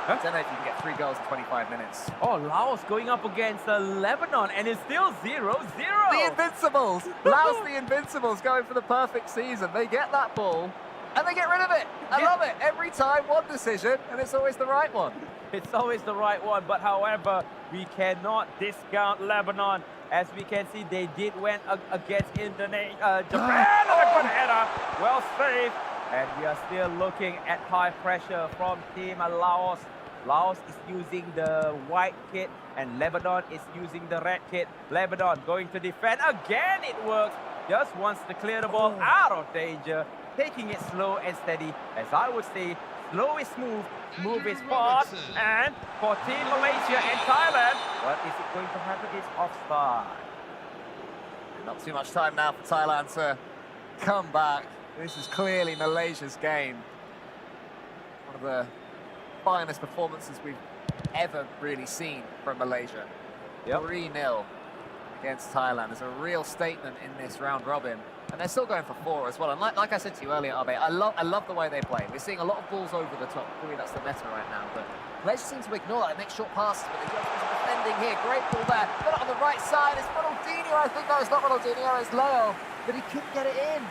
I don't know if you can get 3 goals in 25 minutes. Oh, Laos going up against Lebanon, and it's still 0-0. The Invincibles! Laos the Invincibles going for the perfect season. They get that ball, and they get rid of it. I love it. Every time, one decision, and it's always the right one. It's always the right one, but however, we cannot discount Lebanon. As we can see, they did win against Japan, and a good header. Well saved. And we are still looking at high pressure from Team Laos. Laos is using the white kit, and Lebanon is using the red kit. Lebanon going to defend. Again, it works. Just wants to clear the ball out of danger. Taking it slow and steady. As I would say, slow is smooth, smooth is fast. And for Team Malaysia and Thailand, what is it going to happen is offside. Not too much time now for Thailand to come back. This is clearly Malaysia's game. One of the finest performances we've ever really seen from Malaysia. 3-0 against Thailand is a real statement in this round robin. And they're still going for 4 as well. And like I said to you earlier, Abe, I love the way they play. We're seeing a lot of balls over the top. Clearly that's the meta right now. But Malaysia seems to ignore that. They make short passes, but they don't defending here. Great ball there. Got it on the right side. It's Ronaldinho. I think that was not Ronaldinho. It's Leo. But he couldn't get it in.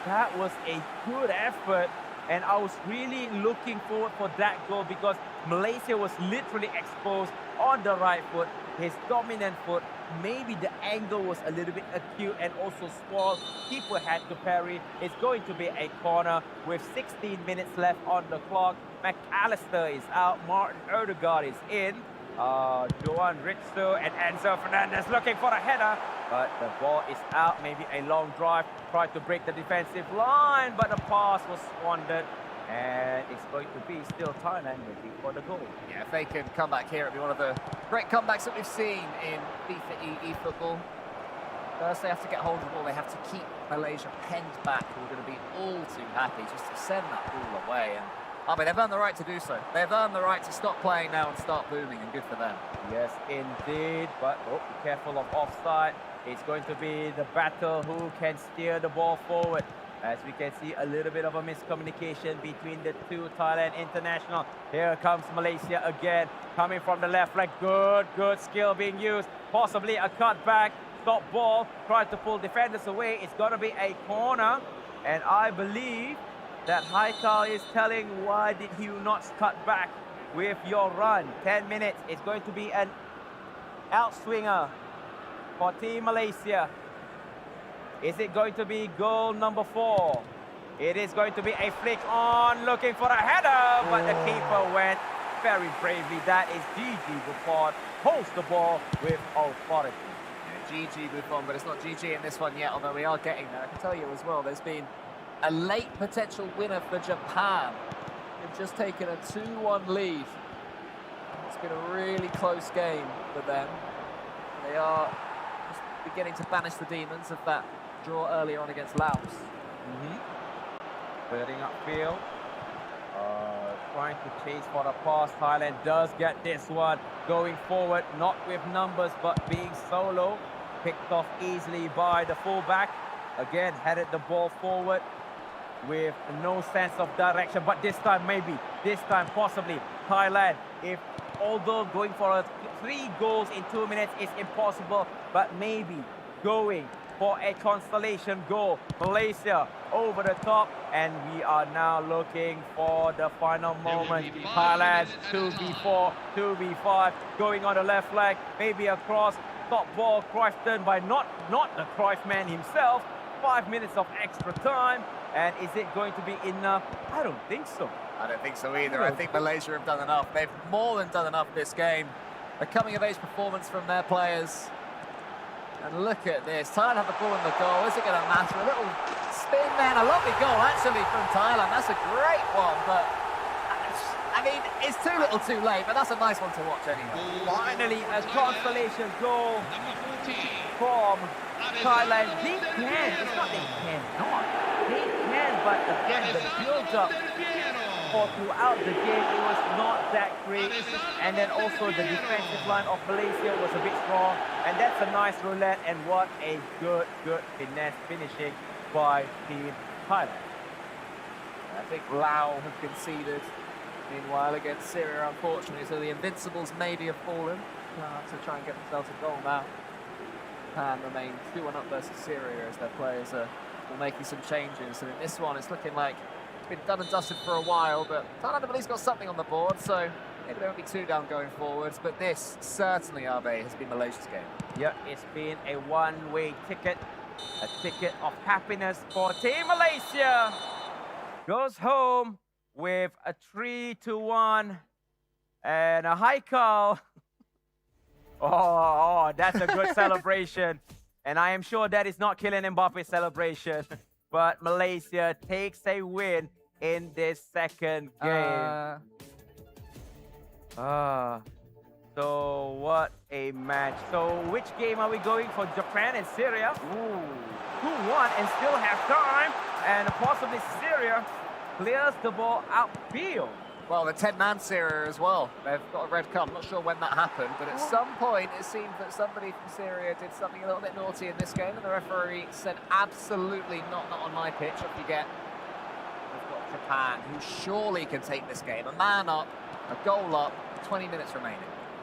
That was a good effort. And I was really looking forward for that goal because Malaysia was literally exposed on the right foot, his dominant foot. Maybe the angle was a little bit acute and also small. Keeper had to parry. It's going to be a corner with 16 minutes left on the clock. McAllister is out. Martin Odegaard is in. Johan Ritsu and Enzo Fernandez looking for a header. But the ball is out. Maybe a long drive. Tried to break the defensive line, but the pass was squandered. And it's going to be still Thailand waiting for the goal. Yeah, if they can come back here, it'll be one of the great comebacks that we've seen in FIFAe eFootball. First, they have to get hold of the ball. They have to keep Malaysia penned back, who are going to be all too happy just to send that ball away. And I mean, they've earned the right to do so. They've earned the right to stop playing now and start booming, and good for them. Yes, indeed. But be careful of offside. It's going to be the battle who can steer the ball forward. As we can see, a little bit of a miscommunication between the two Thailand international. Here comes Malaysia again, coming from the left flank. Good skill being used. Possibly a cutback, stop ball, try to pull defenders away. It's going to be a corner. And I believe that Haikal is telling, why did you not cut back with your run? 10 minutes. It's going to be an outswinger for Team Malaysia. Is it going to be goal number 4? It is going to be a flick on, looking for a header, but the keeper went very bravely. That is GG Buffon, holds the ball with authority. GG Buffon, but it's not GG in this one yet, although we are getting there. I can tell you as well, there's been a late potential winner for Japan. They've just taken a 2-1 lead. It's been a really close game for them. They are just beginning to banish the demons of that draw earlier on against Laos. Clearing upfield. Trying to chase for the pass. Thailand does get this one. Going forward, not with numbers, but being solo. Picked off easily by the fullback. Again, headed the ball forward with no sense of direction. But this time, maybe. This time, possibly. Thailand, although going for 3 goals in 2 minutes is impossible, but maybe going for a consolation goal. Malaysia over the top, and we are now looking for the final moment. Thailand 2v4, 2v5, going on the left flank, maybe a cross, top ball, Cruyff turned by not the Cruyff man himself. 5 minutes of extra time, and is it going to be enough? I don't think so. I don't think so either. I think Malaysia have done enough. They've more than done enough this game. A coming-of-age performance from their players. And look at this. Thailand have the ball in the goal. Is it going to matter? A little spin man. A lovely goal, actually, from Thailand. That's a great one, but I mean, it's too little too late, but that's a nice one to watch anyway. Finally, a consolation goal from Thailand. They can. It's not they cannot. They can, but again, the build-up throughout the game, it was not that great. And then also the defensive line of Malaysia was a bit strong. And that's a nice roulette. And what a good finesse finishing by Team Thailand. I think Laos have conceded, meanwhile, against Syria, unfortunately. So the Invincibles maybe have fallen to try and get themselves a goal now. Japan remain 2-1 up versus Syria as their players are making some changes. And in this one, it's looking like been done and dusted for a while, but Thailand have at least got something on the board, so maybe they won't be too down going forwards. But this certainly, Abe, has been Malaysia's game. Yeah, it's been a one-way ticket, a ticket of happiness for Team Malaysia. Goes home with a 3-1 and a high call. Oh, that's a good celebration, and I am sure that is not Kylian Mbappe's celebration. But Malaysia takes a win in this second game. So what a match. So which game are we going for? Japan and Syria? Ooh. 2-1 and still have time. And possibly Syria clears the ball outfield. Well, the 10-man Syria as well. They've got a red card. I'm not sure when that happened, but at some point it seemed that somebody from Syria did something a little bit naughty in this game, and the referee said, absolutely not on my pitch. Up you get. We've got Japan, who surely can take this game. A man up, a goal up, 20 minutes remaining.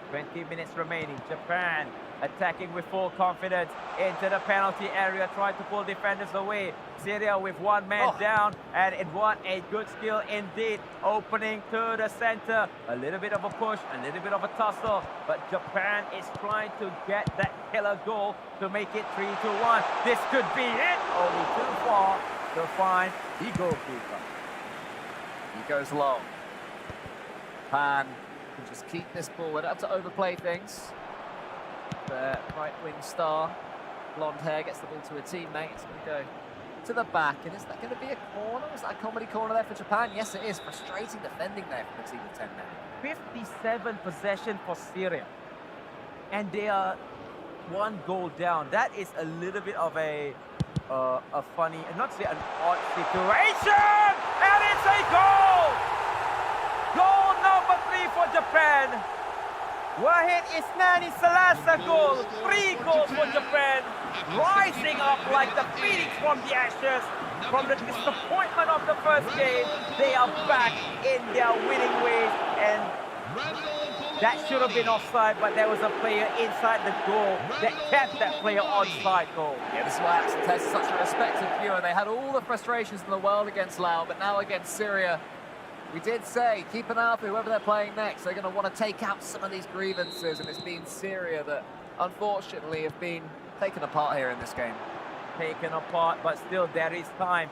20 minutes remaining. Japan attacking with full confidence into the penalty area, trying to pull defenders away. Syria with one man down, and it was a good skill indeed. Opening to the center, a little bit of a push, a little bit of a tussle, but Japan is trying to get that killer goal to make it 3-1. This could be it, only too far to find the goalkeeper. He goes long. Japan can just keep this ball. We don't have to overplay things. The right wing star, blonde hair, gets the ball to a teammate. It's going to go to the back, and is that going to be a corner? Is that a comedy corner there for Japan? Yes, it is. Frustrating defending there for the team of 10 men. 57 possession for Syria, and they are 1 goal down. That is a little bit of a funny, not to say an odd situation, and it's a goal! Goal number 3 for Japan. Wahid Isnani Salasa goal, 3 goals for Japan, rising up like the phoenix from the ashes. From the disappointment of the first game, they are back in their winning ways, and That should have been offside, but there was a player inside the goal that kept that player onside goal. Yeah, this is why Axel Tess is such a respected viewer. They had all the frustrations in the world against Laos, but now against Syria, we did say, keep an eye out for whoever they're playing next. They're going to want to take out some of these grievances, and it's been Syria that, unfortunately, have been taken apart here in this game. Taken apart, but still there is time.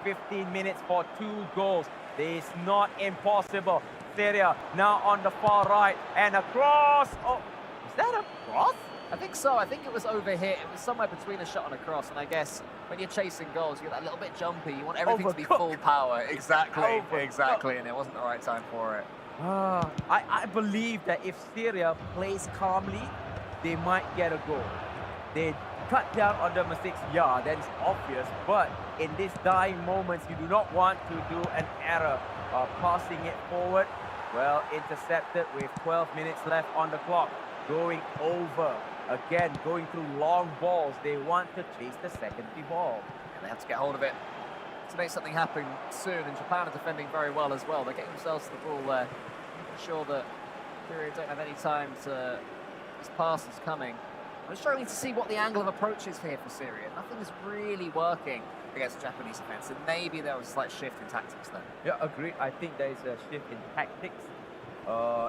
15 minutes for 2 goals. It's not impossible. Syria now on the far right and a cross. Oh, is that a cross? I think so. I think it was overhit. It was somewhere between a shot and a cross. And I guess when you're chasing goals, you get that little bit jumpy. You want everything to be full power. Exactly. Exactly. And it wasn't the right time for it. I believe that if Syria plays calmly, they might get a goal. They cut down on the mistakes. Yeah, that is obvious. But in these dying moments, you do not want to do an error. Passing it forward, well intercepted with 12 minutes left on the clock. Going over, again, going through long balls. They want to chase the secondary ball. And they have to get hold of it to make something happen soon. And Japan are defending very well as well. They're getting themselves to the ball there. I'm sure that Syria don't have any time to... This pass is coming. I'm struggling to see what the angle of approach is here for Syria. Nothing is really working against the Japanese defense, and maybe there was a slight shift in tactics there. Yeah, agreed. I think there is a shift in tactics.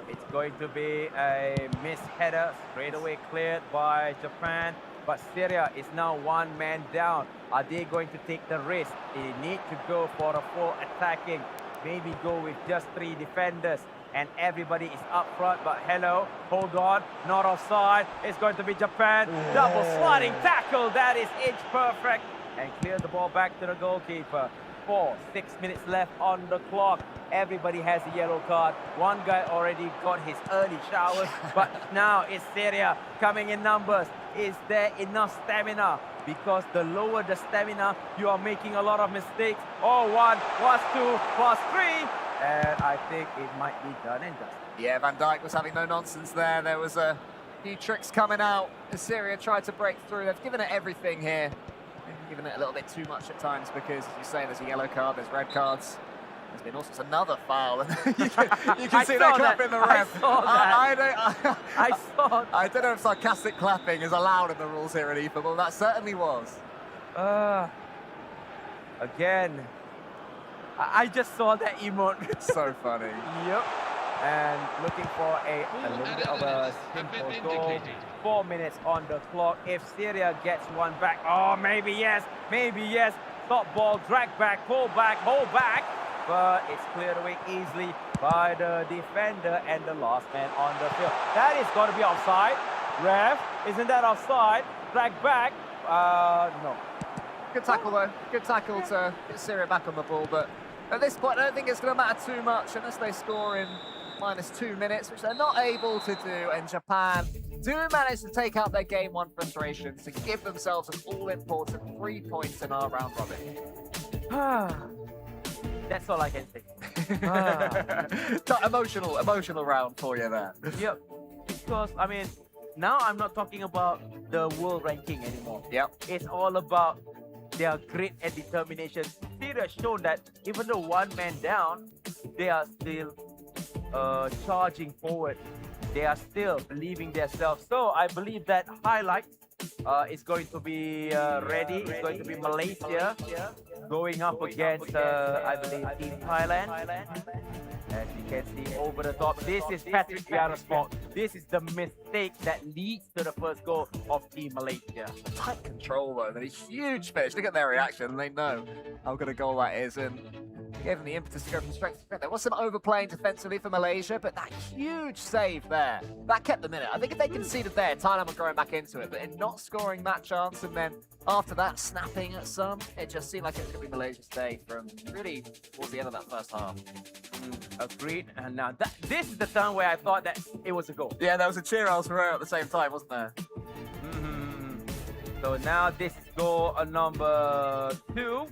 It's going to be a missed header, straight away cleared by Japan, but Syria is now 1 man down. Are they going to take the risk? They need to go for a full attacking, maybe go with just 3 defenders. And everybody is up front, but hello, hold on, not offside. It's going to be Japan. Double sliding tackle, that is inch perfect. And clear the ball back to the goalkeeper. 6 minutes left on the clock. Everybody has a yellow card. One guy already got his early showers, but now it's Syria coming in numbers. Is there enough stamina? Because the lower the stamina, you are making a lot of mistakes. Oh, 1 plus 2 plus 3. And I think it might be done and dusted. Yeah, Van Dijk was having no nonsense there. There was a few tricks coming out as Syria tried to break through. They've given it everything here. They've given it a little bit too much at times because, as you say, there's a yellow card, there's red cards. There's been also another foul. you can see that clapping the ref. I saw that. I don't know if sarcastic clapping is allowed in the rules here at eFootball. That certainly was. Again, I just saw that emote. So funny. Yep. And looking for a little bit of a simple goal. 4 minutes on the clock. If Syria gets one back, oh, maybe yes, maybe yes. Stop ball, drag back, pull back, hold back. But it's cleared away easily by the defender and the last man on the field. That is going to be offside. Ref, isn't that offside? Drag back. No. Good tackle though. Good tackle to get Syria back on the ball. But at this point, I don't think it's going to matter too much unless they score in -2 minutes, which they're not able to do. And Japan do manage to take out their game 1 frustrations to give themselves an all-important 3 points in our round robin. That's all I can say. Emotional round for you there. Yep. Because, I mean, now I'm not talking about the world ranking anymore. Yep. It's all about their grit and determination. Syria has shown that even though 1 man down, they are still charging forward. They are still believing themselves. So I believe that highlight is going to be ready. It's going to be Malaysia going up against, I believe, Team Thailand. As you can see over the top, this is Patrick Vieira's fault. This is the mistake that leads to the first goal of Team Malaysia. Tight control though, they're a huge finish. Look at their reaction, they know how good a goal that is, and gave them the impetus to go from strength to strength. There was some overplaying defensively for Malaysia, but that huge save there, that kept them in it. I think if they conceded there, Thailand were going back into it, but in not scoring that chance and then after that snapping at some, it just seemed like it was going to be Malaysia's day from really towards the end of that first half. Agreed. And now this is the time where I thought that it was a goal. Yeah, there was a cheer else for her at the same time, wasn't there? So now this is goal number 2.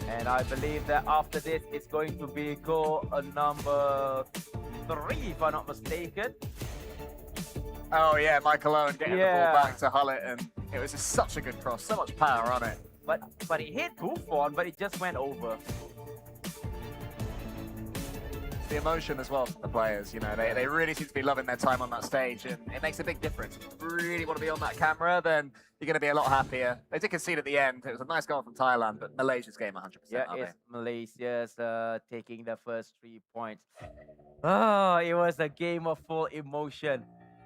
And I believe that after this, it's going to be goal number 3, if I'm not mistaken. Oh yeah, Michael Owen getting the ball back to Hullett, and it was just such a good cross, so much power on it. But it hit Buffon, but it just went over. the emotion as well from the players. You know, they really seem to be loving their time on that stage, and it makes a big difference. If you really want to be on that camera, then you're going to be a lot happier. They did concede at the end. It was a nice goal from Thailand, but Malaysia's game 100%. Yeah, aren't it's Malaysia's taking the first 3 points. Oh, it was a game of full emotion.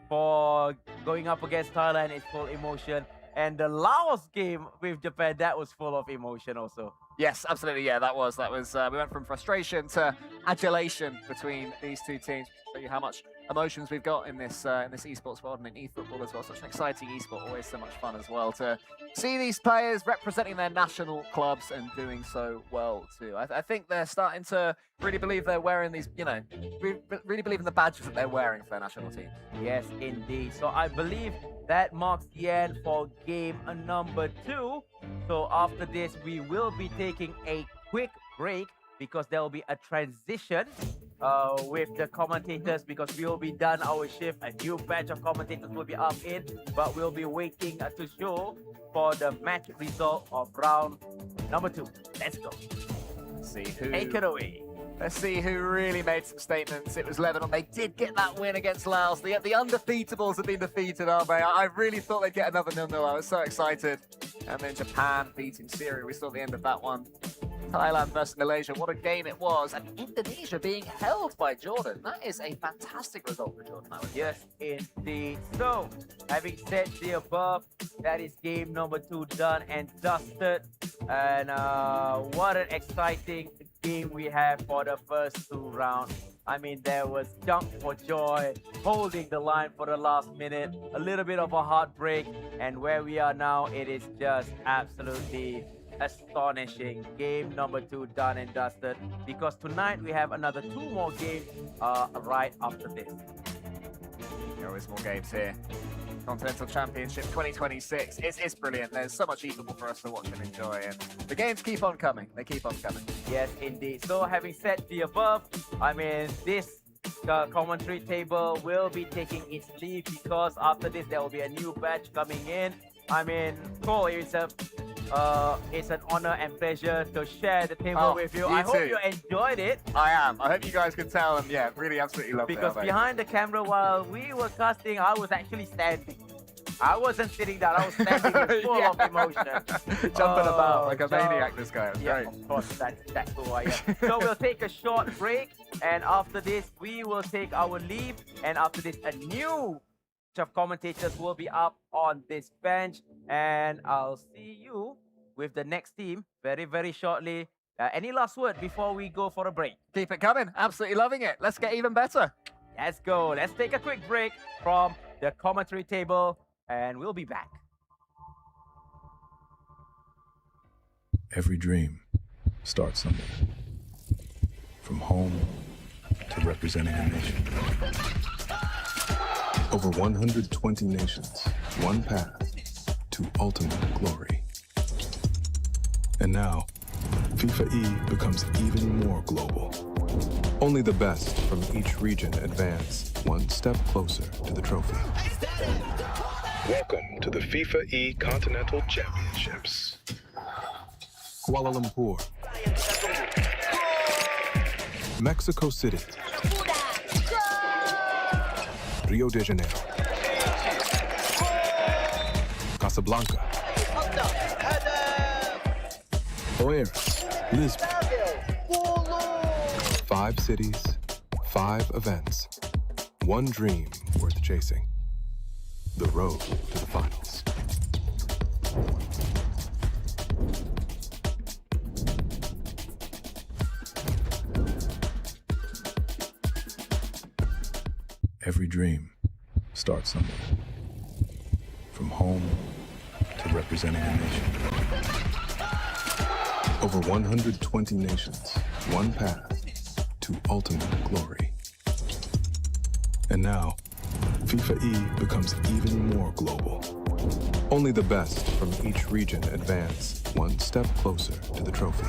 For going up against Thailand, it's full emotion. And the Laos game with Japan, that was full of emotion also. Yes, absolutely. Yeah, that was. We went from frustration to adulation between these two teams. Show you how much emotions we've got in this esports world and in eFootball as well. Such an exciting esport, always so much fun as well to see these players representing their national clubs and doing so well too. I think they're starting to really believe they're wearing these, you know, really believe in the badges that they're wearing for their national team. Yes, indeed. So I believe that marks the end for game number 2. So after this, we will be taking a quick break because there will be a transition with the commentators, because we will be done our shift. A new batch of commentators will be up in, but we'll be waiting to show for the match result of round number 2. Let's go. See who. Take it away. Let's see who really made some statements. It was Lebanon. They did get that win against Laos. The undefeatables have been defeated, aren't they? I really thought they'd get another 0-0. I was so excited. And then Japan beating Syria. We saw the end of that one. Thailand versus Malaysia. What a game it was. And Indonesia being held by Jordan. That is a fantastic result for Jordan, I would say. Yes, indeed. So, having said the above, that is game number 2 done and dusted. And what an exciting game we have for the first 2 rounds. I mean, there was jump for joy, holding the line for the last minute, a little bit of a heartbreak, and where we are now, it is just absolutely astonishing. Game number 2 done and dusted, because tonight we have another 2 more games right after this. There are always more games here. Continental Championship 2026. It's brilliant. There's so much eFootball for us to watch and enjoy, and the games keep on coming. They keep on coming. Yes, indeed. So having said the above, I mean, this commentary table will be taking its leave, because after this there will be a new batch coming in. I mean, Cole, it's an honor and pleasure to share the table with you. I hope you enjoyed it. I am. I hope you guys can tell, and yeah, really absolutely loved it. Because behind the camera, while we were casting, I was actually standing. I wasn't sitting down. I was standing full of emotion. Jumping about like a maniac, this guy. Yeah, Great. of course, that's who I am. So we'll take a short break, and after this, we will take our leave. And after this, a new of commentators will be up on this bench, and I'll see you with the next team very, very shortly. Any last word before we go for a break? Keep it coming. Absolutely loving it. Let's get even better. Let's go. Let's take a quick break from the commentary table, and we'll be back. Every dream starts somewhere. From home to representing a nation. Over 120 nations, one path to ultimate glory. And now, FIFAe becomes even more global. Only the best from each region advance one step closer to the trophy. Welcome to the FIFAe Continental Championships. Kuala Lumpur, Mexico City, Rio de Janeiro, Casablanca, Oeiras, Lisbon. 5 cities, 5 events, one dream worth chasing. The road to the finals. Every dream starts somewhere. From home to representing a nation. Over 120 nations, one path to ultimate glory. And now, FIFAe becomes even more global. Only the best from each region advance one step closer to the trophy.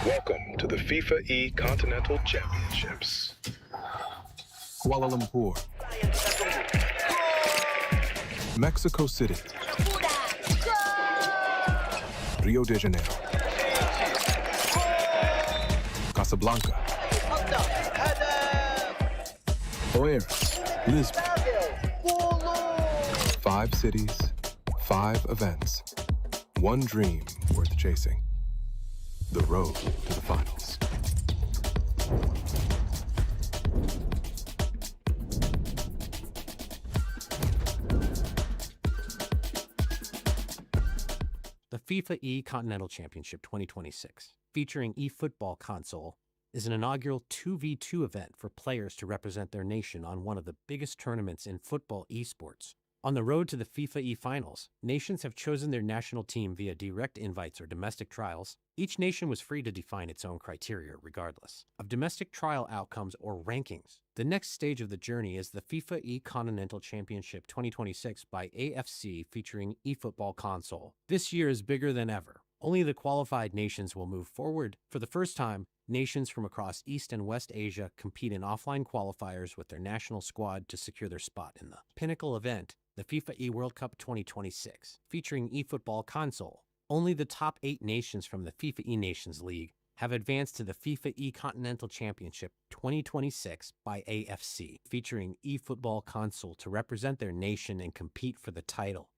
Welcome to the FIFAe Continental Championships. Kuala Lumpur, Mexico City, Rio de Janeiro, Casablanca, Oeiras, Lisbon. 5 cities, 5 events, one dream worth chasing. The road to the finals. The FIFAe Continental Championship 2026, featuring eFootball console, is an inaugural 2v2 event for players to represent their nation on one of the biggest tournaments in football esports. On the road to the FIFAe finals, nations have chosen their national team via direct invites or domestic trials. Each nation was free to define its own criteria regardless of domestic trial outcomes or rankings. The next stage of the journey is the FIFAe Continental Championship 2026 by AFC featuring eFootball console. This year is bigger than ever. Only the qualified nations will move forward. For the first time, nations from across East and West Asia compete in offline qualifiers with their national squad to secure their spot in the pinnacle event, the FIFAe World Cup 2026, featuring eFootball console. Only the top 8 nations from the FIFAe Nations League have advanced to the FIFAe Continental Championship 2026 by AFC, featuring eFootball console to represent their nation and compete for the title.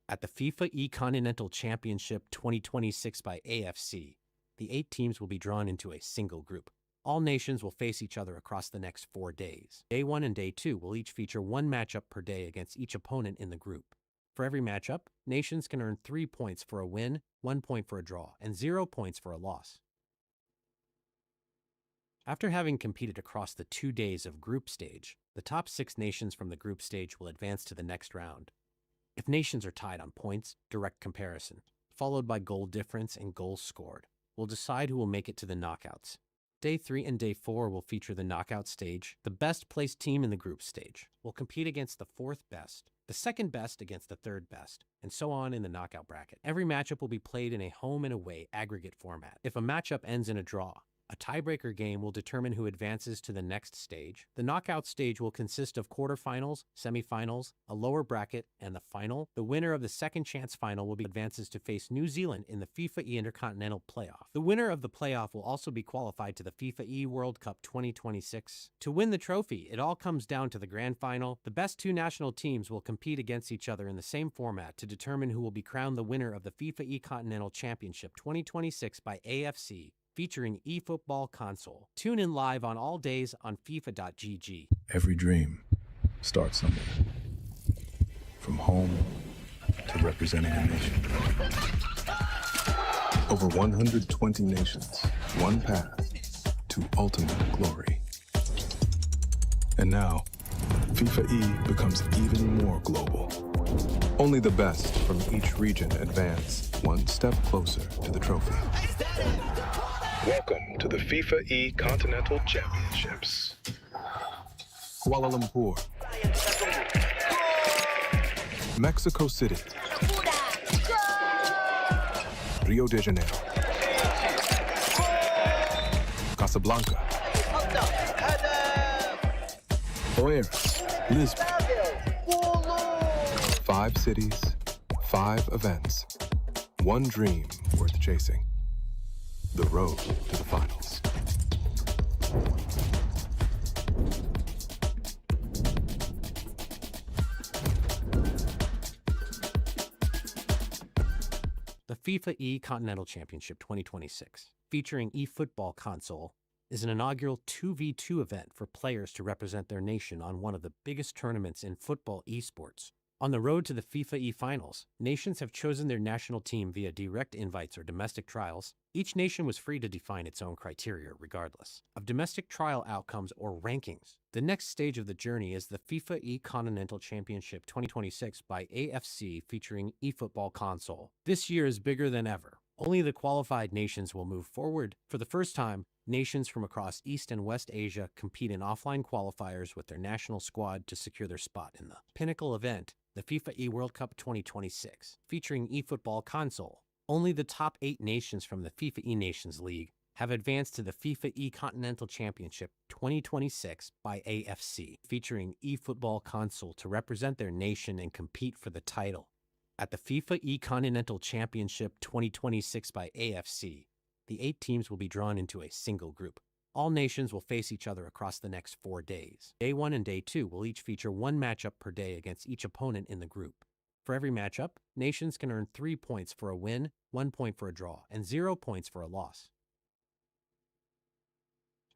At the FIFAe Continental Championship 2026 by AFC, the 8 teams will be drawn into a single group. All nations will face each other across the next 4 days. Day 1 and Day 2 will each feature 1 matchup per day against each opponent in the group. For every matchup, nations can earn 3 points for a win, 1 point for a draw, and 0 points for a loss. After having competed across the 2 days of group stage, the top 6 nations from the group stage will advance to the next round. If nations are tied on points, direct comparison, followed by goal difference and goals scored, will decide who will make it to the knockouts. Day 3 and Day 4 will feature the knockout stage. The best placed team in the group stage will compete against the 4th best, the 2nd best against the 3rd best, and so on in the knockout bracket. Every matchup will be played in a home and away aggregate format. If a matchup ends in a draw, a tiebreaker game will determine who advances to the next stage. The knockout stage will consist of quarterfinals, semifinals, a lower bracket, and the final. The winner of the second chance final will be advances to face New Zealand in the FIFAe Intercontinental Playoff. The winner of the playoff will also be qualified to the FIFAe World Cup 2026. To win the trophy, it all comes down to the grand final. The best 2 national teams will compete against each other in the same format to determine who will be crowned the winner of the FIFAe Continental Championship 2026 by AFC, featuring eFootball console. Tune in live on all days on FIFA.gg. Every dream starts somewhere. From home to representing a nation. Over 120 nations, one path to ultimate glory. And now, FIFAe becomes even more global. Only the best from each region advance one step closer to the trophy. Welcome to the FIFAe Continental Championships. Kuala Lumpur, Mexico City, Rio de Janeiro, Casablanca, Oeiras, Lisbon. 5 cities, 5 events, one dream worth chasing. The road to the finals. The FIFAe Continental Championship 2026, featuring eFootball console, is an inaugural 2v2 event for players to represent their nation on one of the biggest tournaments in football esports. On the road to the FIFAe finals, nations have chosen their national team via direct invites or domestic trials. Each nation was free to define its own criteria regardless of domestic trial outcomes or rankings. The next stage of the journey is the FIFAe Continental Championship 2026 by AFC featuring eFootball console. This year is bigger than ever. Only the qualified nations will move forward. For the first time, nations from across East and West Asia compete in offline qualifiers with their national squad to secure their spot in the pinnacle event, the FIFAe World Cup 2026, featuring eFootball console. Only the top 8 nations from the FIFAe Nations League have advanced to the FIFAe Continental Championship 2026 by AFC, featuring eFootball console to represent their nation and compete for the title. At the FIFAe Continental Championship 2026 by AFC, the 8 teams will be drawn into a single group. All nations will face each other across the next 4 days. Day 1 and Day 2 will each feature one matchup per day against each opponent in the group. For every matchup, nations can earn 3 points for a win, 1 point for a draw, and 0 points for a loss.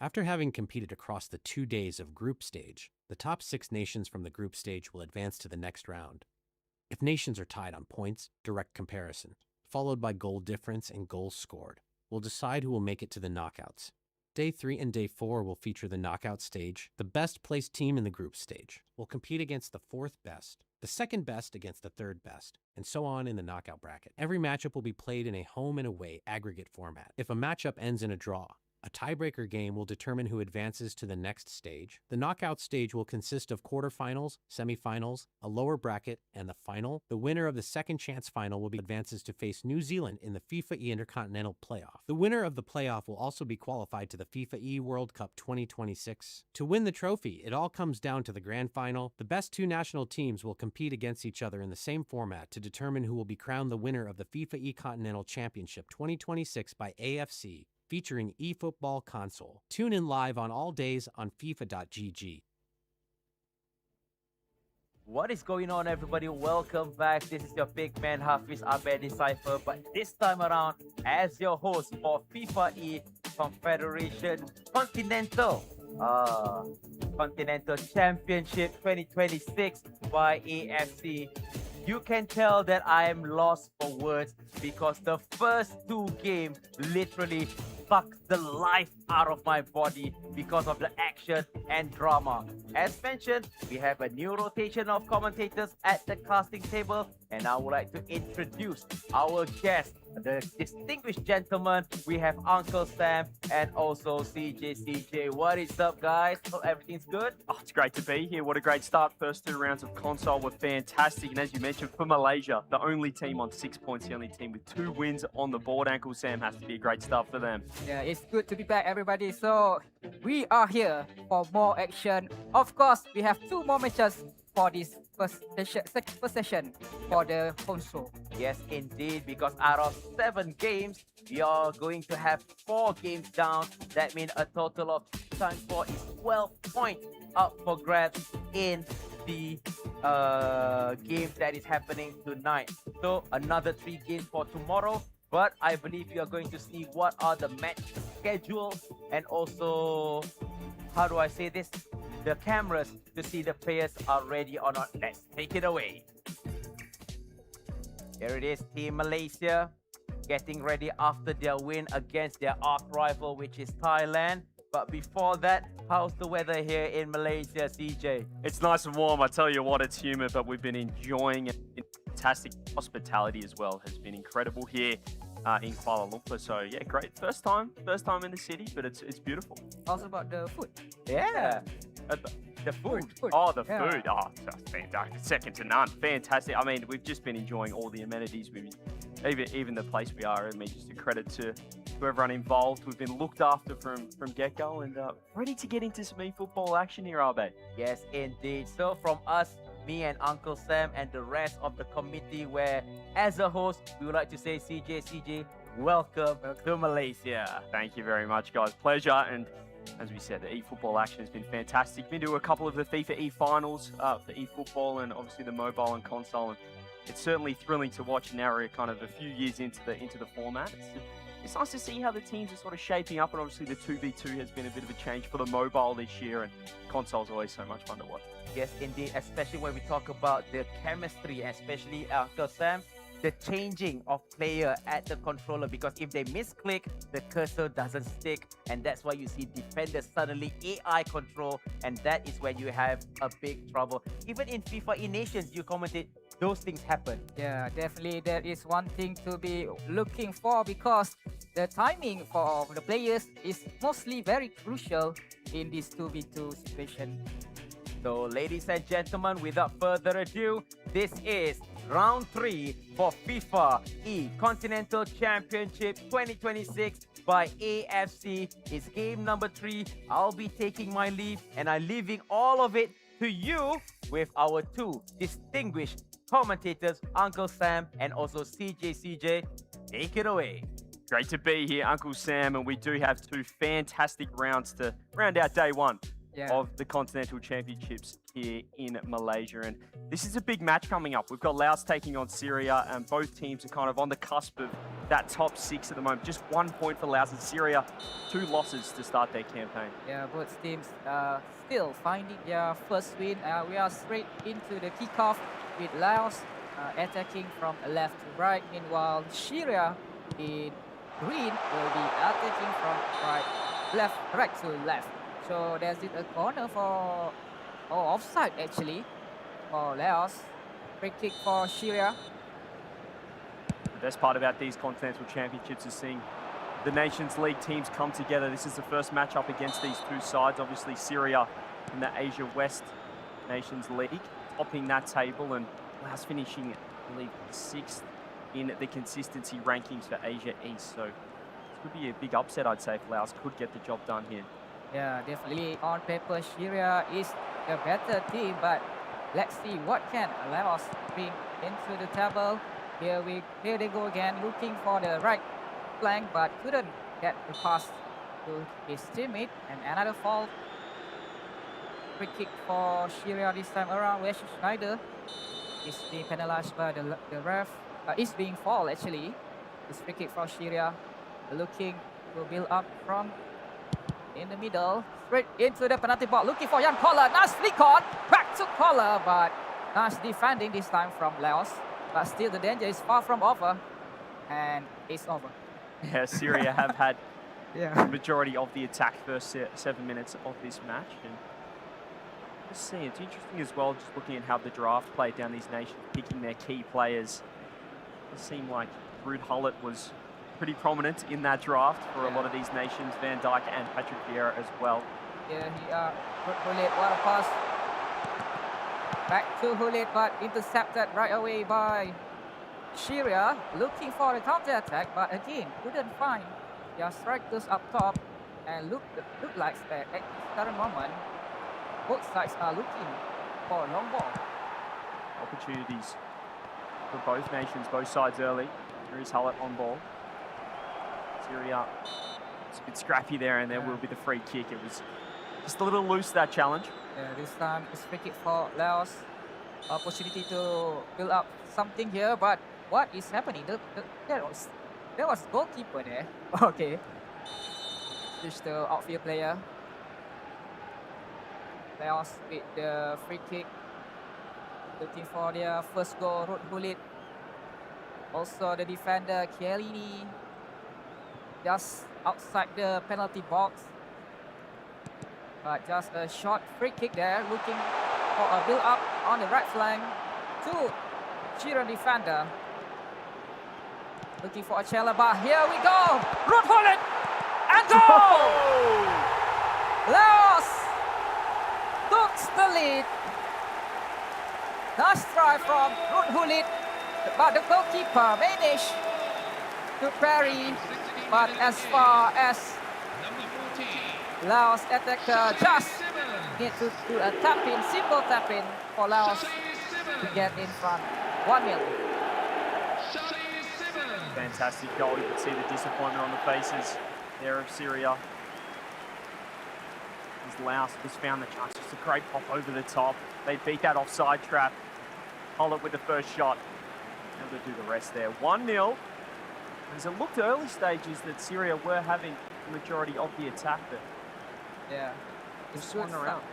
After having competed across the 2 days of group stage, the top 6 nations from the group stage will advance to the next round. If nations are tied on points, direct comparison, followed by goal difference and goals scored, will decide who will make it to the knockouts. Day 3 and Day 4 will feature the knockout stage. The best placed team in the group stage will compete against the 4th best, the 2nd best against the 3rd best, and so on in the knockout bracket. Every matchup will be played in a home and away aggregate format. If a matchup ends in a draw, a tiebreaker game will determine who advances to the next stage. The knockout stage will consist of quarterfinals, semifinals, a lower bracket, and the final. The winner of the second chance final will be advances to face New Zealand in the FIFAe Intercontinental Playoff. The winner of the playoff will also be qualified to the FIFAe World Cup 2026. To win the trophy, it all comes down to the grand final. The best 2 national teams will compete against each other in the same format to determine who will be crowned the winner of the FIFAe Continental Championship 2026 by AFC, featuring eFootball console. Tune in live on all days on FIFA.gg. What is going on, everybody? Welcome back. This is your big man Hafiz Abed Decipher, but this time around as your host for FIFAe Confederation Continental Championship 2026 by AFC. You can tell that I am lost for words because the first 2 games literally sucked the life out of my body because of the action and drama. As mentioned, we have a new rotation of commentators at the casting table, and I would like to introduce our guest, the distinguished gentleman. We have Uncle Sam and also CJ. What is up, guys? Hope everything's good. Oh, it's great to be here. What a great start. First 2 rounds of console were fantastic. And as you mentioned, for Malaysia, the only team on 6 points, the only team with 2 wins on the board, Uncle Sam, has to be a great start for them. Yeah, it's good to be back, everybody. So we are here for more action. Of course, we have 2 more matches for this first session for the console. Yes, indeed, because out of 7 games, we are going to have 4 games down. That means a total of times 4 is 12 points up for grabs in the game that is happening tonight. So another 3 games for tomorrow. But I believe you are going to see what are the match schedules and also, how do I say this? The cameras to see the players are ready or not. Let's take it away. Here it is, Team Malaysia getting ready after their win against their arch rival, which is Thailand. But before that, how's the weather here in Malaysia, CJ? It's nice and warm. I tell you what, it's humid, but we've been enjoying it. Fantastic hospitality as well has been incredible here in Kuala Lumpur. So yeah, great. First time in the city, but it's beautiful. Also about the food. Yeah. The food. Oh, the food. Oh, just fantastic. Second to none. Fantastic. I mean, we've just been enjoying all the amenities. Even the place we are. I mean, just a credit to everyone involved. We've been looked after from get-go and ready to get into some eFootball action here, Abe. Yes, indeed. So from us, me and Uncle Sam and the rest of the committee, where as a host, we would like to say CJ, welcome to Malaysia. Thank you very much, guys. Pleasure. And as we said, the eFootball action has been fantastic. Been to a couple of the FIFA finals for eFootball and obviously the mobile and console. And it's certainly thrilling to watch now we're kind of a few years into the format. It's nice to see how the teams are sort of shaping up, and obviously the 2v2 has been a bit of a change for the mobile this year, and console's always so much fun to watch. Yes, indeed, especially when we talk about the chemistry, especially Uncle Sam, the changing of player at the controller, because if they misclick, the cursor doesn't stick, and that's why you see defenders suddenly AI control, and that is when you have a big trouble. Even in FIFA Nations, you commented, those things happen. Yeah, definitely that is one thing to be looking for, because the timing for the players is mostly very crucial in this 2v2 situation. So ladies and gentlemen, without further ado, this is round 3 for FIFAe Continental Championship 2026 by AFC. It's game number 3. I'll be taking my leave, and I'm leaving all of it to you with our 2 distinguished commentators, Uncle Sam and also CJ. Take it away. Great to be here, Uncle Sam, and we do have two fantastic rounds to round out day one of the Continental Championships here in Malaysia. And this is a big match coming up. We've got Laos taking on Syria, and both teams are kind of on the cusp of that top six at the moment. Just 1 point for Laos and Syria, 2 losses to start their campaign. Yeah, both teams still finding their first win. We are straight into the kickoff with Laos attacking from left to right. Meanwhile, Syria in green will be attacking from right to left. So there's a corner for offside actually for Laos. Free kick for Syria. The best part about these Continental Championships is seeing the Nations League teams come together. This is the first matchup against these two sides. Obviously Syria in the Asia West Nations League, topping that table, and Laos finishing, I believe, 6th in the consistency rankings for Asia East. So this would be a big upset, I'd say, if Laos could get the job done here. Yeah, definitely on paper Syria is the better team, but let's see what can Laos bring into the table. Here they go again, looking for the right flank, but couldn't get the pass to his teammate, and another foul. Free kick for Syria this time around. Wesley Schneider is being penalized by the ref. Is being fouled actually. This free kick for Syria, looking to build up from in the middle, straight into the penalty box, looking for Jan Koller. Nice flick on, back to Koller, but nice defending this time from Laos. But still the danger is far from over, and it's over. Yeah, Syria have had the majority of the attack first 7 minutes of this match. And just see, it's interesting as well, just looking at how the draft played down these nations, picking their key players. It seemed like Ruud Gullit was pretty prominent in that draft for a lot of these nations, Van Dijk and Patrick Vieira as well. Yeah, Gullit, what a pass. Back to Gullit, but intercepted right away by Syria, looking for the counter-attack, but again, couldn't find their strikers up top, and look like at this current moment, both sides are looking for a long ball. Opportunities for both nations, both sides early. Here is Gullit on ball. Syria, it's a bit scrappy there, and there will be the free kick. It was just a little loose, that challenge. Yeah, this time it's free kick for Laos. Opportunity to build up something here, but what is happening? There was goalkeeper there. Okay. Switch the outfield player. Laos with the free kick. Looking for their first goal, Ruud Gullit. Also the defender, Chiellini, just outside the penalty box. But just a short free kick there, looking for a build-up on the right flank to Syrian defender. Looking for a challenge, but here we go! Ruud Gullit! And goal! Laos takes the lead. Nice try from Ruud Gullit, but the goalkeeper managed to parry. But as far as Laos attacker just need to do a tap-in, simple tap-in for Laos to get in front 1-0. Fantastic goal. You can see the disappointment on the faces there of Syria. As Laos just found the chance. Just a great pop over the top. They beat that offside trap. Gullit with the first shot. Able to do the rest there. 1-0. As it looked early stages that Syria were having the majority of the attack, but it's swung around.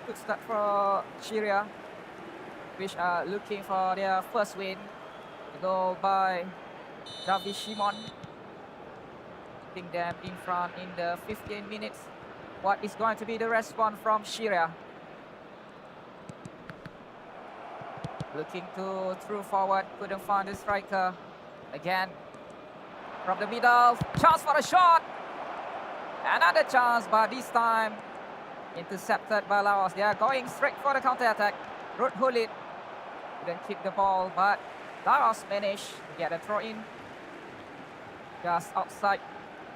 Good start for Syria, which are looking for their first win. The goal by David Shimon, putting them in front in the 15 minutes. What is going to be the response from Syria? Looking to through forward, couldn't find the striker. Again, from the middle, chance for a shot. Another chance, but this time intercepted by Laos. They are going straight for the counter-attack. Ruud Gullit couldn't keep the ball, but Laos managed to get a throw-in just outside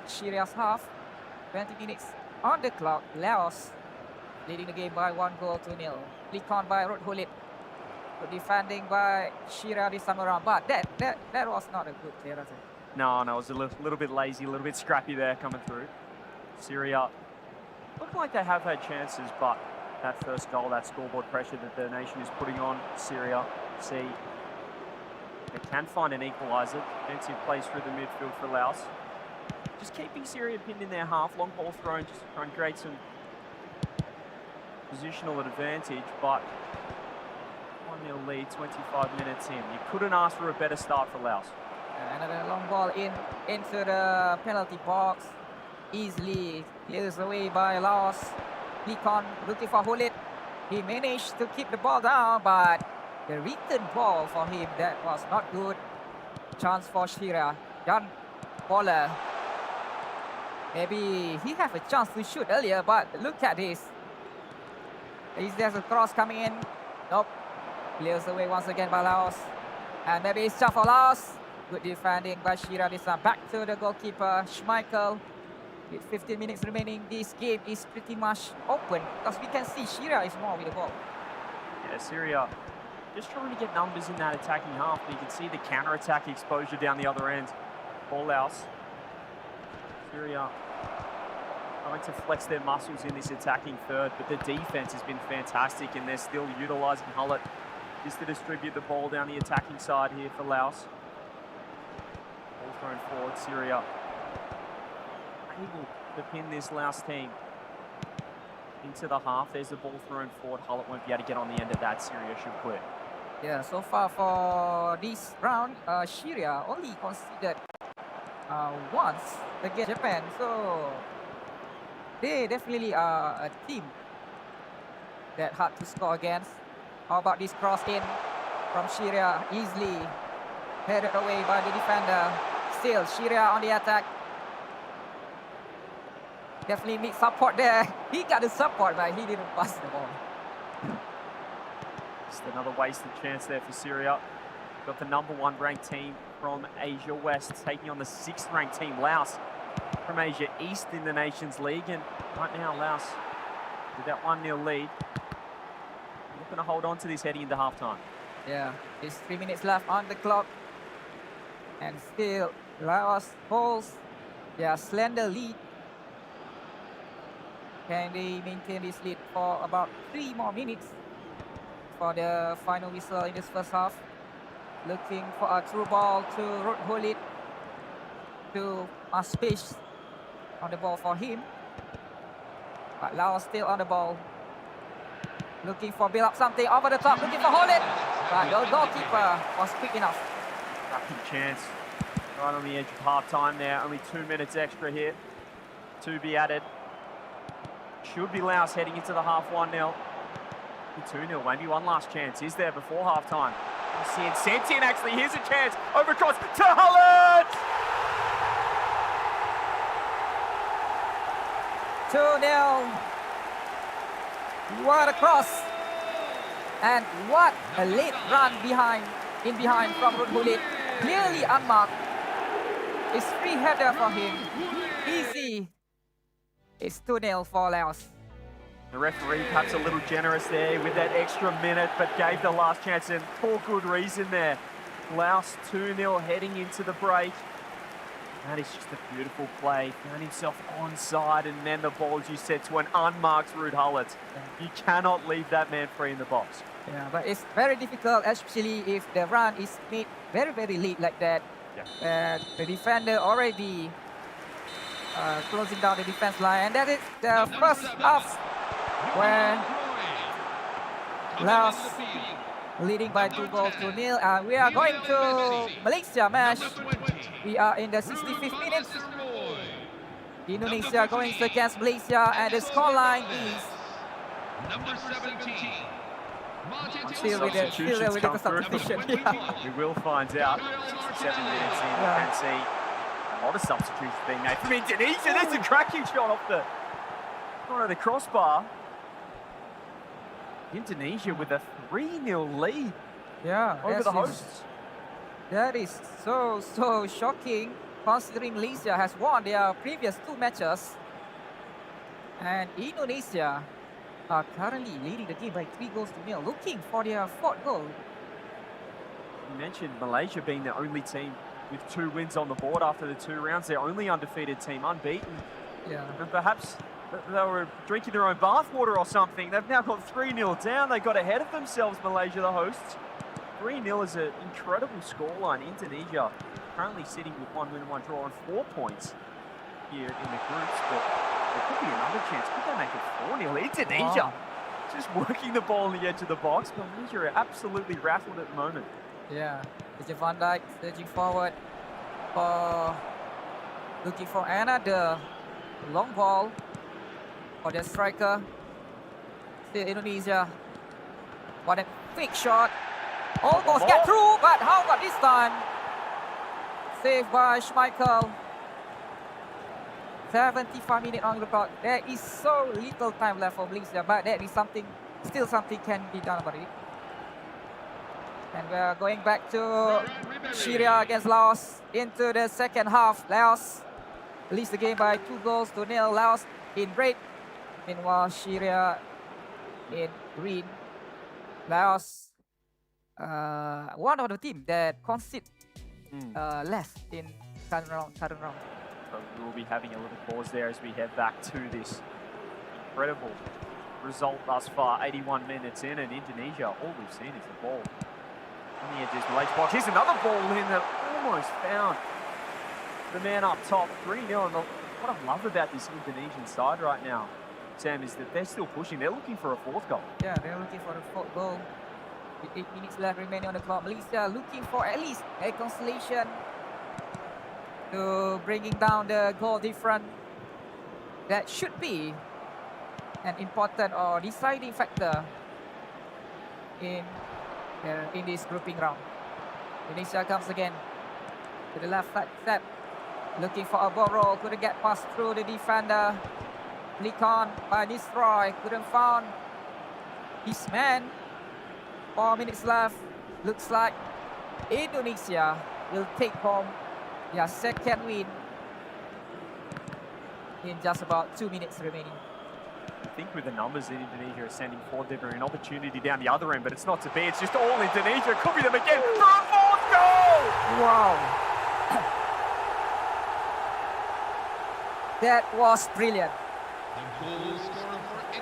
Syria's half. 20 minutes on the clock. Laos leading the game by 1-0. Flick on by Ruud Gullit. Good defending by Syria this time around, but that was not a good clearance. No, it was a little bit lazy, a little bit scrappy there coming through. Syria looking like they have had chances, but that first goal, that scoreboard pressure that the nation is putting on Syria, see, they can find an equaliser. Defensive plays through the midfield for Laos. Just keeping Syria pinned in their half, long ball thrown, just trying to create some positional advantage, but 1-0 lead, 25 minutes in. You couldn't ask for a better start for Laos. Another long ball into the penalty box. Easily clears away by Laos. Likon looking for Hulit. He managed to keep the ball down, but the return ball for him, that was not good. Chance for Shira. Jan Baller. Maybe he have a chance to shoot earlier, but look at this. Is there a cross coming in? Nope. Clears away once again by Laos. And maybe it's tough for Laos. Good defending by Shira this time. Back to the goalkeeper, Schmeichel. With 15 minutes remaining, this game is pretty much open because we can see Shira is more with the ball. Yeah, Syria just trying to get numbers in that attacking half, but you can see the counter-attack exposure down the other end for Laos. Syria trying to flex their muscles in this attacking third, but the defense has been fantastic and they're still utilising Hullet just to distribute the ball down the attacking side here for Laos. Ball thrown forward, Syria able to pin this Laos team into the half. There's the ball thrown forward. Hullet won't be able to get on the end of that. Syria should quit. Yeah, so far for this round, Syria only conceded once against Japan. So they definitely are a team that hard to score against. How about this cross in from Syria? Easily headed away by the defender. Still Syria on the attack. Definitely need support there. He got the support, but he didn't pass the ball. Just another wasted chance there for Syria. Got the #1 ranked team from Asia West taking on the 6th ranked team, Laos, from Asia East in the Nations League. And right now, Laos with that 1-0 lead, looking to hold on to this heading into halftime. Yeah, there's 3 minutes left on the clock. And still, Laos holds their slender lead. Can they maintain this lead for about 3 more minutes for the final whistle in this first half? Looking for a through ball to Hulit, to space on the ball for him. But Laos still on the ball. Looking for build up something over the top, looking for Hulit. But the goalkeeper was quick enough. Lucky chance right on the edge of half-time there. Only 2 minutes extra here to be added. Should be Laos heading into the half 1-0. 2-0, maybe one last chance is there before half-time. Sentien actually, here's a chance. Overcross to Hullet! 2-0. What a cross. And what a late run behind from Hulit. Clearly unmarked. It's free header for him. Easy. It's 2-0 for Laos. The referee perhaps a little generous there with that extra minute, but gave the last chance and for good reason there. Laos 2-0 heading into the break. That is just a beautiful play. Found himself onside and then the ball, as you said, to an unmarked Ruud Hullet. You cannot leave that man free in the box. Yeah, but it's very difficult, especially if the run is made very, very late like that. Yeah. The defender already closing down the defense line. And that is the first half where Laos leading by 2-0. We are going to Malaysia match. We are in the 65th minute. Indonesia going against Malaysia, and the scoreline is number 17. still with the substitution. Yeah. We will find out. 67 minutes in, you can see a lot of substitutions being made from Indonesia. There's a cracking shot off the corner of the crossbar. Indonesia with a 3-0 lead over the hosts. That is so shocking, considering Malaysia has won their previous 2 matches. And Indonesia are currently leading the game by 3-0, looking for their 4th goal. You mentioned Malaysia being the only team with 2 wins on the board after the 2 rounds. Their only undefeated team, unbeaten. Yeah. And perhaps they were drinking their own bathwater or something. They've now got 3-0 down. They got ahead of themselves, Malaysia, the hosts. 3-0 is an incredible scoreline. Indonesia currently sitting with 1 win and 1 draw and 4 points here in the groups. But there could be another chance. Could they make it 4-0? Indonesia just working the ball on the edge of the box. Malaysia are absolutely rattled at the moment. Yeah. Mr. Van Dijk surging forward for looking for another long ball for the striker. Still Indonesia. What a quick shot. Almost get through, but how about this time? Saved by Schmeichel. 75 minutes on the clock. There is so little time left for Malaysia, but there is still something can be done about it. And we are going back to Syria against Laos into the second half. Laos leads the game by 2-0. Laos in red. Meanwhile, Syria in green. Laos, one of the teams that concede less in current round. So we'll be having a little pause there as we head back to this incredible result thus far. 81 minutes in, and Indonesia, all we've seen is the ball on the edges of Malaysia's box. Here's another ball in that almost found the man up top. 3-0. And what I love about this Indonesian side right now, Sam, is that they're still pushing. They're looking for a 4th goal. Yeah, they're looking for the 4th goal. With 8 minutes left remaining on the clock. Malaysia looking for at least a consolation to bringing down the goal difference. That should be an important or deciding factor in this grouping round. Indonesia comes again to the left side step, looking for a ball roll. Couldn't get past through the defender. Flick on by Destroy. Couldn't found his man. 4 minutes left. Looks like Indonesia will take home their second win in just about 2 minutes remaining. I think with the numbers that Indonesia are sending forward, they've an opportunity down the other end, but it's not to be. It's just all Indonesia. Could be them again for a 4th goal! Wow. That was brilliant.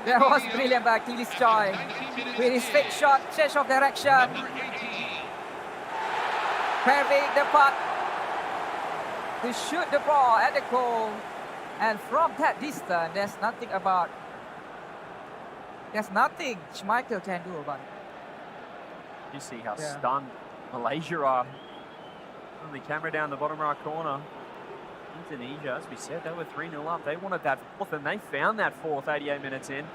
That was brilliant by Kilis Choi. With his fake shot, change of direction. Paving the path to shoot the ball at the goal. And from that distance, there's nothing Schmeichel can do about it. You see how stunned Malaysia are. On the camera down the bottom right corner. Indonesia, as we said, they were 3-0 up. They wanted that 4th, and they found that 4th 88 minutes in.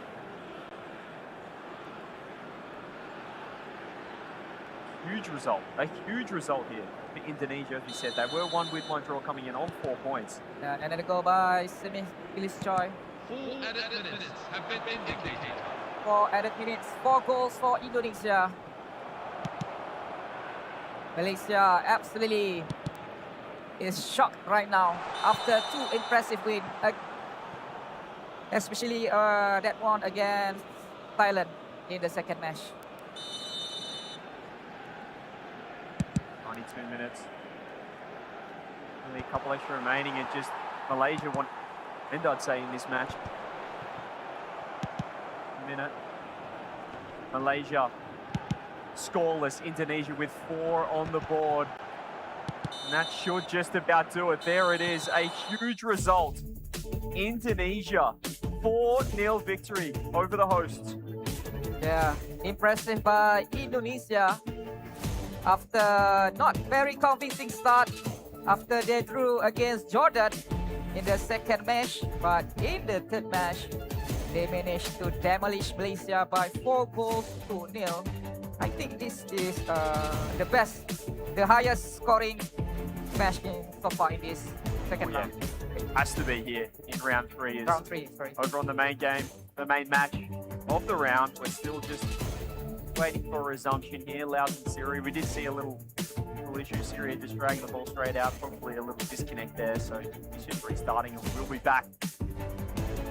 Huge result. A huge result here for Indonesia, as we said. They were 1 win, 1 draw coming in on 4 points. And then a goal by Kilis Choi. 4 added minutes have been indicated. 4 added minutes, 4 goals for Indonesia. Malaysia absolutely is shocked right now after 2 impressive wins, especially that one against Thailand in the second match. 92 minutes. Only a couple extra remaining, and just Malaysia want, and I'd say in this match. Minute. Malaysia scoreless. Indonesia with 4 on the board. And that should just about do it. There it is, a huge result. Indonesia, 4-0 victory over the hosts. Yeah, impressive by Indonesia. After not very convincing start, after they drew against Jordan in the second match, but in the third match, they managed to demolish Malaysia by 4-0. I think this is the highest scoring match so far in this second round. It has to be here in round 3. Round 3, sorry. Over on the main game, the main match of the round. We're still just waiting for a resumption here. Laos and Syria. We did see a little issue. Syria just dragging the ball straight out. Probably a little disconnect there. So it's just restarting, and we'll be back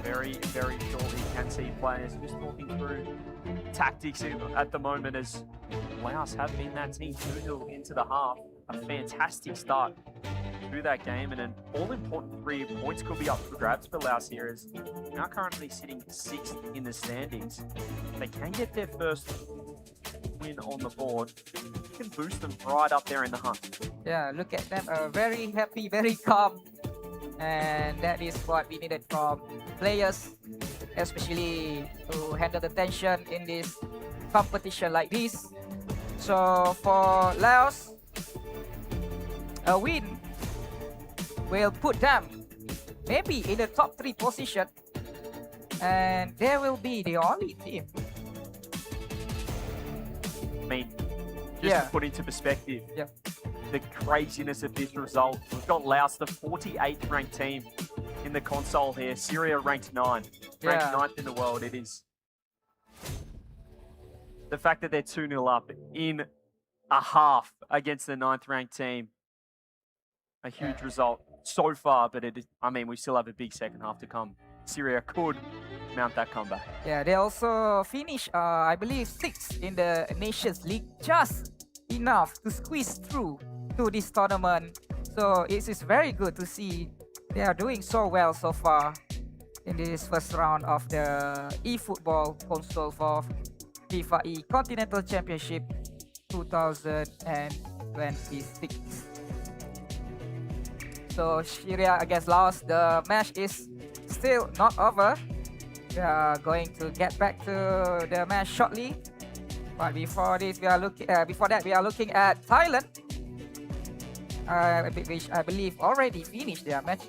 very, very shortly. You can see players just talking through tactics at the moment as Laos have been that team 2-0 into the half. A fantastic start to that game, and an all-important 3 points could be up for grabs for Laos here, as now currently sitting 6th in the standings. They can get their first win on the board. It can boost them right up there in the hunt. Yeah, look at them, very happy, very calm, and that is what we needed from players, especially to handle the tension in this competition like this. So for Laos, a win will put them maybe in the top 3 position, and they will be the only team. I mean, just Yeah. to put into perspective, Yeah. the craziness of this result. We've got Laos, the 48th ranked team in the console here. Syria ranked 9, ranked Yeah. 9th in the world. It is the fact that they're 2-0 up in a half against the 9th ranked team. A huge result so far, but it is, I mean, we still have a big second half to come. Syria could mount that comeback. Yeah, they also finished, I believe, 6th in the Nations League, just enough to squeeze through to this tournament. So it is very good to see they are doing so well so far in this first round of the eFootball console for FIFAe Continental Championship 2026. So Syria against Laos, the match is still not over. We are going to get back to the match shortly, but before this, we are looking. Before that, we are looking at Thailand, which I believe already finished their match.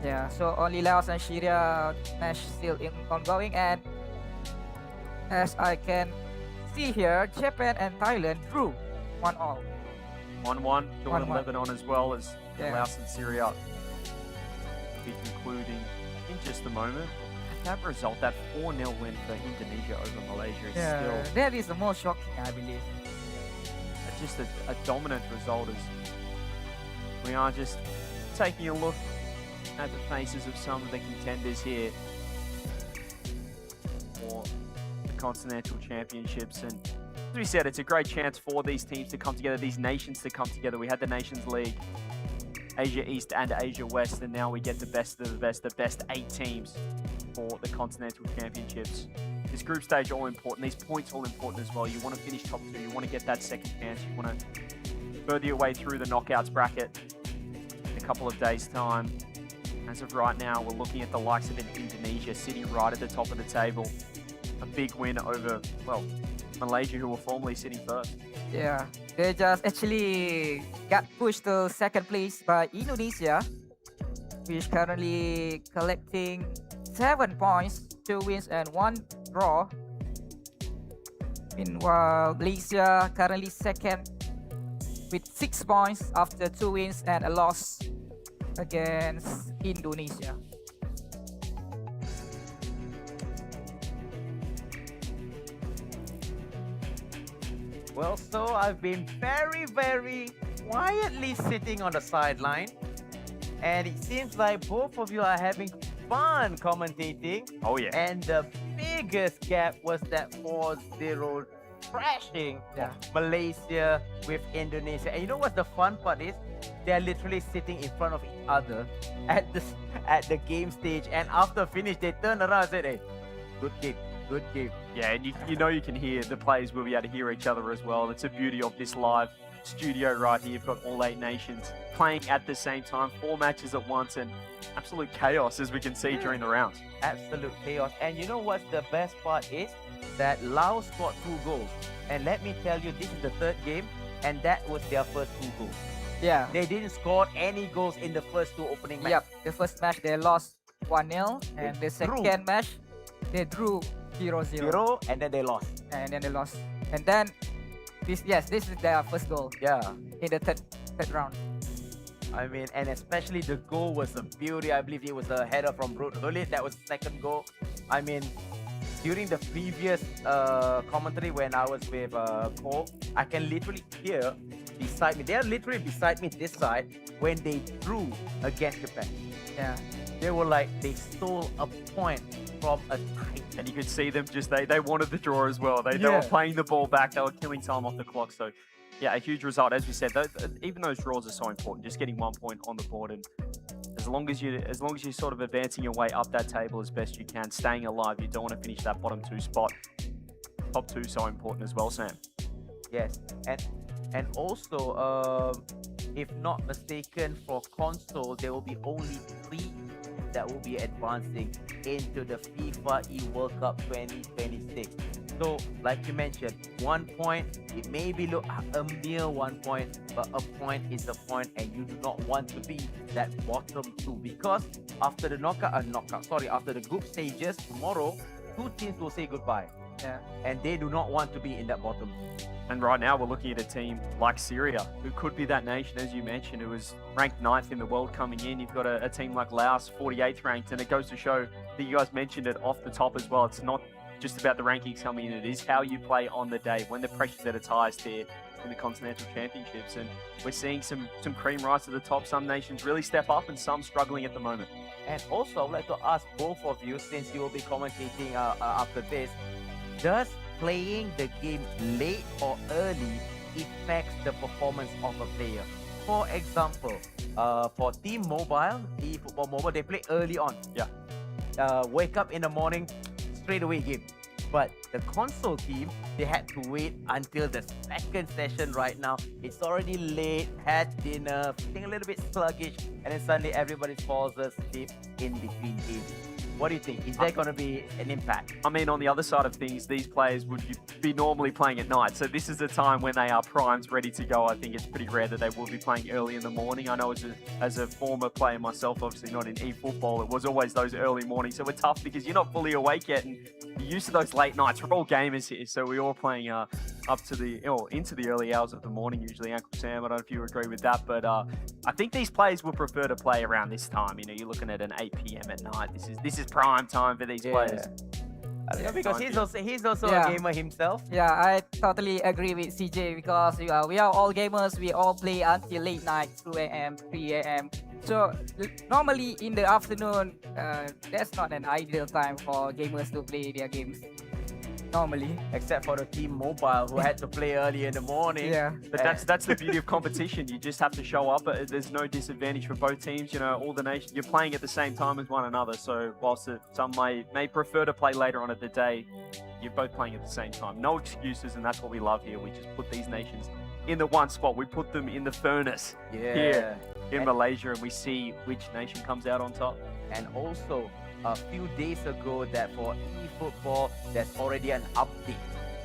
Yeah, so only Laos and Syria match still ongoing, and as I can see here, Japan and Thailand drew 1-1. 1-1, Jordan 1-1. Lebanon as well as Yeah. Laos and Syria be concluding in just a moment. That result, that 4-0 win for Indonesia over Malaysia is still that is the most shocking, I believe. just a dominant result, as we are just taking a look at the faces of some of the contenders here for the Continental Championships. And as we said, it's a great chance for these teams to come together, these nations to come together. We had the Nations League, Asia East and Asia West, and now we get the best of the best 8 teams for the Continental Championships. This group stage all important, these points all important as well. You want to finish top 2, you want to get that second chance, you want to further your way through the knockouts bracket in a couple of days' time. As of right now, we're looking at the likes of Indonesia sitting right at the top of the table. A big win over, well, Malaysia, who were formerly sitting first. Yeah, they just actually got pushed to second place by Indonesia, which currently collecting 7 points, 2 wins and 1 draw. Meanwhile, Malaysia currently second with 6 points after 2 wins and a loss against Indonesia. Well, so I've been very, very quietly sitting on the sideline, and it seems like both of you are having fun commentating. Oh yeah. And the biggest gap was that 4-0 crashing Yeah. of Malaysia with Indonesia. And you know what the fun part is? They're literally sitting in front of each other at the game stage, and after finish, they turn around and say, "Hey, good game, good game." Yeah, and you know you can hear the players will be able to hear each other as well. It's the beauty of this live studio right here. You've got all 8 nations playing at the same time, 4 matches at once, and absolute chaos as we can see during the rounds. Absolute chaos. And you know what's the best part is? That Laos scored 2 goals. And let me tell you, this is the 3rd game, and that was their first 2 goals. Yeah. They didn't score any goals in the first 2 opening matches. Yep. The first match they lost 1-0, and the drew. second match they drew 0-0. 0, and then they lost. And then they lost. And then this is their first goal Yeah. in the third round. I mean, and especially the goal was a beauty. I believe it was a header from Ruud Gullit. That was the second goal. I mean, during the previous commentary when I was with Cole, I can literally hear beside me. They are literally beside me this side when they drew against Japan. Yeah. They were like, they stole a point from a tight. And you could see them just, they wanted the draw as well. They were playing the ball back. They were killing time off the clock. So, yeah, a huge result. As we said, even those draws are so important. Just getting 1 point on the board, and as long as you're sort of advancing your way up that table as best you can, staying alive, you don't want to finish that bottom 2 spot. Top 2 so important as well, Sam. Yes, and also, if not mistaken, for console, there will be only 3 that will be advancing into the FIFA World Cup 2026. So, like you mentioned, 1 point, it may be look a mere 1 point, but a point is a point, and you do not want to be that bottom 2, because after the after the group stages tomorrow, 2 teams will say goodbye. Yeah. And they do not want to be in that bottom. And right now we're looking at a team like Syria, who could be that nation, as you mentioned, who was ranked 9th in the world coming in. You've got a team like Laos, 48th ranked, and it goes to show that you guys mentioned it off the top as well. It's not just about the rankings coming in, it is how you play on the day when the pressure's at its highest there in the Continental Championships. And we're seeing some cream rise to the top. Some nations really step up and some struggling at the moment. And also, I'd like to ask both of you, since you will be commentating after this, does playing the game late or early affects the performance of a player? For example, for Team Mobile, eFootball Mobile, they play early on. Yeah. Wake up in the morning, straight away game. But the console team, they had to wait until the second session right now. It's already late, had dinner, feeling a little bit sluggish, and then suddenly everybody falls asleep in between games. What do you think? Is there going to be an impact? I mean, on the other side of things, these players would be normally playing at night. So this is a time when they are primed, ready to go. I think it's pretty rare that they will be playing early in the morning. I know as a former player myself, obviously not in eFootball, it was always those early mornings. So it's tough because you're not fully awake yet and you're used to those late nights. We're all gamers here, so we're all playing up to into the early hours of the morning usually. Uncle Sam, I don't know if you agree with that, but I think these players would prefer to play around this time. You know, you're looking at an 8 p.m. at night. This is prime time for these players. Because he's also a gamer himself. Yeah, I totally agree with CJ, because we are all gamers. We all play until late night, 2 a.m., 3 a.m. So normally in the afternoon, that's not an ideal time for gamers to play their games. Normally, except for the Team Mobile, who had to play early in the morning. Yeah, but that's the beauty of competition. You just have to show up. There's no disadvantage for both teams. You know, all the nations, you're playing at the same time as one another. So whilst some may prefer to play later on at the day, you're both playing at the same time. No excuses, and that's what we love here. We just put these nations in the one spot. We put them in the furnace here in Malaysia, and we see which nation comes out on top. And also, a few days ago, that for eFootball, there's already an update.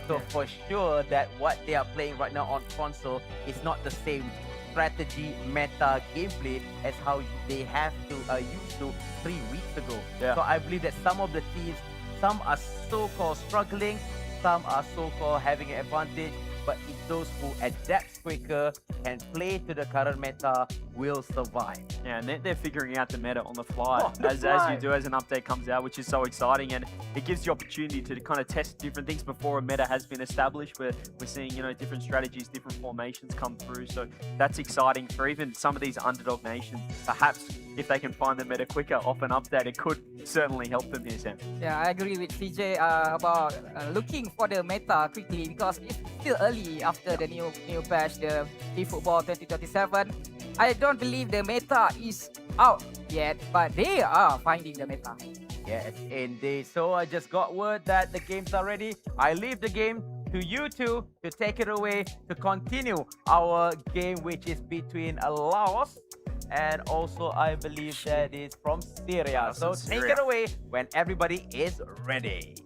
So for sure that what they are playing right now on console is not the same strategy, meta, gameplay as how they have to used to 3 weeks ago. Yeah. So I believe that some of the teams, some are so-called struggling, some are so-called having an advantage, but it's those who adapt quicker and play to the current meta will survive. Yeah, and they're figuring out the meta on the fly, as you do as an update comes out, which is so exciting, and it gives you opportunity to kind of test different things before a meta has been established. We're seeing, you know, different strategies, different formations come through, so that's exciting for even some of these underdog nations. Perhaps if they can find the meta quicker off an update, it could certainly help them here, Sam. Yeah, I agree with CJ about looking for the meta quickly, because it's still early after the new patch, the eFootball 2027. I don't believe the meta is out yet, but they are finding the meta. Yes, indeed. So I just got word that the games are ready. I leave the game to you two to take it away to continue our game, which is between Laos and also I believe that is from Syria. So take it away when everybody is ready.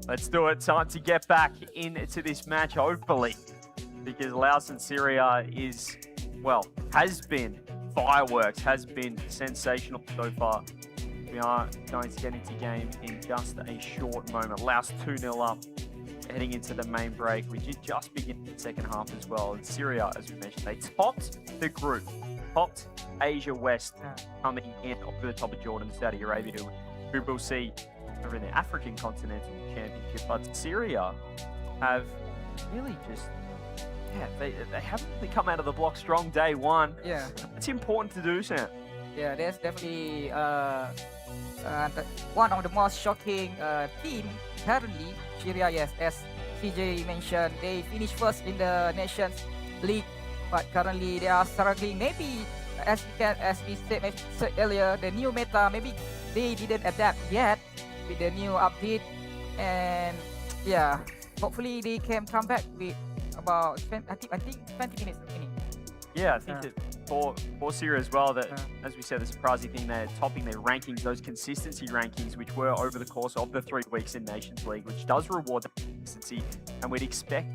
Let's do it. Time to get back into this match, hopefully, because Laos and Syria is, well, has been fireworks, has been sensational so far. We are going to get into game in just a short moment. Laos 2-0 up, heading into the main break. We did just begin the second half as well. And Syria, as we mentioned, they topped the group, topped Asia West, coming in off the top of Jordan, Saudi Arabia, who we'll see over in the African Continental Championship. But Syria have really just yeah, they haven't really come out of the block strong day one. Yeah. It's important to do, Sam. Yeah, that's definitely one of the most shocking team currently. Syria, yes, as CJ mentioned, they finished first in the Nations League, but currently they are struggling. Maybe as we said earlier, the new meta, maybe they didn't adapt yet with the new update, and yeah, hopefully they can come back with about 20, I think 20 minutes remaining. Yeah, I think that for Syria as well, that as we said, the surprising thing, they're topping their rankings, those consistency rankings, which were over the course of the 3 weeks in Nations League, which does reward the consistency, and we'd expect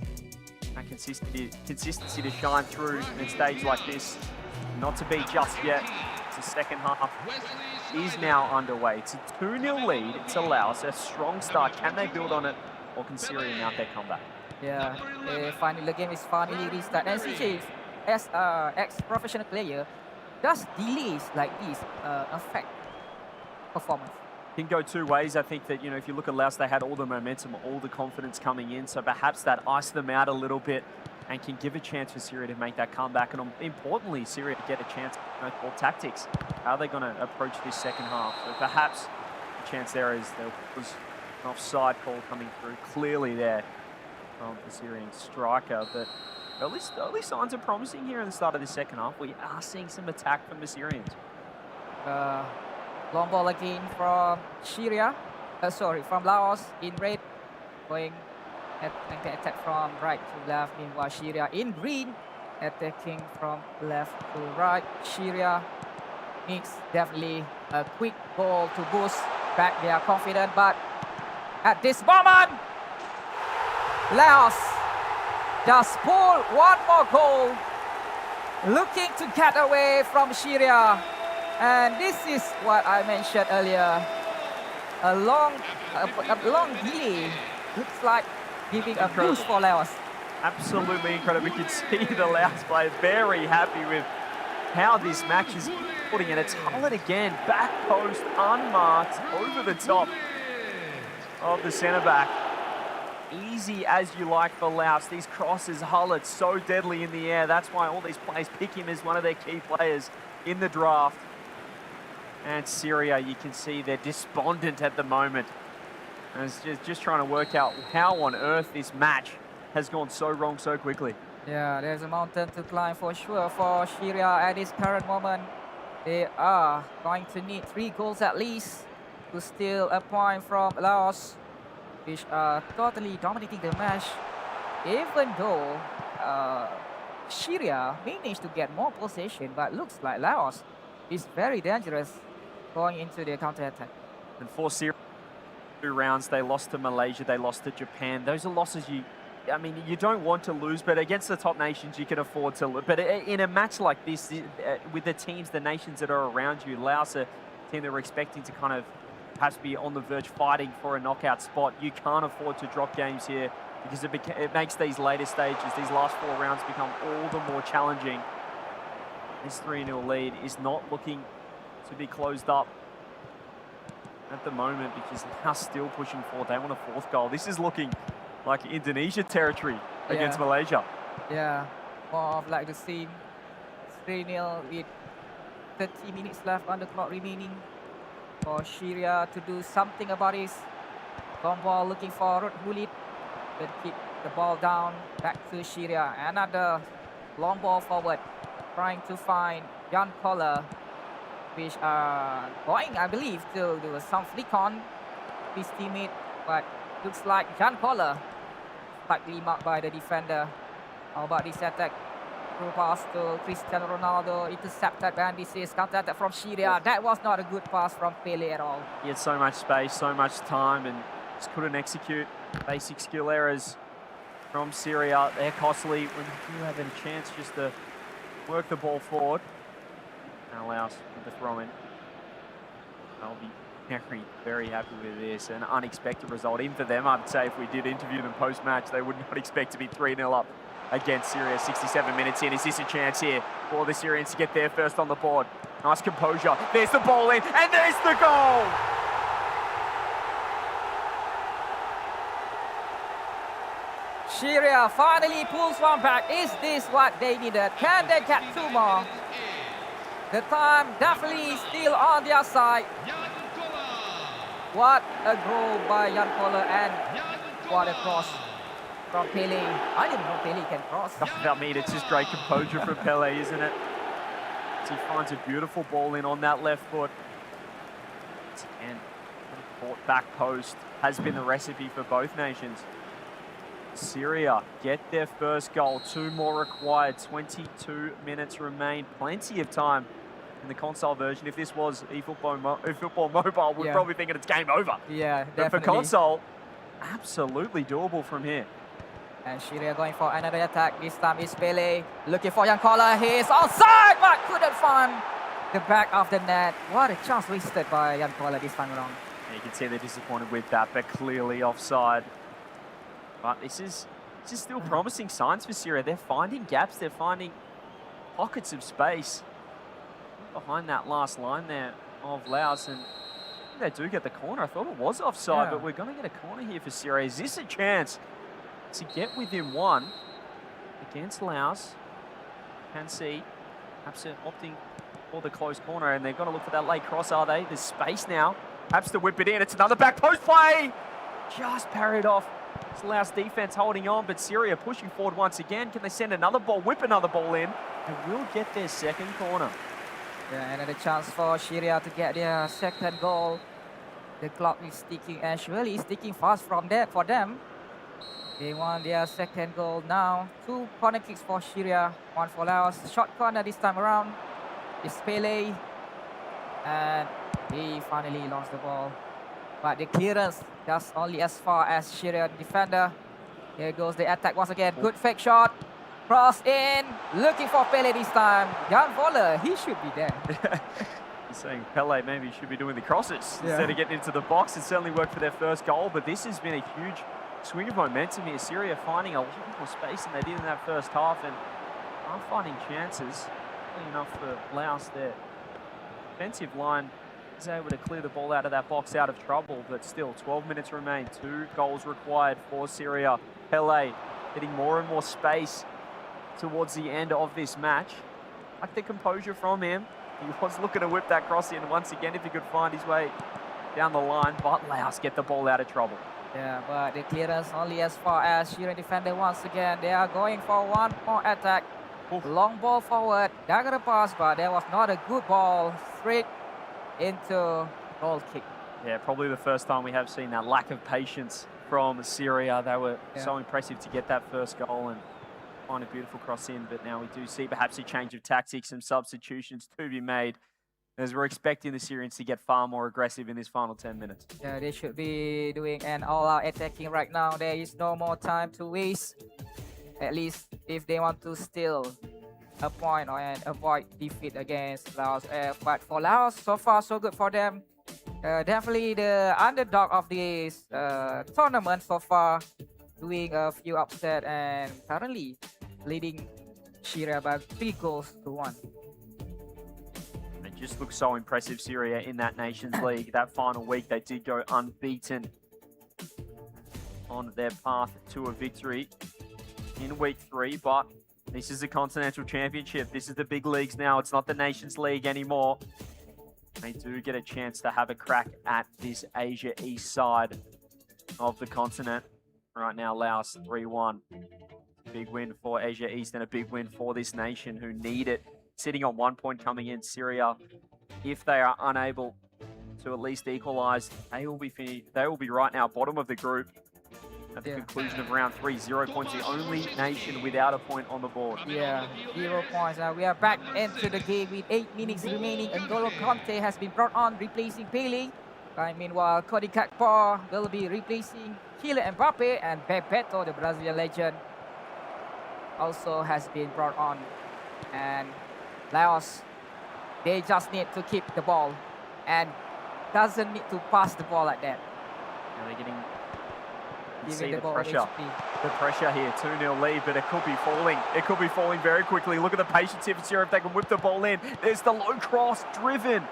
that consistency to shine through in a stage like this. Not to be just yet. The second half is now underway. It's a 2-0 lead. It's Laos, a strong start. Can they build on it, or can Syria mount their comeback? Yeah, finally the game is finally restarted. And CJ, as an ex-professional player, does delays like this affect performance? Can go 2 ways. I think that, if you look at Laos, they had all the momentum, all the confidence coming in. So perhaps that iced them out a little bit and can give a chance for Syria to make that comeback. And importantly, Syria to get a chance for tactics. How are they going to approach this second half? So perhaps the chance there is there was an offside call coming through clearly there from the Syrian striker. But early signs are promising here in the start of the second half. We are seeing some attack from the Syrians. Long ball again from Syria. From Laos in red, going attack from right to left. Meanwhile, Syria in green, attacking from left to right. Syria needs definitely a quick goal to boost back their confidence, but at this moment, Laos just pull one more goal, looking to get away from Syria. And this is what I mentioned earlier. A long delay looks like giving a boost for Laos. Absolutely incredible. We can see the Laos player very happy with how this match is putting in. It's Hullet again, back post, unmarked, over the top of the centre-back. Easy as you like for Laos. These crosses, Hullet, so deadly in the air. That's why all these players pick him as one of their key players in the draft. And Syria, you can see they're despondent at the moment. And it's just trying to work out how on earth this match has gone so wrong so quickly. Yeah, there's a mountain to climb for sure for Syria at this current moment. They are going to need 3 goals at least to steal a point from Laos, which are totally dominating the match. Even though Syria managed to get more possession, but looks like Laos is very dangerous going into the counter-attack. And for Syria, 2 rounds, they lost to Malaysia, they lost to Japan. Those are losses you don't want to lose, but against the top nations, you can afford to lose. But in a match like this, with the teams, the nations that are around you, Laos, a team that we're expecting to kind of perhaps be on the verge fighting for a knockout spot, you can't afford to drop games here because it makes these later stages, these last 4 rounds, become all the more challenging. This 3-0 lead is not looking to be closed up at the moment because Laos still pushing forward. They want a 4th goal. This is looking like Indonesia territory against Malaysia. Yeah, more of like the same. 3-0 with 30 minutes left on the clock remaining for Syria to do something about this. Long ball looking for Hulit. Then keep the ball down back to Syria. Another long ball forward, trying to find Jan Koller, which are going, I believe, to do some flick on his teammate, but looks like Jan Koller slightly marked by the defender. How about this attack? Through pass to Cristiano Ronaldo, intercepted, and this is counter attack from Syria. That was not a good pass from Pele at all. He had so much space, so much time, and just couldn't execute. Basic skill errors from Syria. They're costly when you have a chance just to work the ball forward. And allows the throw in. I'll be very, very happy with this. An unexpected result. Even for them, I'd say if we did interview them post-match, they would not expect to be 3-0 up against Syria 67 minutes in. Is this a chance here for the Syrians to get there first on the board? Nice composure. There's the ball in, and there's the goal! Syria finally pulls one back. Is this what they needed? Can they get two more? The time definitely still on their side. What a goal by Jan Koller, and what a cross from Pele. I didn't know Pele can cross. I mean, it's just great composure from Pele, isn't it? As he finds a beautiful ball in on that left foot. And caught back post has been the recipe for both nations. Syria get their first goal. 2 more required. 22 minutes remain. Plenty of time in the console version. If this was eFootball Mobile, we're probably thinking it's game over. Yeah, but definitely. for console, absolutely doable from here. And Syria going for another attack. This time is Pele looking for Jan Koller. He is onside, but couldn't find the back of the net. What a chance wasted by Jan Koller this time around. You can see they're disappointed with that, but clearly offside. But this is still promising signs for Syria. They're finding gaps. They're finding pockets of space behind that last line there of Laos, and they do get the corner. I thought it was offside, but we're going to get a corner here for Syria. Is this a chance to get within one against Laos? Can see perhaps opting for the close corner, and they're going to look for that late cross, are they? There's space now. Perhaps to whip it in. It's another back post play. Just parried off. It's Laos defense holding on, but Syria pushing forward once again. Can they send another ball, whip another ball in, and will get their second corner? Yeah, another chance for Syria to get their second goal. The clock is ticking, and surely it's ticking fast from there for them. They want their second goal now. 2 corner kicks for Syria, 1 for Laos. Short corner this time around. It's Pele, and he finally lost the ball. But the clearance just only as far as Syria defender. Here goes the attack once again. Good fake shot. Cross in. Looking for Pele this time. Jan Koller, he should be there. He's saying Pele maybe should be doing the crosses instead of getting into the box. It certainly worked for their first goal, but this has been a huge swing of momentum here. Syria finding a lot more space than they did in that first half, and are finding chances. Not enough for Laos. Their defensive line is able to clear the ball out of that box out of trouble, but still 12 minutes remain. 2 goals required for Syria. Pele getting more and more space towards the end of this match. Like the composure from him. He was looking to whip that cross in once again if he could find his way down the line, but Laos get the ball out of trouble. Yeah, but the clearance only as far as Syrian defender once again. They are going for one more attack. Long ball forward. Dagger pass, but there was not a good ball. Straight into goal kick. Yeah, probably the first time we have seen that lack of patience from Syria. They were so impressive to get that first goal and find a beautiful cross in, but now we do see perhaps a change of tactics, some substitutions to be made, as we're expecting the Syrians to get far more aggressive in this final 10 minutes. Yeah, they should be doing an all-out attacking right now. There is no more time to waste. At least if they want to steal a point and avoid defeat against Laos. But for Laos, so far so good for them. Definitely the underdog of this tournament so far, doing a few upset and currently leading Syria by 3-1. It just looks so impressive, Syria, in that Nations League. That final week, they did go unbeaten on their path to a victory in week 3, but this is the Continental Championship. This is the big leagues now. It's not the Nations League anymore. They do get a chance to have a crack at this Asia East side of the continent. Right now, Laos 3-1. Big win for Asia East and a big win for this nation who need it. Sitting on 1 point coming in, Syria, if they are unable to at least equalise, they will be right now bottom of the group at the conclusion of round 3. 0 points, the only nation without a point on the board. Yeah, 0 points. Now we are back into the game with 8 minutes remaining. N'Golo Kante has been brought on, replacing Pele. Meanwhile, Cody Gakpo will be replacing Kylian Mbappe, and Bebeto, the Brazilian legend, also has been brought on. And Laos, they just need to keep the ball and doesn't need to pass the ball like that. Now they're getting Giving the the ball pressure. HP. The pressure here, 2-0 lead, but it could be falling. It could be falling very quickly. Look at the patience here for Syria if they can whip the ball in. There's the low cross, driven.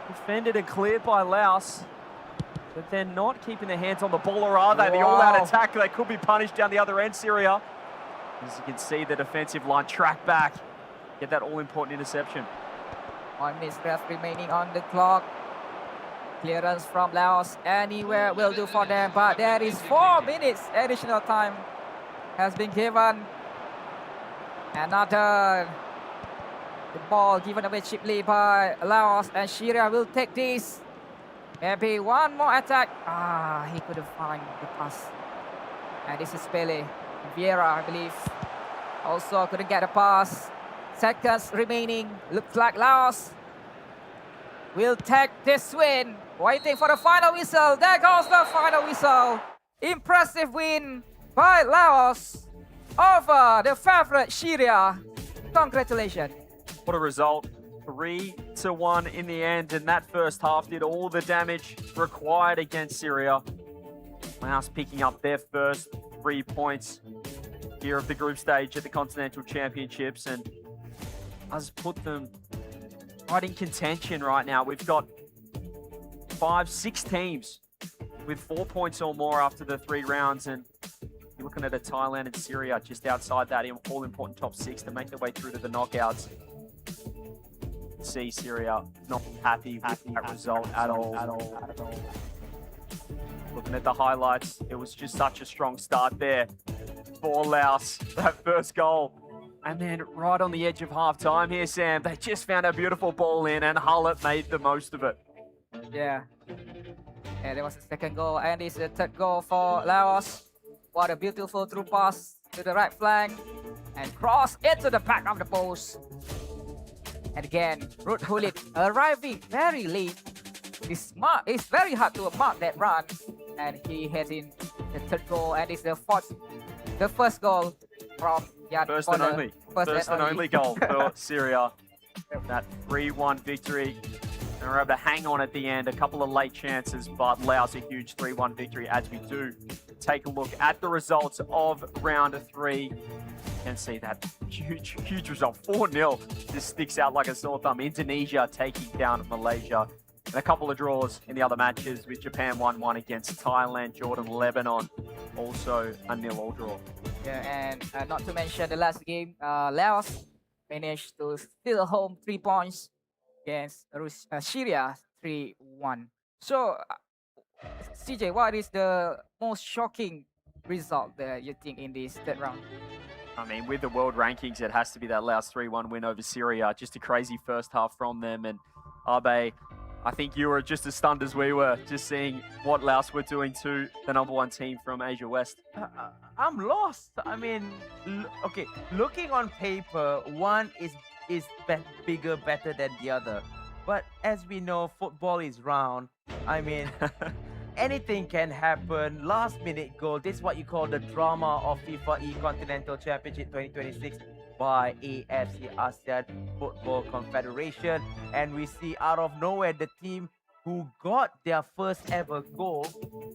Defended and cleared by Laos. But they're not keeping their hands on the ball, or are they? The all-out attack, they could be punished down the other end, Syria. As you can see, the defensive line track back. Get that all-important interception. 1 minute left remaining on the clock. Clearance from Laos anywhere will do for them, but there is 4 minutes additional time has been given. Another the ball given away cheaply by Laos, and Syria will take this. Maybe one more attack. He couldn't find the pass. And this is Pele. Vieira, I believe, also couldn't get a pass. Seconds remaining. Looks like Laos will take this win. Waiting for the final whistle. There goes the final whistle. Impressive win by Laos over the favorite Syria. Congratulations. What a result. 3-1 in the end, and that first half did all the damage required against Syria. Laos picking up their first 3 points here of the group stage at the Continental Championships, and has put them right in contention right now. We've got 5-6 teams with 4 points or more after the 3 rounds, and you're looking at a Thailand and Syria just outside that all-important top 6 to make their way through to the knockouts. See Syria not happy with that result at all. Looking at the highlights, it was just such a strong start there for Laos. That first goal. And then right on the edge of half-time here, Sam, they just found a beautiful ball in, and Hullet made the most of it. Yeah, there was a second goal, and it's the third goal for Laos. What a beautiful through pass to the right flank, and cross into the back of the post. And again, Ruth Hullet arriving very late. It's very hard to mark that run, and he has in the third goal, and it's the first goal from Yad. First and only goal for Syria. That 3-1 victory. And we're able to hang on at the end. A couple of late chances, but Laos a huge 3-1 victory as we do take a look at the results of round 3. You can see that huge result. 4-0 just sticks out like a sore thumb. Indonesia taking down Malaysia. And a couple of draws in the other matches, with Japan 1-1 against Thailand, Jordan, Lebanon, also a 0-0 draw. Yeah, and not to mention the last game, Laos managed to steal home 3 points against Syria 3-1. So, CJ, what is the most shocking result that you think in this third round? I mean, with the world rankings, it has to be that Laos 3-1 win over Syria. Just a crazy first half from them. And Abe, I think you were just as stunned as we were, just seeing what Laos were doing to the #1 team from Asia West. I'm lost. I mean, okay, looking on paper, one is bigger, better than the other. But as we know, football is round. I mean, anything can happen. Last minute goal. This is what you call the drama of FIFAe Continental Championship 2026 by AFC ASEAN Football Confederation. And we see out of nowhere the team who got their first ever goal,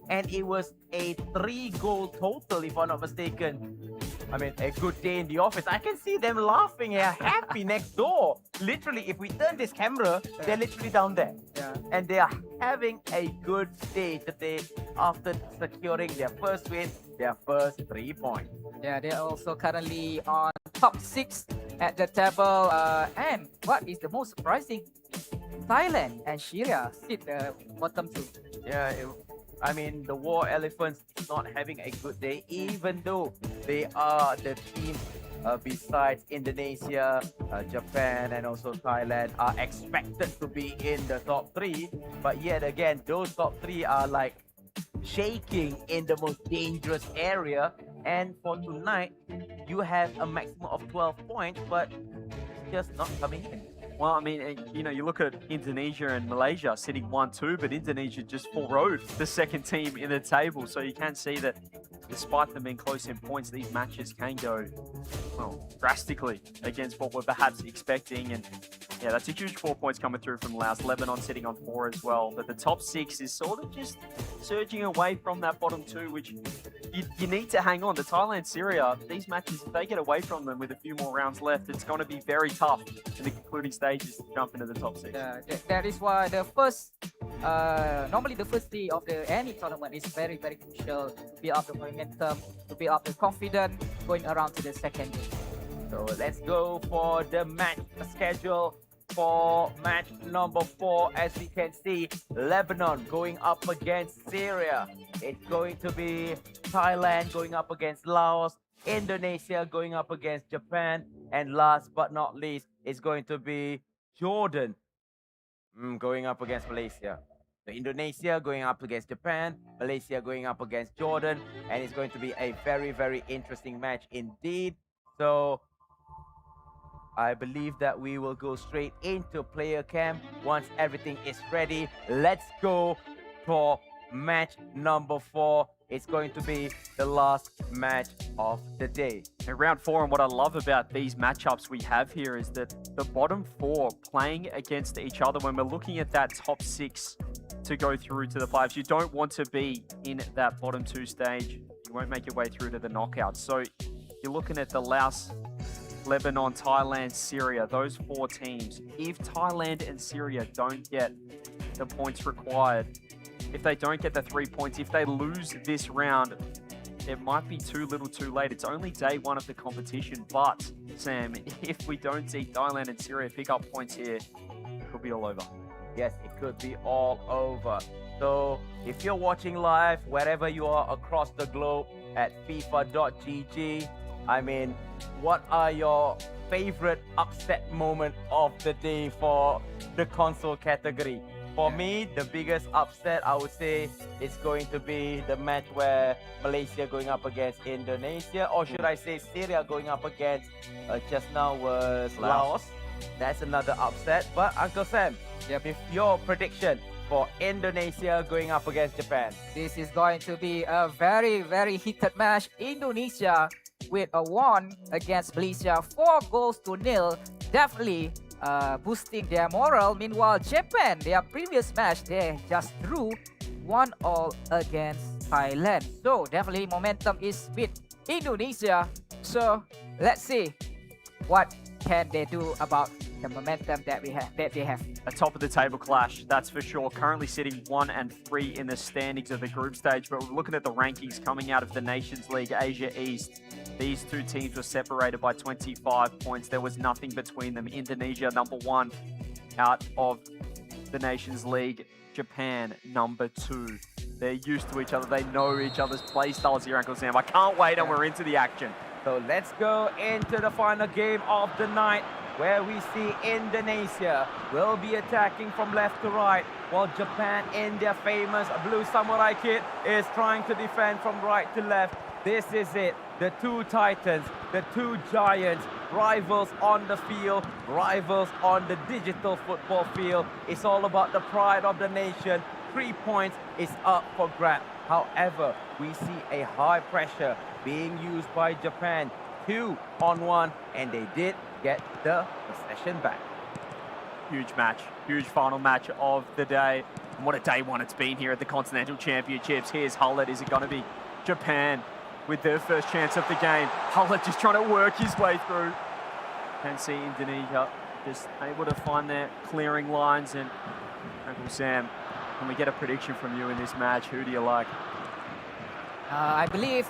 and it was a 3-goal total, if I'm not mistaken. I mean, a good day in the office. I can see them laughing and happy next door. Literally, if we turn this camera, they're literally down there. Yeah. And they are having a good day today after securing their first win, their first 3 points. Yeah, they're also currently on top 6 at the table. And what is the most surprising? Thailand and Syria sit the bottom 2. Yeah, I mean, the War Elephants is not having a good day, even though they are the team besides Indonesia, Japan, and also Thailand are expected to be in the top 3. But yet again, those top 3 are like shaking in the most dangerous area. And for tonight, you have a maximum of 12 points, but it's just not coming in. Well, I mean, you know, you look at Indonesia and Malaysia sitting 1-2, but Indonesia just forrowed the second team in the table. So you can see that despite them being close in points, these matches can go, well, drastically against what we're perhaps expecting. And yeah, that's a huge 4 points coming through from Laos. Lebanon sitting on 4 as well. But the top 6 is sort of just surging away from that bottom 2, which you need to hang on. The Thailand, Syria, these matches, if they get away from them with a few more rounds left, it's going to be very tough in the concluding stages to jump into the top 6. Yeah, that is why the first normally the first day of any tournament is very, very crucial to build up the momentum, to build up the confidence going around to the second day. So let's go for the match schedule for match number 4. As we can see, Lebanon going up against Syria. It's going to be Thailand going up against Laos, Indonesia going up against Japan, and last but not least, it's going to be Jordan going up against Malaysia. So Indonesia going up against Japan, Malaysia going up against Jordan, and it's going to be a very, very interesting match indeed. So I believe that we will go straight into player camp once everything is ready. Let's go for match number 4. It's going to be the last match of the day. In round 4, and what I love about these matchups we have here is that the bottom 4 playing against each other. When we're looking at that top 6 to go through to the playoffs, you don't want to be in that bottom 2 stage. You won't make your way through to the knockouts. So you're looking at the Laos, Lebanon, Thailand, Syria, those 4 teams. If Thailand and Syria don't get the points required, if they don't get the 3 points, if they lose this round, it might be too little too late. It's only day 1 of the competition, but Sam, if we don't see Thailand and Syria pick up points here, it could be all over. Yes, it could be all over. So if you're watching live, wherever you are across the globe at FIFA.gg, I mean, what are your favorite upset moment of the day for the console category? For me, the biggest upset, I would say, is going to be the match where Malaysia going up against Indonesia, or should I say Syria going up against, just now was Laos. That's another upset. But Uncle Sam, with your prediction for Indonesia going up against Japan. This is going to be a very, very heated match. Indonesia with a 1 against Malaysia, 4-0. Definitely boosting their morale. Meanwhile, Japan, their previous match, they just drew 1-1 against Thailand. So definitely momentum is with Indonesia. So let's see what can they do about the momentum that they have. A top of the table clash, that's for sure. Currently sitting 1 and 3 in the standings of the group stage, but we're looking at the rankings coming out of the Nations League Asia East. These 2 teams were separated by 25 points. There was nothing between them. Indonesia, number 1 out of the Nations League. Japan, number 2. They're used to each other. They know each other's play styles here, Uncle Sam. I can't wait, and we're into the action. So let's go into the final game of the night, where we see Indonesia will be attacking from left to right, while Japan in their famous blue samurai kit is trying to defend from right to left. This is it. The 2 titans, the 2 giants, rivals on the field, rivals on the digital football field. It's all about the pride of the nation. 3 points is up for grab. However, we see a high pressure being used by Japan. 2-on-1, and they did get the possession back. Huge match, huge final match of the day. And what a day 1 it's been here at the Continental Championships. Here's Hullet. Is it going to be Japan with their first chance of the game? Hullet just trying to work his way through. Can see Indonesia just able to find their clearing lines. And Uncle Sam, can we get a prediction from you in this match? Who do you like? I believe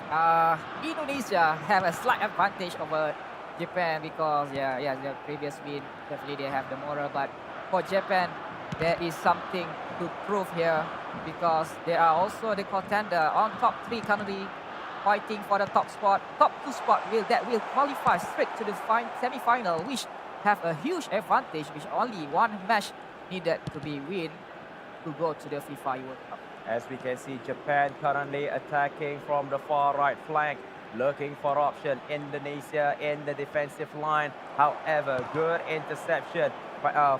Indonesia have a slight advantage over Japan because their previous win, definitely they have the moral. But for Japan, there is something to prove here because they are also the contender on top 3 currently, fighting for the top spot. Top 2 spot that will qualify straight to the semi-final, which have a huge advantage, which only 1 match needed to be win to go to the FIFA World Cup. As we can see, Japan currently attacking from the far right flank, looking for option. Indonesia in the defensive line. However, good interception,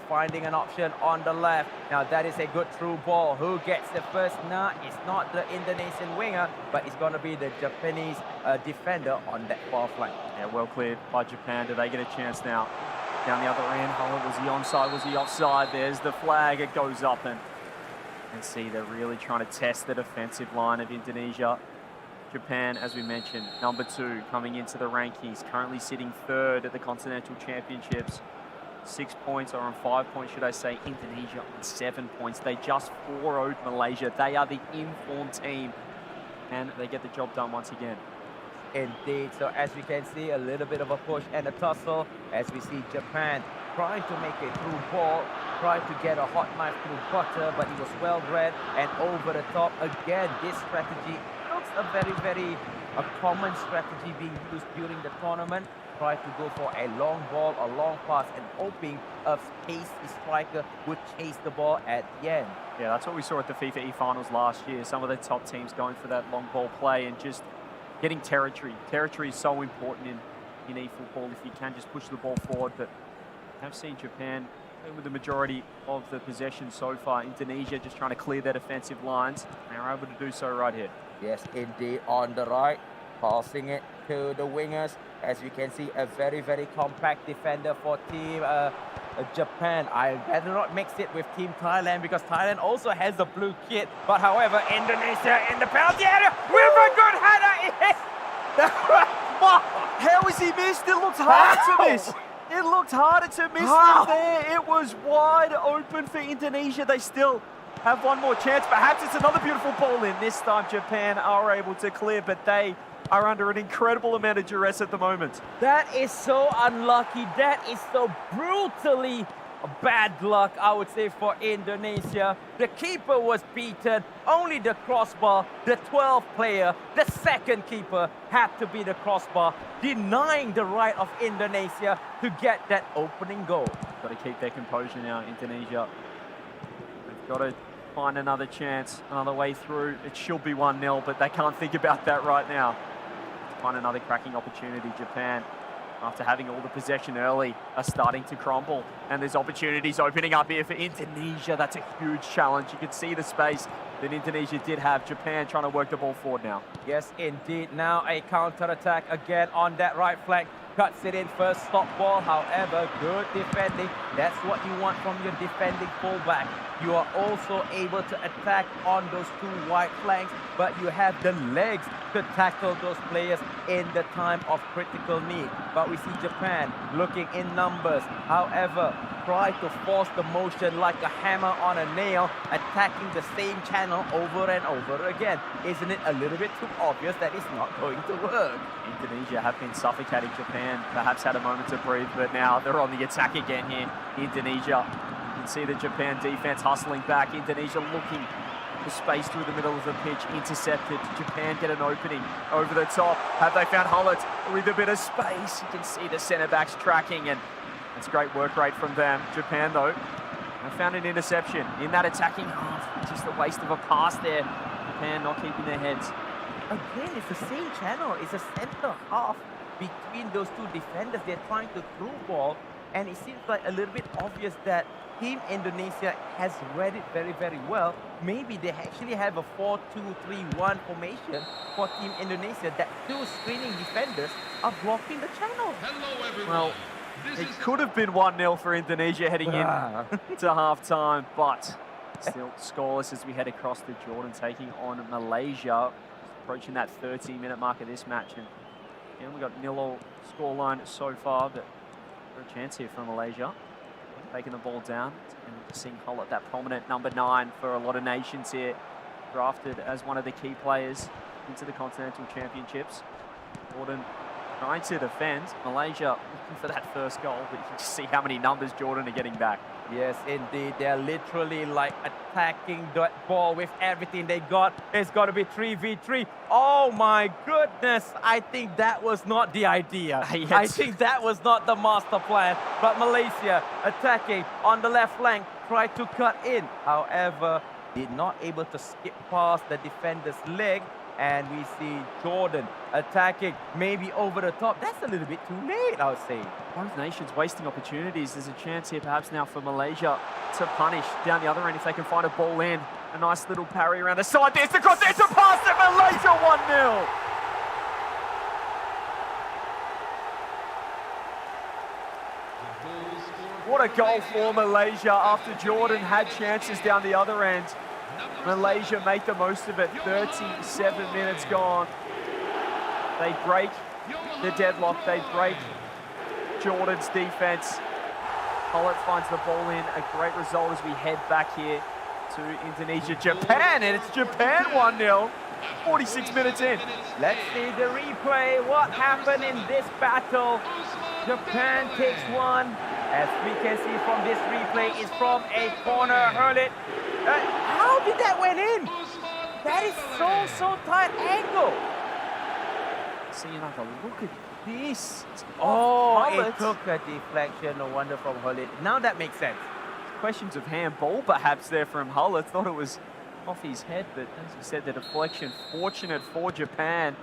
finding an option on the left. Now that is a good through ball. Who gets the first? Nah, it's not the Indonesian winger, but it's going to be the Japanese defender on that far flank. Yeah, well cleared by Japan. Do they get a chance now? Down the other end, was he onside? Was he offside? There's the flag. It goes up, and see, they're really trying to test the defensive line of Indonesia. Japan, as we mentioned, number 2 coming into the rankings, currently sitting 3rd at the Continental Championships. 6 points, or on 5 points, should I say. Indonesia on 7 points. They just 4-0'd Malaysia. They are the informed team, and they get the job done once again. Indeed. So as we can see, a little bit of a push and a tussle as we see Japan trying to make a through ball, trying to get a hot knife through butter, but he was well read and over the top. Again, this strategy looks a very a common strategy being used during the tournament. Try to go for a long ball, a long pass, and hoping a pacey striker would chase the ball at the end. Yeah, that's what we saw at the FIFAe finals last year. Some of the top teams going for that long ball play and just getting territory. Territory is so important in eFootball if you can just push the ball forward. But I've seen Japan with the majority of the possession so far. Indonesia just trying to clear their defensive lines. They are able to do so right here. Yes, indeed, on the right, passing it to the wingers. As we can see, a very compact defender for team Japan. I better not mix it with team Thailand because Thailand also has a blue kit. But however, Indonesia in the penalty area with a good header. How is he missed? It looked hard to miss. It looked harder to miss than there. It was wide open for Indonesia. They still have one more chance. Perhaps it's another beautiful ball in. This time Japan are able to clear, but they are under an incredible amount of duress at the moment. That is so unlucky. That is so brutally bad luck, I would say, for Indonesia. The keeper was beaten. Only the crossbar, the 12th player, the second keeper had to be the crossbar, denying the right of Indonesia to get that opening goal. Got to keep their composure now, Indonesia. They've got to find another chance, another way through. It should be 1-0, but they can't think about that right now. Find another cracking opportunity. Japan, after having all the possession early, are starting to crumble. And there's opportunities opening up here for Indonesia. That's a huge challenge. You can see the space that Indonesia did have. Japan trying to work the ball forward now. Yes, indeed. Now a counter-attack again on that right flank. Cuts it in first, stop ball. However, good defending. That's what you want from your defending fullback. You are also able to attack on those two wide flanks, but you have the legs to tackle those players in the time of critical need. But we see Japan looking in numbers. However, try to force the motion like a hammer on a nail, attacking the same channel over and over again. Isn't it a little bit too obvious that it's not going to work? Indonesia have been suffocating Japan, perhaps had a moment to breathe, but now they're on the attack again here. Indonesia, you can see the Japan defense hustling back. Indonesia looking for space through the middle of the pitch, intercepted. Japan get an opening over the top. Have they found Hullet with a bit of space? You can see the centre backs tracking, and it's great work rate from them. Japan, though, have found an interception in that attacking half. Just a waste of a pass there. Japan not keeping their heads. Again, it's the same channel. It's a center half between those two defenders. They're trying to through ball, and it seems like a little bit obvious that Team Indonesia has read it very well. Maybe they actually have a 4-2-3-1 formation for Team Indonesia, that two screening defenders are blocking the channel. Hello, everyone. Well, it could have been 1-0 for Indonesia heading in to half-time, but still scoreless as we head across to Jordan, taking on Malaysia, approaching that 13-minute mark of this match. And again, we've got 0-0 scoreline so far, but a chance here for Malaysia. Taking the ball down, and seeing Hullet, that prominent number 9 for a lot of nations here, drafted as one of the key players into the Continental Championships. Jordan trying to defend. Malaysia looking for that first goal, but you can just see how many numbers Jordan are getting back. Yes, indeed. They're literally like attacking that ball with everything they got. It's got to be 3v3. Oh my goodness. I think that was not the idea. I think that was not the master plan. But Malaysia attacking on the left flank, tried to cut in. However, did not able to skip past the defender's leg. And we see Jordan attacking, maybe over the top. That's a little bit too late, I would say. Both nations wasting opportunities. There's a chance here perhaps now for Malaysia to punish down the other end if they can find a ball in. A nice little parry around the side. There's the cross. There's a pass to Malaysia. 1-0. What a goal for Malaysia after Jordan had chances down the other end. Malaysia make the most of it. 37 minutes gone. They break the deadlock. They break Jordan's defense. Hullet finds the ball in. A great result as we head back here to Indonesia, Japan, and it's Japan 1-0. 46 minutes in. Let's see the replay. What happened in this battle? Japan takes one. As we can see from this replay, it's from a corner. Hurlit. How did that went in? That is so tight angle. See another look at this. Oh, Hullet. it took a deflection. No wonder from Hurlit. Now that makes sense. Questions of handball perhaps there from Hullet. Thought it was off his head, but as you said, the deflection fortunate for Japan.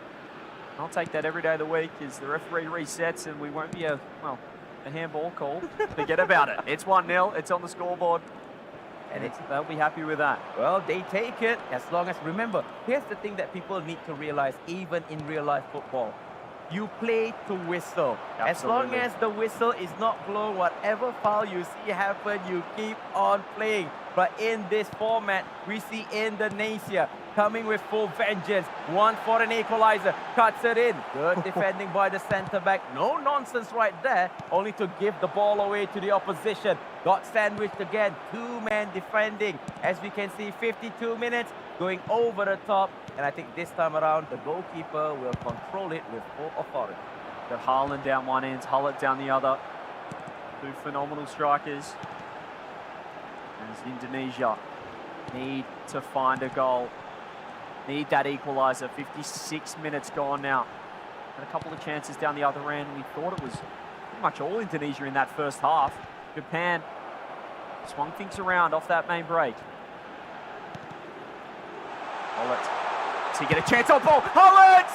I'll take that every day of the week as the referee resets and we won't be a handball call. Forget about it. It's 1-0. It's on the scoreboard. And they'll be happy with that. Well, they take it as long as, remember, here's the thing that people need to realize, even in real life football. You play to whistle. As long Absolutely. as the whistle is not blown, whatever foul you see happen, you keep on playing. But in this format, we see Indonesia coming with full vengeance. One for an equalizer, cuts it in. Good defending by the centre back. No nonsense right there, only to give the ball away to the opposition. Got sandwiched again, two-man defending. As we can see, 52 minutes going over the top. And I think this time around, the goalkeeper will control it with full authority. Got Haaland down one end, Hullet down the other. Two phenomenal strikers. As Indonesia need to find a goal. Need that equaliser. 56 minutes gone now. And a couple of chances down the other end. We thought it was pretty much all Indonesia in that first half. Japan swung things around off that main break. Hullet. Does he get a chance on ball? Hullet!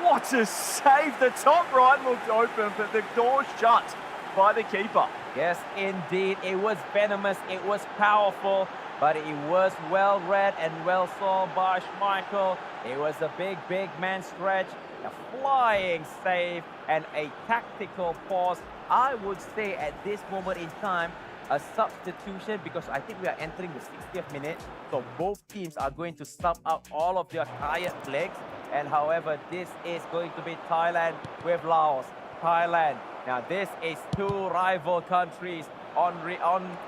What a save! The top right looked open, but the door shut by the keeper. Yes, indeed. It was venomous. It was powerful. But it was well read and well saw by Schmeichel. It was a big man stretch, a flying save, and a tactical pause. I would say at this moment in time, a substitution, because I think we are entering the 60th minute. So both teams are going to sub out all of their tired legs. And however, this is going to be Thailand with Laos. Thailand. Now this is two rival countries on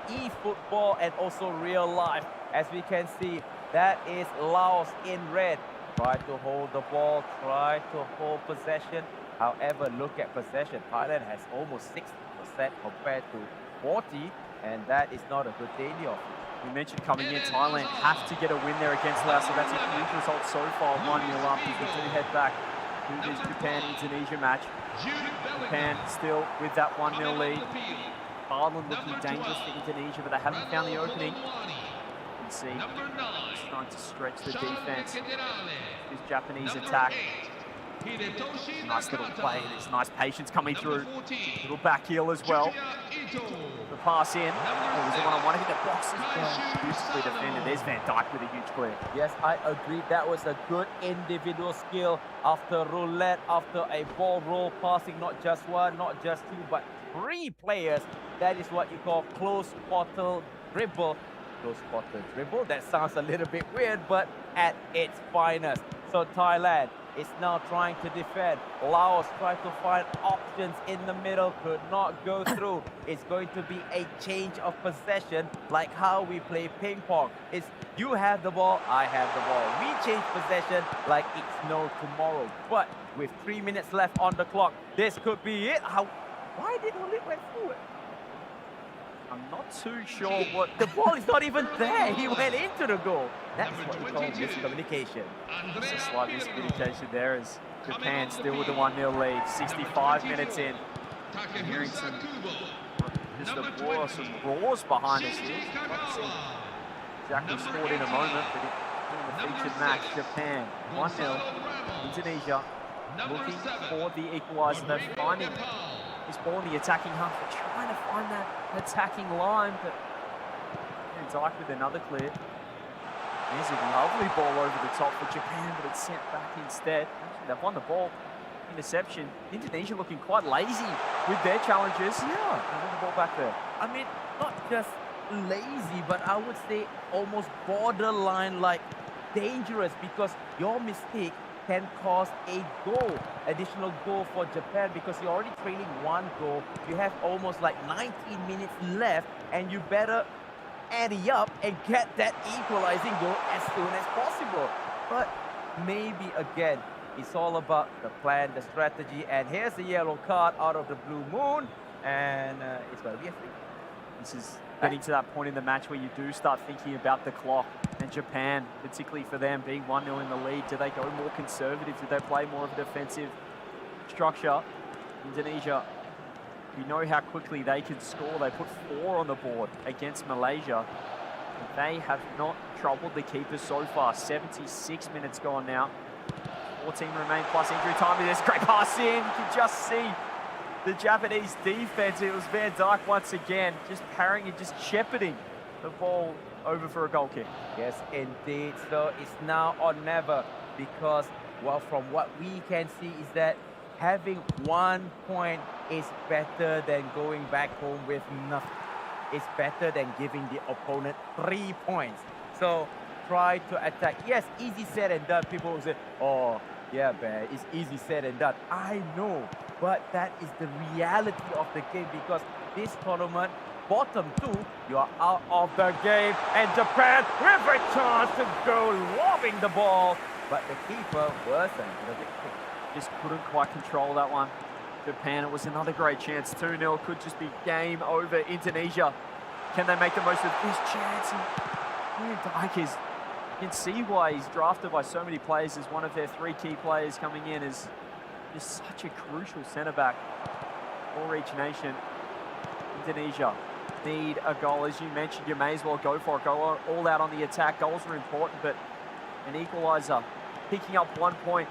eFootball and also real life. As we can see, that is Laos in red. Try to hold the ball, try to hold possession. However, look at possession. Thailand has almost 60% compared to 40, and that is not a good daily of it. We mentioned coming in, Thailand have to get a win there against Laos, so that's a huge result so far, 1-0 up as we do head back to this Japan-Indonesia match. Japan still with that 1-0 lead. Ireland looking dangerous for Indonesia, but they haven't found the opening. You can see, just trying to stretch the defense. This Japanese attack. Nice little play, there's nice patience coming through. Little back heel as well. The pass in. Oh, was the one-on-one. I think the box is beautifully defended. There's Van Dijk with a huge clear. Yes, I agree. That was a good individual skill after roulette, after a ball roll passing, not just one, not just two, but three players. That is what you call close quarter dribble. Close quarter dribble, that sounds a little bit weird, but at its finest. So Thailand is now trying to defend. Laos tried to find options in the middle, could not go through. It's going to be a change of possession, like how we play ping pong. It's you have the ball, I have the ball. We change possession like it's no tomorrow. But with 3 minutes left on the clock, this could be it. Why did Hullit went forward? I'm not too sure what... The ball is not even there. He went into the goal. That's what we call miscommunication. Just a slight miscommunication there as Japan still with the 1-0 lead. 65 minutes in. We're hearing some roars behind us here. Let's see exactly scored in a moment, but in the featured match, Japan 1-0. Indonesia looking for the equaliser. They're finding this ball in the attacking half. They're trying to find that attacking line, but Van Dijk with another clear. There's a lovely ball over the top for Japan, but it's sent back instead. Actually, they've won the ball. Interception. Indonesia looking quite lazy with their challenges. Yeah. They win the ball back there. I mean, not just lazy, but I would say almost borderline like dangerous, because your mistake can cause a goal, additional goal for Japan, because you're already trailing 1 goal. You have almost like 19 minutes left, and you better ante up and get that equalizing goal as soon as possible. But maybe again, it's all about the plan, the strategy, and here's the yellow card out of the blue moon, and it's going to be a free. This is getting to that point in the match where you do start thinking about the clock, and Japan, particularly for them, being 1-0 in the lead. Do they go more conservative? Do they play more of a defensive structure? Indonesia, we know how quickly they can score. They put 4 on the board against Malaysia. They have not troubled the keepers so far. 76 minutes gone now. 14 remain plus injury time. There's a great pass in. You can just see the Japanese defense. It was Van Dijk once again, just parrying and just shepherding the ball over for a goal kick. Yes, indeed. So it's now or never, because, well, from what we can see is that having 1 point is better than going back home with nothing. It's better than giving the opponent 3 points. So try to attack. Yes, easy said and done. People will say, oh, yeah, man, it's easy said and done. I know, but that is the reality of the game, because this tournament, bottom 2, you are out of the game, and Japan with a chance to go lobbing the ball, but the keeper was a little bit quick. Just couldn't quite control that one. Japan, it was another great chance. 2-0 could just be game over. Indonesia, can they make the most of this chance? And Van Dijk is, you can see why he's drafted by so many players as one of their 3 key players coming in, as just such a crucial centre-back for each nation. Indonesia need a goal. As you mentioned, you may as well go for it. Go all out on the attack. Goals are important, but an equaliser, picking up 1 point,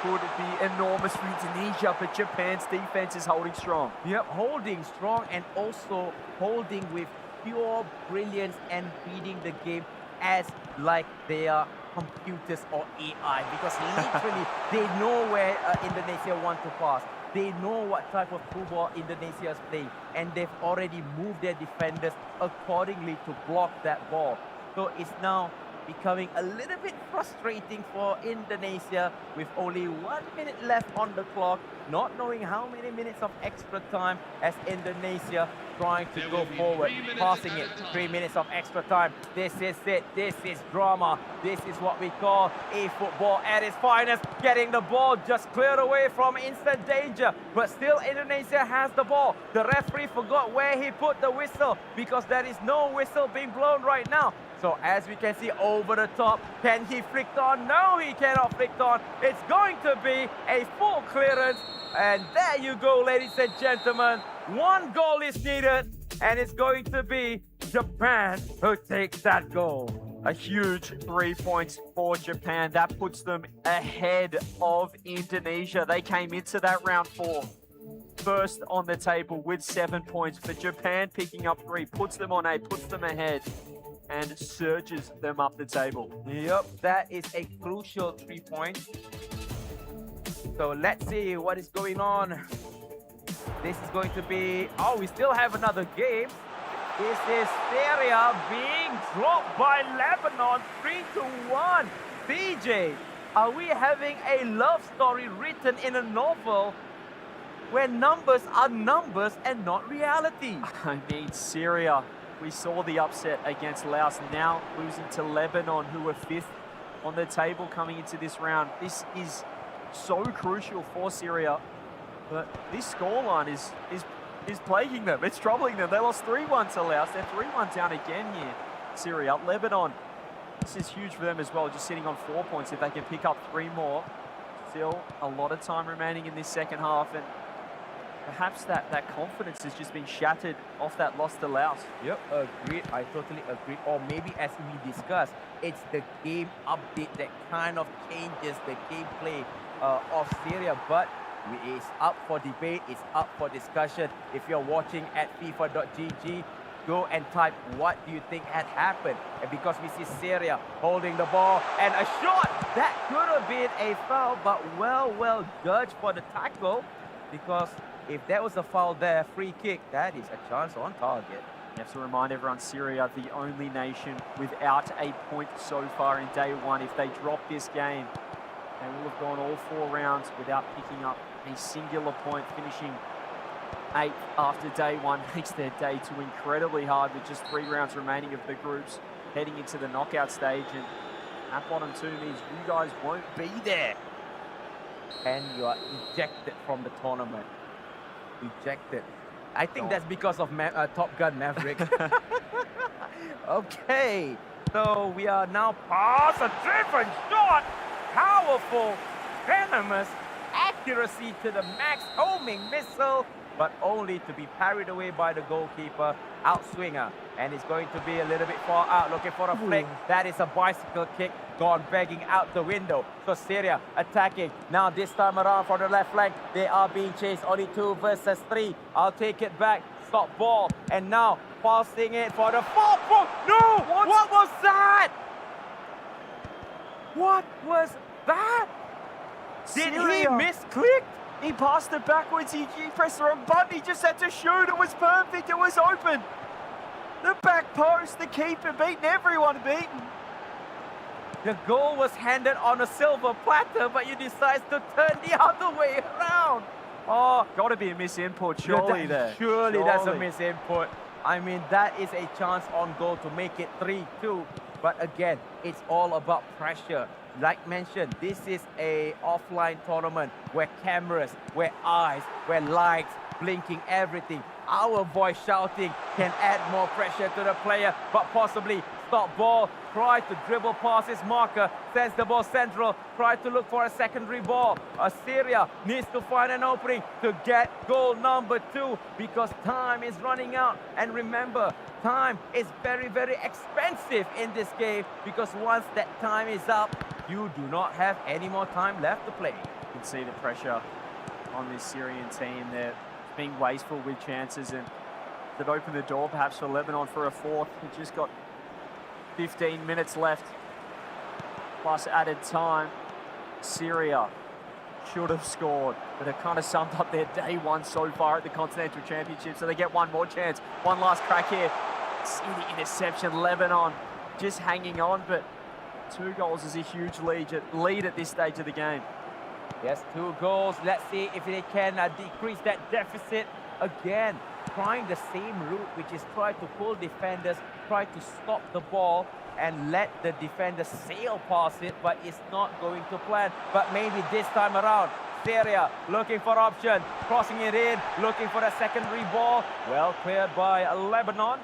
could be enormous for Indonesia, but Japan's defense is holding strong. Yep, holding strong, and also holding with pure brilliance and reading the game as like they are computers or AI, because literally they know where Indonesia want to pass. They know what type of football Indonesia is playing, and they've already moved their defenders accordingly to block that ball. So it's now becoming a little bit frustrating for Indonesia with only 1 minute left on the clock, not knowing how many minutes of extra time as Indonesia trying to go forward, passing it. 3 minutes of extra time. This is it. This is drama. This is what we call eFootball at its finest. Getting the ball just cleared away from instant danger, but still Indonesia has the ball. The referee forgot where he put the whistle, because there is no whistle being blown right now. So as we can see, over the top, can he flick on? No, he cannot flick on. It's going to be a full clearance. And there you go, ladies and gentlemen. 1 goal is needed, and it's going to be Japan who takes that goal. A huge 3 points for Japan. That puts them ahead of Indonesia. They came into that round 4 first on the table with 7 points. For Japan, picking up 3 puts them on 8, puts them ahead, and surges them up the table. Yep, that is a crucial 3 points. So let's see what is going on. This is going to be... Oh, we still have another game. This is Syria being dropped by Lebanon 3-1. BJ, are we having a love story written in a novel where numbers are numbers and not reality? I mean, Syria, we saw the upset against Laos, now losing to Lebanon, who were 5th on the table coming into this round. This is so crucial for Syria, but this scoreline is plaguing them. It's troubling them. They lost 3-1 to Laos. They're 3-1 down again here. Syria, Lebanon. This is huge for them as well, just sitting on 4 points. If they can pick up 3 more, still a lot of time remaining in this second half, and perhaps that confidence has just been shattered off that loss to Laos. Yep, agreed. I totally agree. Or maybe, as we discussed, it's the game update that kind of changes the gameplay of Syria. But it's up for debate. It's up for discussion. If you're watching at FIFA.gg, go and type what do you think had happened. And because we see Syria holding the ball and a shot, that could have been a foul, but well judged for the tackle, because if that was a foul there, free kick, that is a chance on target. You have to remind everyone, Syria, the only nation without a point so far in day 1. If they drop this game, They will have gone all 4 rounds without picking up a singular point, finishing 8th after day 1 makes their day 2 incredibly hard with just 3 rounds remaining of the groups heading into the knockout stage. And that bottom 2 means you guys won't be there. And you are ejected from the tournament. Ejected. I think that's because of Top Gun Maverick. Okay, so we are now past a driven shot. Powerful, venomous, accuracy to the max, homing missile, but only to be parried away by the goalkeeper, outswinger. And it's going to be a little bit far out, looking for a flick. That is a bicycle kick gone begging out the window. So Syria attacking. Now this time around for the left flank. They are being chased, only 2 versus 3. I'll take it back, stop ball. And now passing it for the 4th ball. No, what was that? What was that? Did he Syria. misclick? He passed it backwards, he pressed the wrong button, he just had to shoot, it was perfect, it was open. The back post, the keeper beaten, everyone beaten. The goal was handed on a silver platter, but you decide to turn the other way around. Oh, Got to be a misinput, surely there. Surely that's a misinput. I mean, that is a chance on goal to make it 3-2. But again, it's all about pressure. Like mentioned, this is a offline tournament where cameras, where eyes, where lights, blinking, everything. Our voice shouting can add more pressure to the player, but possibly stop ball, try to dribble past his marker, sends the ball central, try to look for a secondary ball. Syria needs to find an opening to get goal number 2 because time is running out. And remember, time is very, very expensive in this game because once that time is up, you do not have any more time left to play. You can see the pressure on this Syrian team. They're being wasteful with chances, and that opened the door perhaps for Lebanon for a 4th. It just got 15 minutes left plus added time. Syria should have scored, but it kind of summed up their day 1 so far at the Continental Championship. So they get one more chance, one last crack here. See the interception, Lebanon just hanging on, but 2 goals is a huge lead at this stage of the game. Yes, 2 goals. Let's see if they can decrease that deficit again. Trying the same route, which is try to pull defenders, try to stop the ball and let the defender sail past it, but it's not going to plan. But maybe this time around, Syria looking for option, crossing it in, looking for a secondary ball. Well cleared by Lebanon,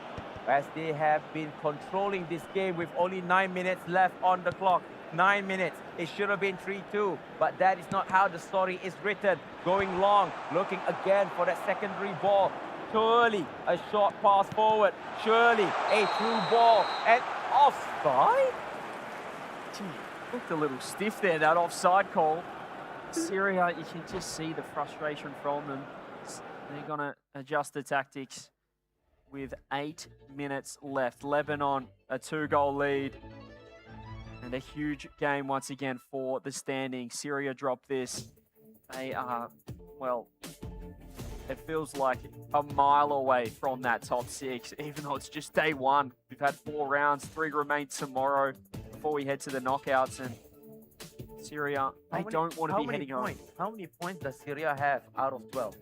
as they have been controlling this game with only 9 minutes left on the clock. 9 minutes. It should have been 3-2, but that is not how the story is written. Going long, looking again for that secondary ball. Surely a short pass forward. Surely a through ball and offside. Gee, looked a little stiff there, that offside call. Syria, you can just see the frustration from them. They're going to adjust the tactics with 8 minutes left. Lebanon, a 2-goal lead. And a huge game once again for the standing. Syria dropped this. They are, well, it feels like a mile away from that top 6, even though it's just day 1. We've had 4 rounds, 3 remain tomorrow before we head to the knockouts. And Syria, they don't want to be heading home. How many points does Syria have out of 12?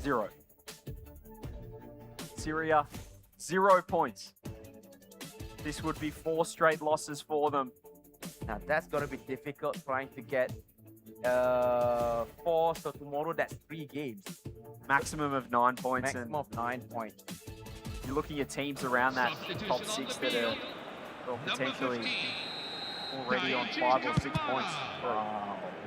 0. Syria, 0 points. This would be 4 straight losses for them. Now that's going to be difficult trying to get 4, so tomorrow that's 3 games. Maximum of 9 points. Maximum of 9 points. You're looking at teams around that top 6 that are well, potentially already on 5 or 6 points.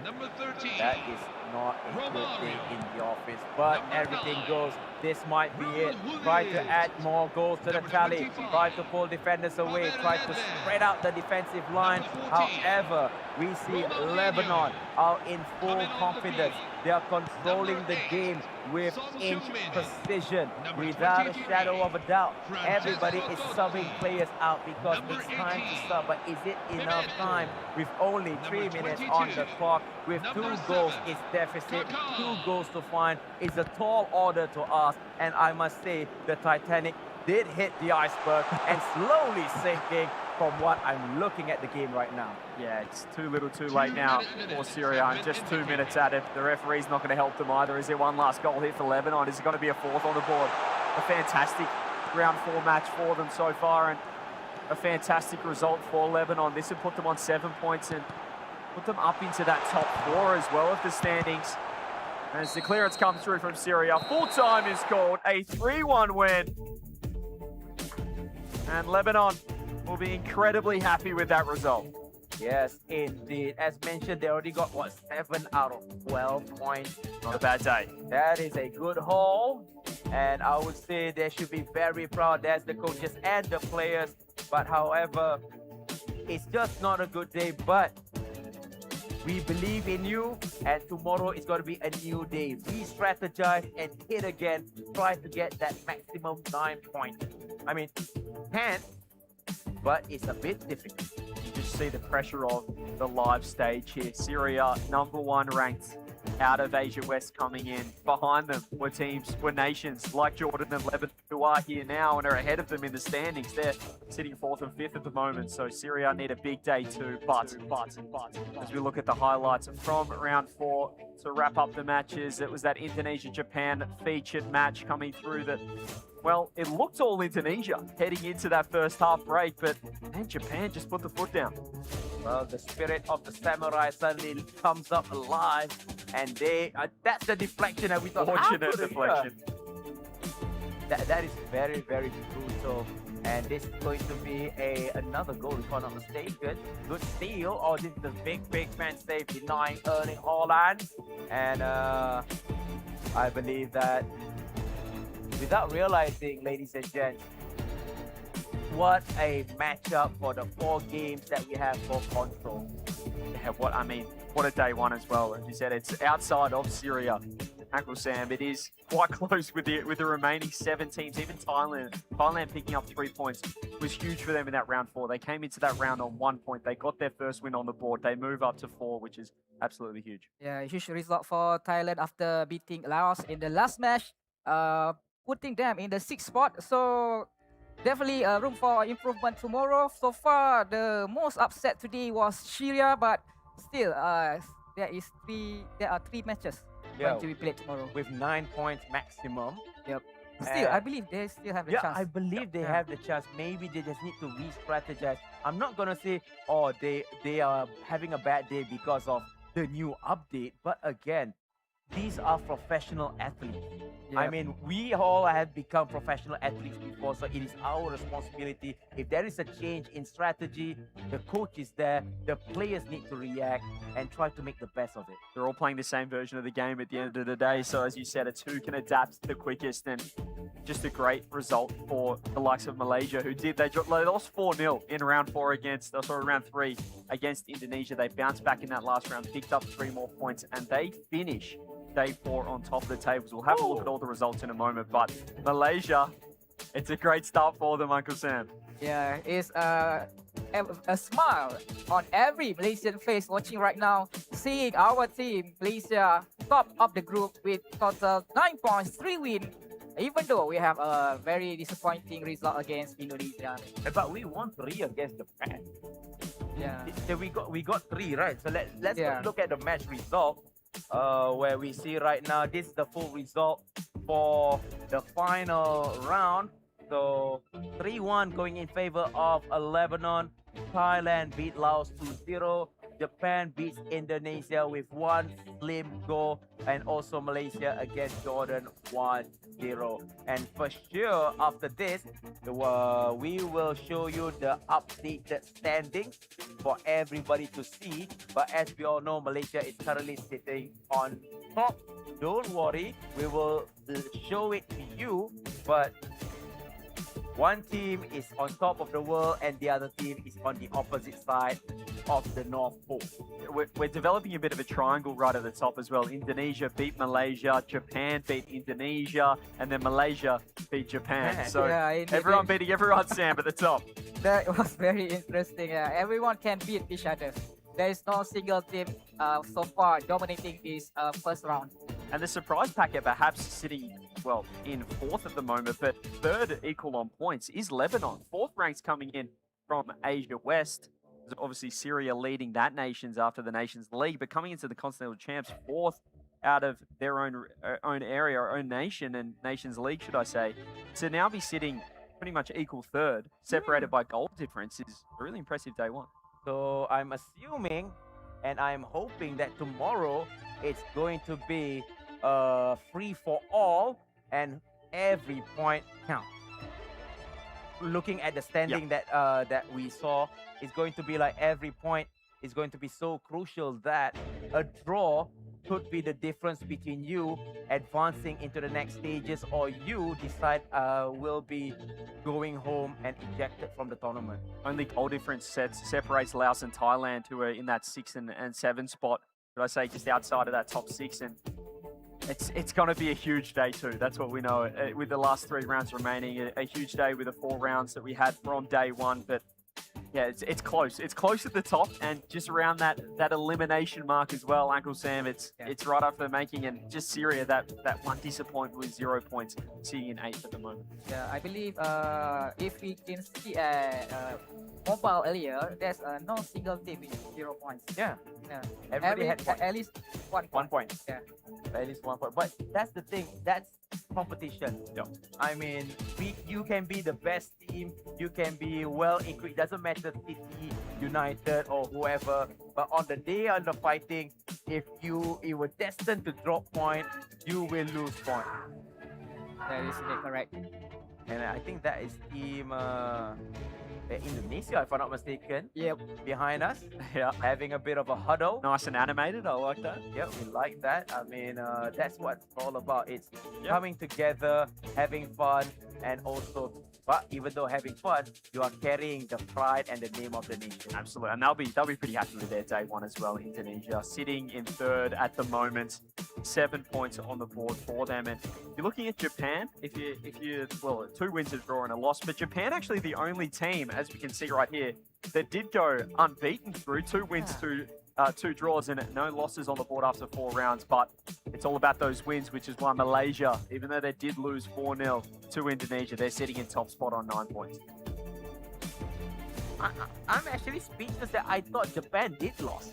Number 13. That is not a good day in the office, but everything goes. This might be it. Try to add more goals to the tally. Try to pull defenders away. Try to spread out the defensive line. However, we see Lebanon are in full confidence. They are controlling the game with inch precision, without a shadow of a doubt. Everybody is subbing players out because it's time to sub, but is it enough time? With only 3 minutes on the clock, with 2 goals is deficit, 2 goals to find is a tall order to ask. And I must say, the Titanic did hit the iceberg and slowly sinking. from what I'm looking at the game right now. Yeah, it's too little too late now for Syria. And just 2 minutes at it. The referee's not going to help them either. Is there one last goal here for Lebanon? Is it going to be a fourth on the board? A fantastic round 4 match for them so far, and a fantastic result for Lebanon. This would put them on 7 points and put them up into that top 4 as well of the standings. As the clearance comes through from Syria, full time is called, a 3-1 win. And Lebanon will be incredibly happy with that result. Yes, indeed. As mentioned, they already got, 7 out of 12 points. Not a bad day. That is a good haul. And I would say they should be very proud. That's the coaches and the players. But however, it's just not a good day. But we believe in you, and tomorrow is going to be a new day. Re-strategize and hit again. Try to get that maximum 9 points. I mean, 10, but it's a bit difficult. You just see the pressure of the live stage here. Syria, #1 ranked out of Asia West coming in. Behind them were nations like Jordan and Lebanon, who are here now and are ahead of them in the standings. They're sitting 4th and 5th at the moment, so Syria need a big day too. But as we look at the highlights from round 4 to wrap up the matches, it was that Indonesia-Japan featured match coming through that, well, it looked all Indonesia heading into that first half break, but man, Japan just put the foot down. Well, the spirit of the samurai suddenly comes up alive, and that's the deflection that we thought. Fortunate deflection. That is very, very brutal. And this is going to be another goal, if I'm not mistaken. Good steal. Oh, this is the big man save, denying Erling Haaland. And I believe that, without realizing, ladies and gents, what a matchup for the 4 games that we have for console. Yeah, what a day one as well. As you said, it's outside of Syria. Uncle Sam, it is quite close with the remaining 7 teams. Even Thailand picking up 3 points was huge for them in that round 4. They came into that round on 1 point. They got their first win on the board. They move up to 4, which is absolutely huge. Yeah, a huge result for Thailand after beating Laos in the last match, putting them in the 6th spot. So definitely room for improvement tomorrow. So far, the most upset today was Syria, but still, there are 3 matches going to be played tomorrow. With 9 points maximum. Yep. Still, I believe they still have a chance. I believe they have the chance. Maybe they just need to re-strategize. I'm not gonna say, oh, they are having a bad day because of the new update. But again, these are professional athletes. Yep. I mean, we all have become professional athletes before, so it is our responsibility. If there is a change in strategy, the coach is there, the players need to react and try to make the best of it. They're all playing the same version of the game at the end of the day, so as you said, it's who can adapt the quickest, and just a great result for the likes of Malaysia, who they lost 4-0 in round 3 against Indonesia. They bounced back in that last round, picked up 3 more points, and they finish day 4 on top of the tables. We'll have a look at all the results in a moment, but Malaysia, it's a great start for them, Uncle Sam. Yeah, it's a smile on every Malaysian face watching right now, seeing our team, Malaysia, top of the group with total 9 points, 3 wins, even though we have a very disappointing result against Indonesia. But we won 3 against Japan. Yeah. We got 3, right? So let's look at the match result. Where we see right now, this is the full result for the final round. So 3-1 going in favor of Lebanon. Thailand beat Laos 2-0. Japan beats Indonesia with 1 slim goal, and also Malaysia against Jordan 1-0. And for sure, after this, we will show you the updated standings for everybody to see. But as we all know, Malaysia is currently sitting on top. Don't worry, we will show it to you. But one team is on top of the world and the other team is on the opposite side of the North Pole. We're developing a bit of a triangle right at the top as well. Indonesia beat Malaysia, Japan beat Indonesia, and then Malaysia beat Japan. So everyone beating everyone, Sam, at the top. That was very interesting. Everyone can beat each other. There is no single team so far dominating this first round. And the surprise packet perhaps sitting, well, in 4th at the moment, but 3rd equal on points is Lebanon. 4th ranks coming in from Asia West. There's obviously Syria leading that nations after the Nations League, but coming into the Continental Champs, fourth out of their own area, or own nation, and Nations League, should I say, to now be sitting pretty much equal third, separated by goal difference, is a really impressive day one. So I'm assuming and I'm hoping that tomorrow it's going to be free for all and every point counts. Looking at the standing that we saw, it's going to be like every point is going to be so crucial that a draw could be the difference between you advancing into the next stages, or you decide will be going home and ejected from the tournament. Only goal difference separates Laos and Thailand, who are in that 6 and 7 spot, should I say, just outside of that top 6. And it's going to be a huge day too. That's what we know. With the last 3 rounds remaining, a huge day with the 4 rounds that we had from day one. But yeah, it's close. It's close at the top, and just around that elimination mark as well, Uncle Sam. It's right up for making, and just Syria, that one disappointment with 0 points, sitting in 8th at the moment. Yeah, I believe if we can see mobile earlier, there's no single team with 0 points. Yeah. Everybody had at least 1 point. 1 point. Yeah. At least 1 point. But that's the thing. That's competition. Yep. I mean, you can be the best team. You can be well equipped. Doesn't matter City, United, or whoever. But on the day of the fighting, if you were destined to drop point, you will lose point. That is correct. And I think that is team Indonesia, if I'm not mistaken. Yep. Behind us. Yeah. Having a bit of a huddle. Nice and animated. I like that. Yeah, we like that. I mean, that's what it's all about. It's coming together, having fun, and also, but even though having fun, you are carrying the pride and the name of the nation. Absolutely, and they'll be pretty happy with their day one as well. Indonesia sitting in 3rd at the moment, 7 points on the board for them. And you're looking at Japan. If you 2 wins, a draw, and a loss, but Japan actually the only team, as we can see right here, that did go unbeaten through 2 wins, 2 draws, and no losses on the board after 4 rounds. But it's all about those wins, which is why Malaysia, even though they did lose 4-0 to Indonesia, they're sitting in top spot on 9 points. I'm actually speechless that I thought Japan did lose.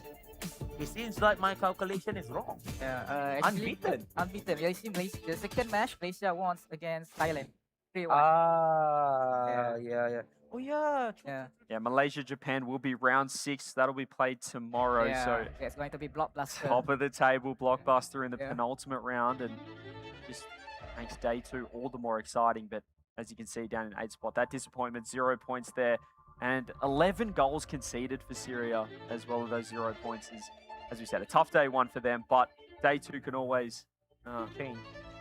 It seems like my calculation is wrong. Yeah, Unbeaten. Unbeaten. Yeah, you see, the second match, Malaysia won against Thailand. 3-1. Yeah. Oh yeah. Yeah, Malaysia Japan will be round 6. That'll be played tomorrow. Yeah, So it's going to be blockbuster. top of the table blockbuster in the penultimate round, and just makes day 2 all the more exciting. But as you can see down in 8th spot, that disappointment, 0 points there, and 11 goals conceded for Syria as well as those 0 points is, as we said, a tough day 1 for them. But day 2 can always change.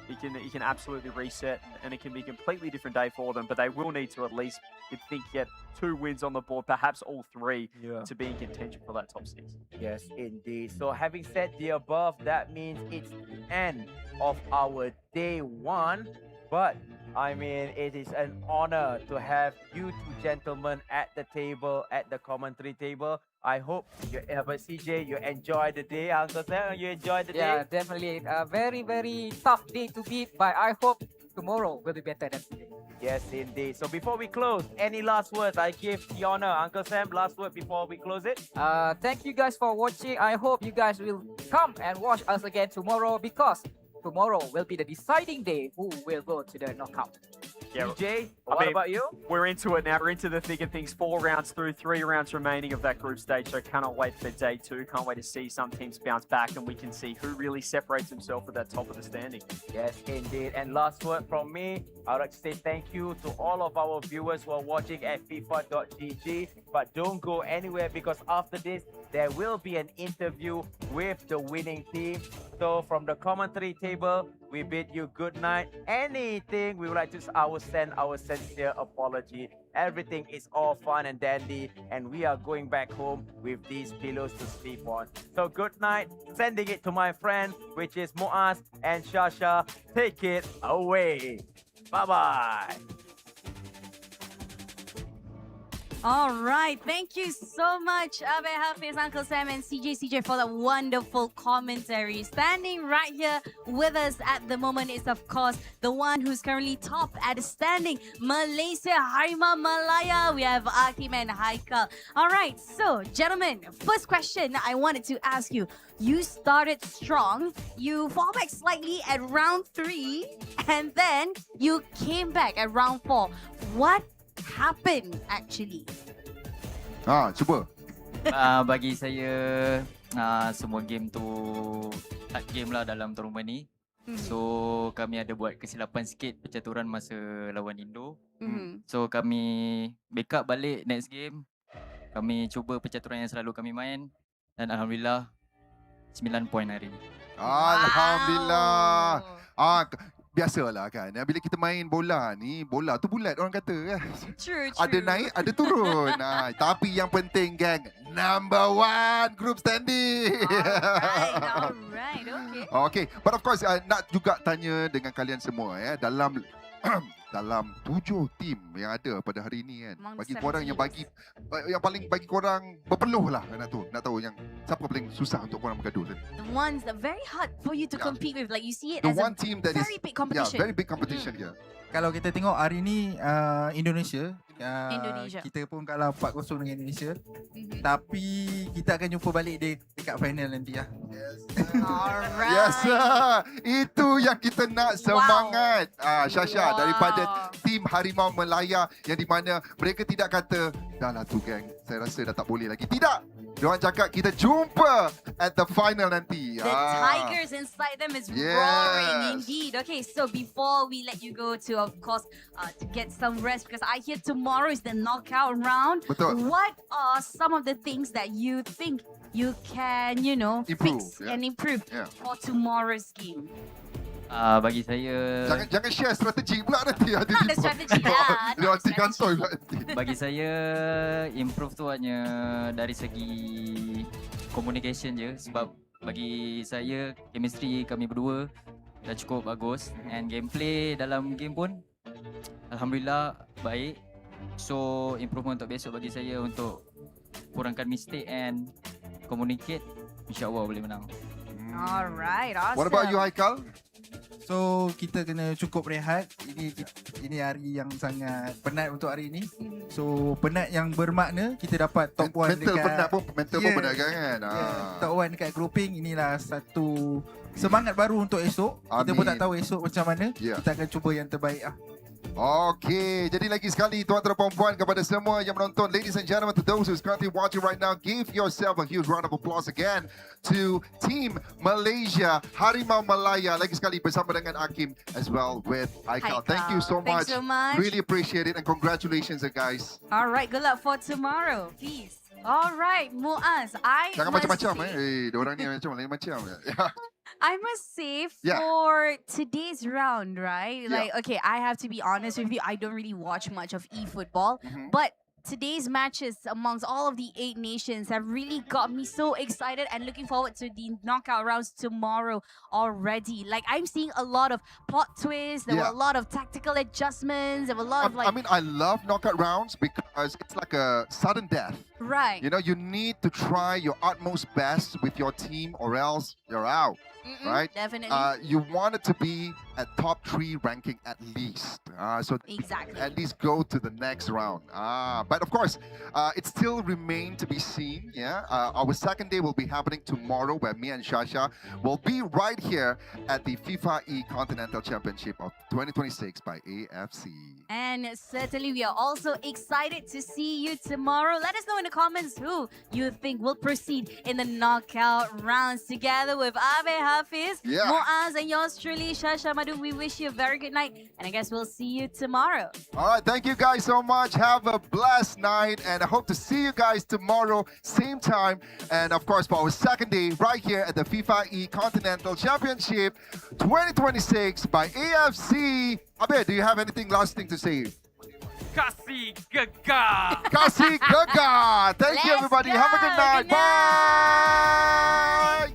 You can absolutely reset, and it can be a completely different day for them. But they will need to at least, you'd think, get 2 wins on the board, perhaps all 3, to be in contention for that top 6. Yes, indeed. So having said the above, that means it's the end of our day 1. But I mean, it is an honor to have you 2 gentlemen at the table, at the commentary table. I hope CJ, you enjoyed the day. Uncle Sam, you enjoyed the day? Yeah, definitely. A very, very tough day to beat, but I hope tomorrow will be better than today. Yes, indeed. So before we close, any last words? I give the honor. Uncle Sam, last word before we close it. Thank you guys for watching. I hope you guys will come and watch us again tomorrow, because tomorrow will be the deciding day who will go to the knockout. Yeah, DJ, what about you? We're into it now. We're into the thick of things. 4 rounds through, 3 rounds remaining of that group stage. So cannot wait for day 2. Can't wait to see some teams bounce back, and we can see who really separates himself at that top of the standing. Yes, indeed. And last word from me, I would like to say thank you to all of our viewers who are watching at FIFA.gg. But don't go anywhere, because after this, there will be an interview with the winning team. So from the commentary table, we bid you good night. Anything we would like to send our sincere apology. Everything is all fun and dandy, and we are going back home with these pillows to sleep on. So good night. Sending it to my friend, which is Muaz and Shasha. Take it away. Bye-bye. All right. Thank you so much, Abe Hafiz, Uncle Sam, and CJ for that wonderful commentary. Standing right here with us at the moment is, of course, the one who's currently top at the standing, Malaysia Harimau Malaya. We have Akim and Haikal. All right. So, gentlemen, first question I wanted to ask you. You started strong. You fall back slightly at round 3, and then you came back at round 4. What happened actually? Cuba. Bagi saya semua game tu hard game lah dalam tournament ni. So kami ada buat kesilapan sikit percaturan masa lawan Indo. So kami backup balik next game. Kami cuba percaturan yang selalu kami main dan alhamdulillah 9 poin hari ni. Alhamdulillah. Biasalah kan, bila kita main bola ni, bola tu bulat orang kata kan. True. Ada naik, ada turun. Tapi yang penting gang, number 1 group standing. Alright, okay. Okay, but of course nak juga tanya dengan kalian semua dalam dalam 7 tim yang ada pada hari ini kan. Among Bagi the korang 7 yang paling bagi korang berpeluh lah nak tahu yang siapa paling susah untuk korang bergaduh. The ones that very hard for you to compete with, like you see it The as a one team that is very big competition. very big competition dia. Kalau kita tengok hari ni Indonesia, Indonesia. kita pun kalah 4-0 dengan Indonesia. Tapi kita akan jumpa balik dekat final nanti lah. Alright. Yes, itu yang kita nak semangat. Syasha daripada tim Harimau Malaya yang di mana mereka tidak kata dah lah tu gang, saya rasa dah tak boleh lagi. Tidak. Diorang cakap kita jumpa at the final nanti. The tigers inside them is roaring indeed. Okay, so before we let you go to, of course, to get some rest, because I hear tomorrow is the knockout round. Betul. What are some of the things that you think you can, Improve, fix and improve for tomorrow's game? Bagi saya Jangan share strategi pula nanti. Not the strategy lah. Dia nanti kantoi pula nanti. bagi saya improve tu hanya dari segi communication je, sebab bagi saya chemistry kami berdua dah cukup bagus and gameplay dalam game pun alhamdulillah baik. So improvement untuk besok bagi saya untuk kurangkan mistake and communicate, insya-Allah boleh menang. Alright, awesome. What about you, Haikal? So kita kena cukup rehat. Ini hari yang sangat penat untuk hari ini. So penat yang bermakna kita dapat top 1 mental dekat penat pun penat kan. top 1 dekat grouping. Inilah satu semangat baru untuk esok. Kita pun tak tahu esok macam mana. Kita akan cuba yang terbaik lah. Okay, jadi lagi sekali tuan-tuan dan puan kepada semua yang menonton, ladies and gentlemen, to those who's currently watching right now, give yourself a huge round of applause again to Team Malaysia Harimau Malaya. Lagi sekali bersama dengan Akim as well with Haikal. Thank you so much. Thanks so much. Really appreciate it and congratulations guys. Alright, good luck for tomorrow. Peace. Alright, Muaz, Jangan macam-macam diorang ni macam-macam. I must say for today's round, right? Like, okay, I have to be honest with you. I don't really watch much of eFootball, but today's matches amongst all of the 8 nations have really got me so excited and looking forward to the knockout rounds tomorrow already. Like, I'm seeing a lot of plot twists. There were a lot of tactical adjustments. There were a lot of I mean, I love knockout rounds because it's like a sudden death. Right. You know, you need to try your utmost best with your team or else you're out. Right? Definitely. You want it to be at top 3 ranking at least. So exactly. at least go to the next round. But of course, it still remains to be seen. Our second day will be happening tomorrow, where me and Shasha will be right here at the FIFAe Continental Championship of 2026 by AFC. And certainly we are also excited to see you tomorrow. Let us know in the comments who you think will proceed in the knockout rounds together with Abe Hafiz, Muaz, and yours truly, Shasha Madu. We wish you a very good night, and I guess we'll see you tomorrow. All right, thank you guys so much. Have a blessed night, and I hope to see you guys tomorrow, same time, and of course for our second day right here at the FIFAe Continental Championship 2026 by AFC. Abe, do you have anything last thing to say? Kasih Gegar! Kasih Gegar! Thank you everybody. Have a good night. Good night. Bye!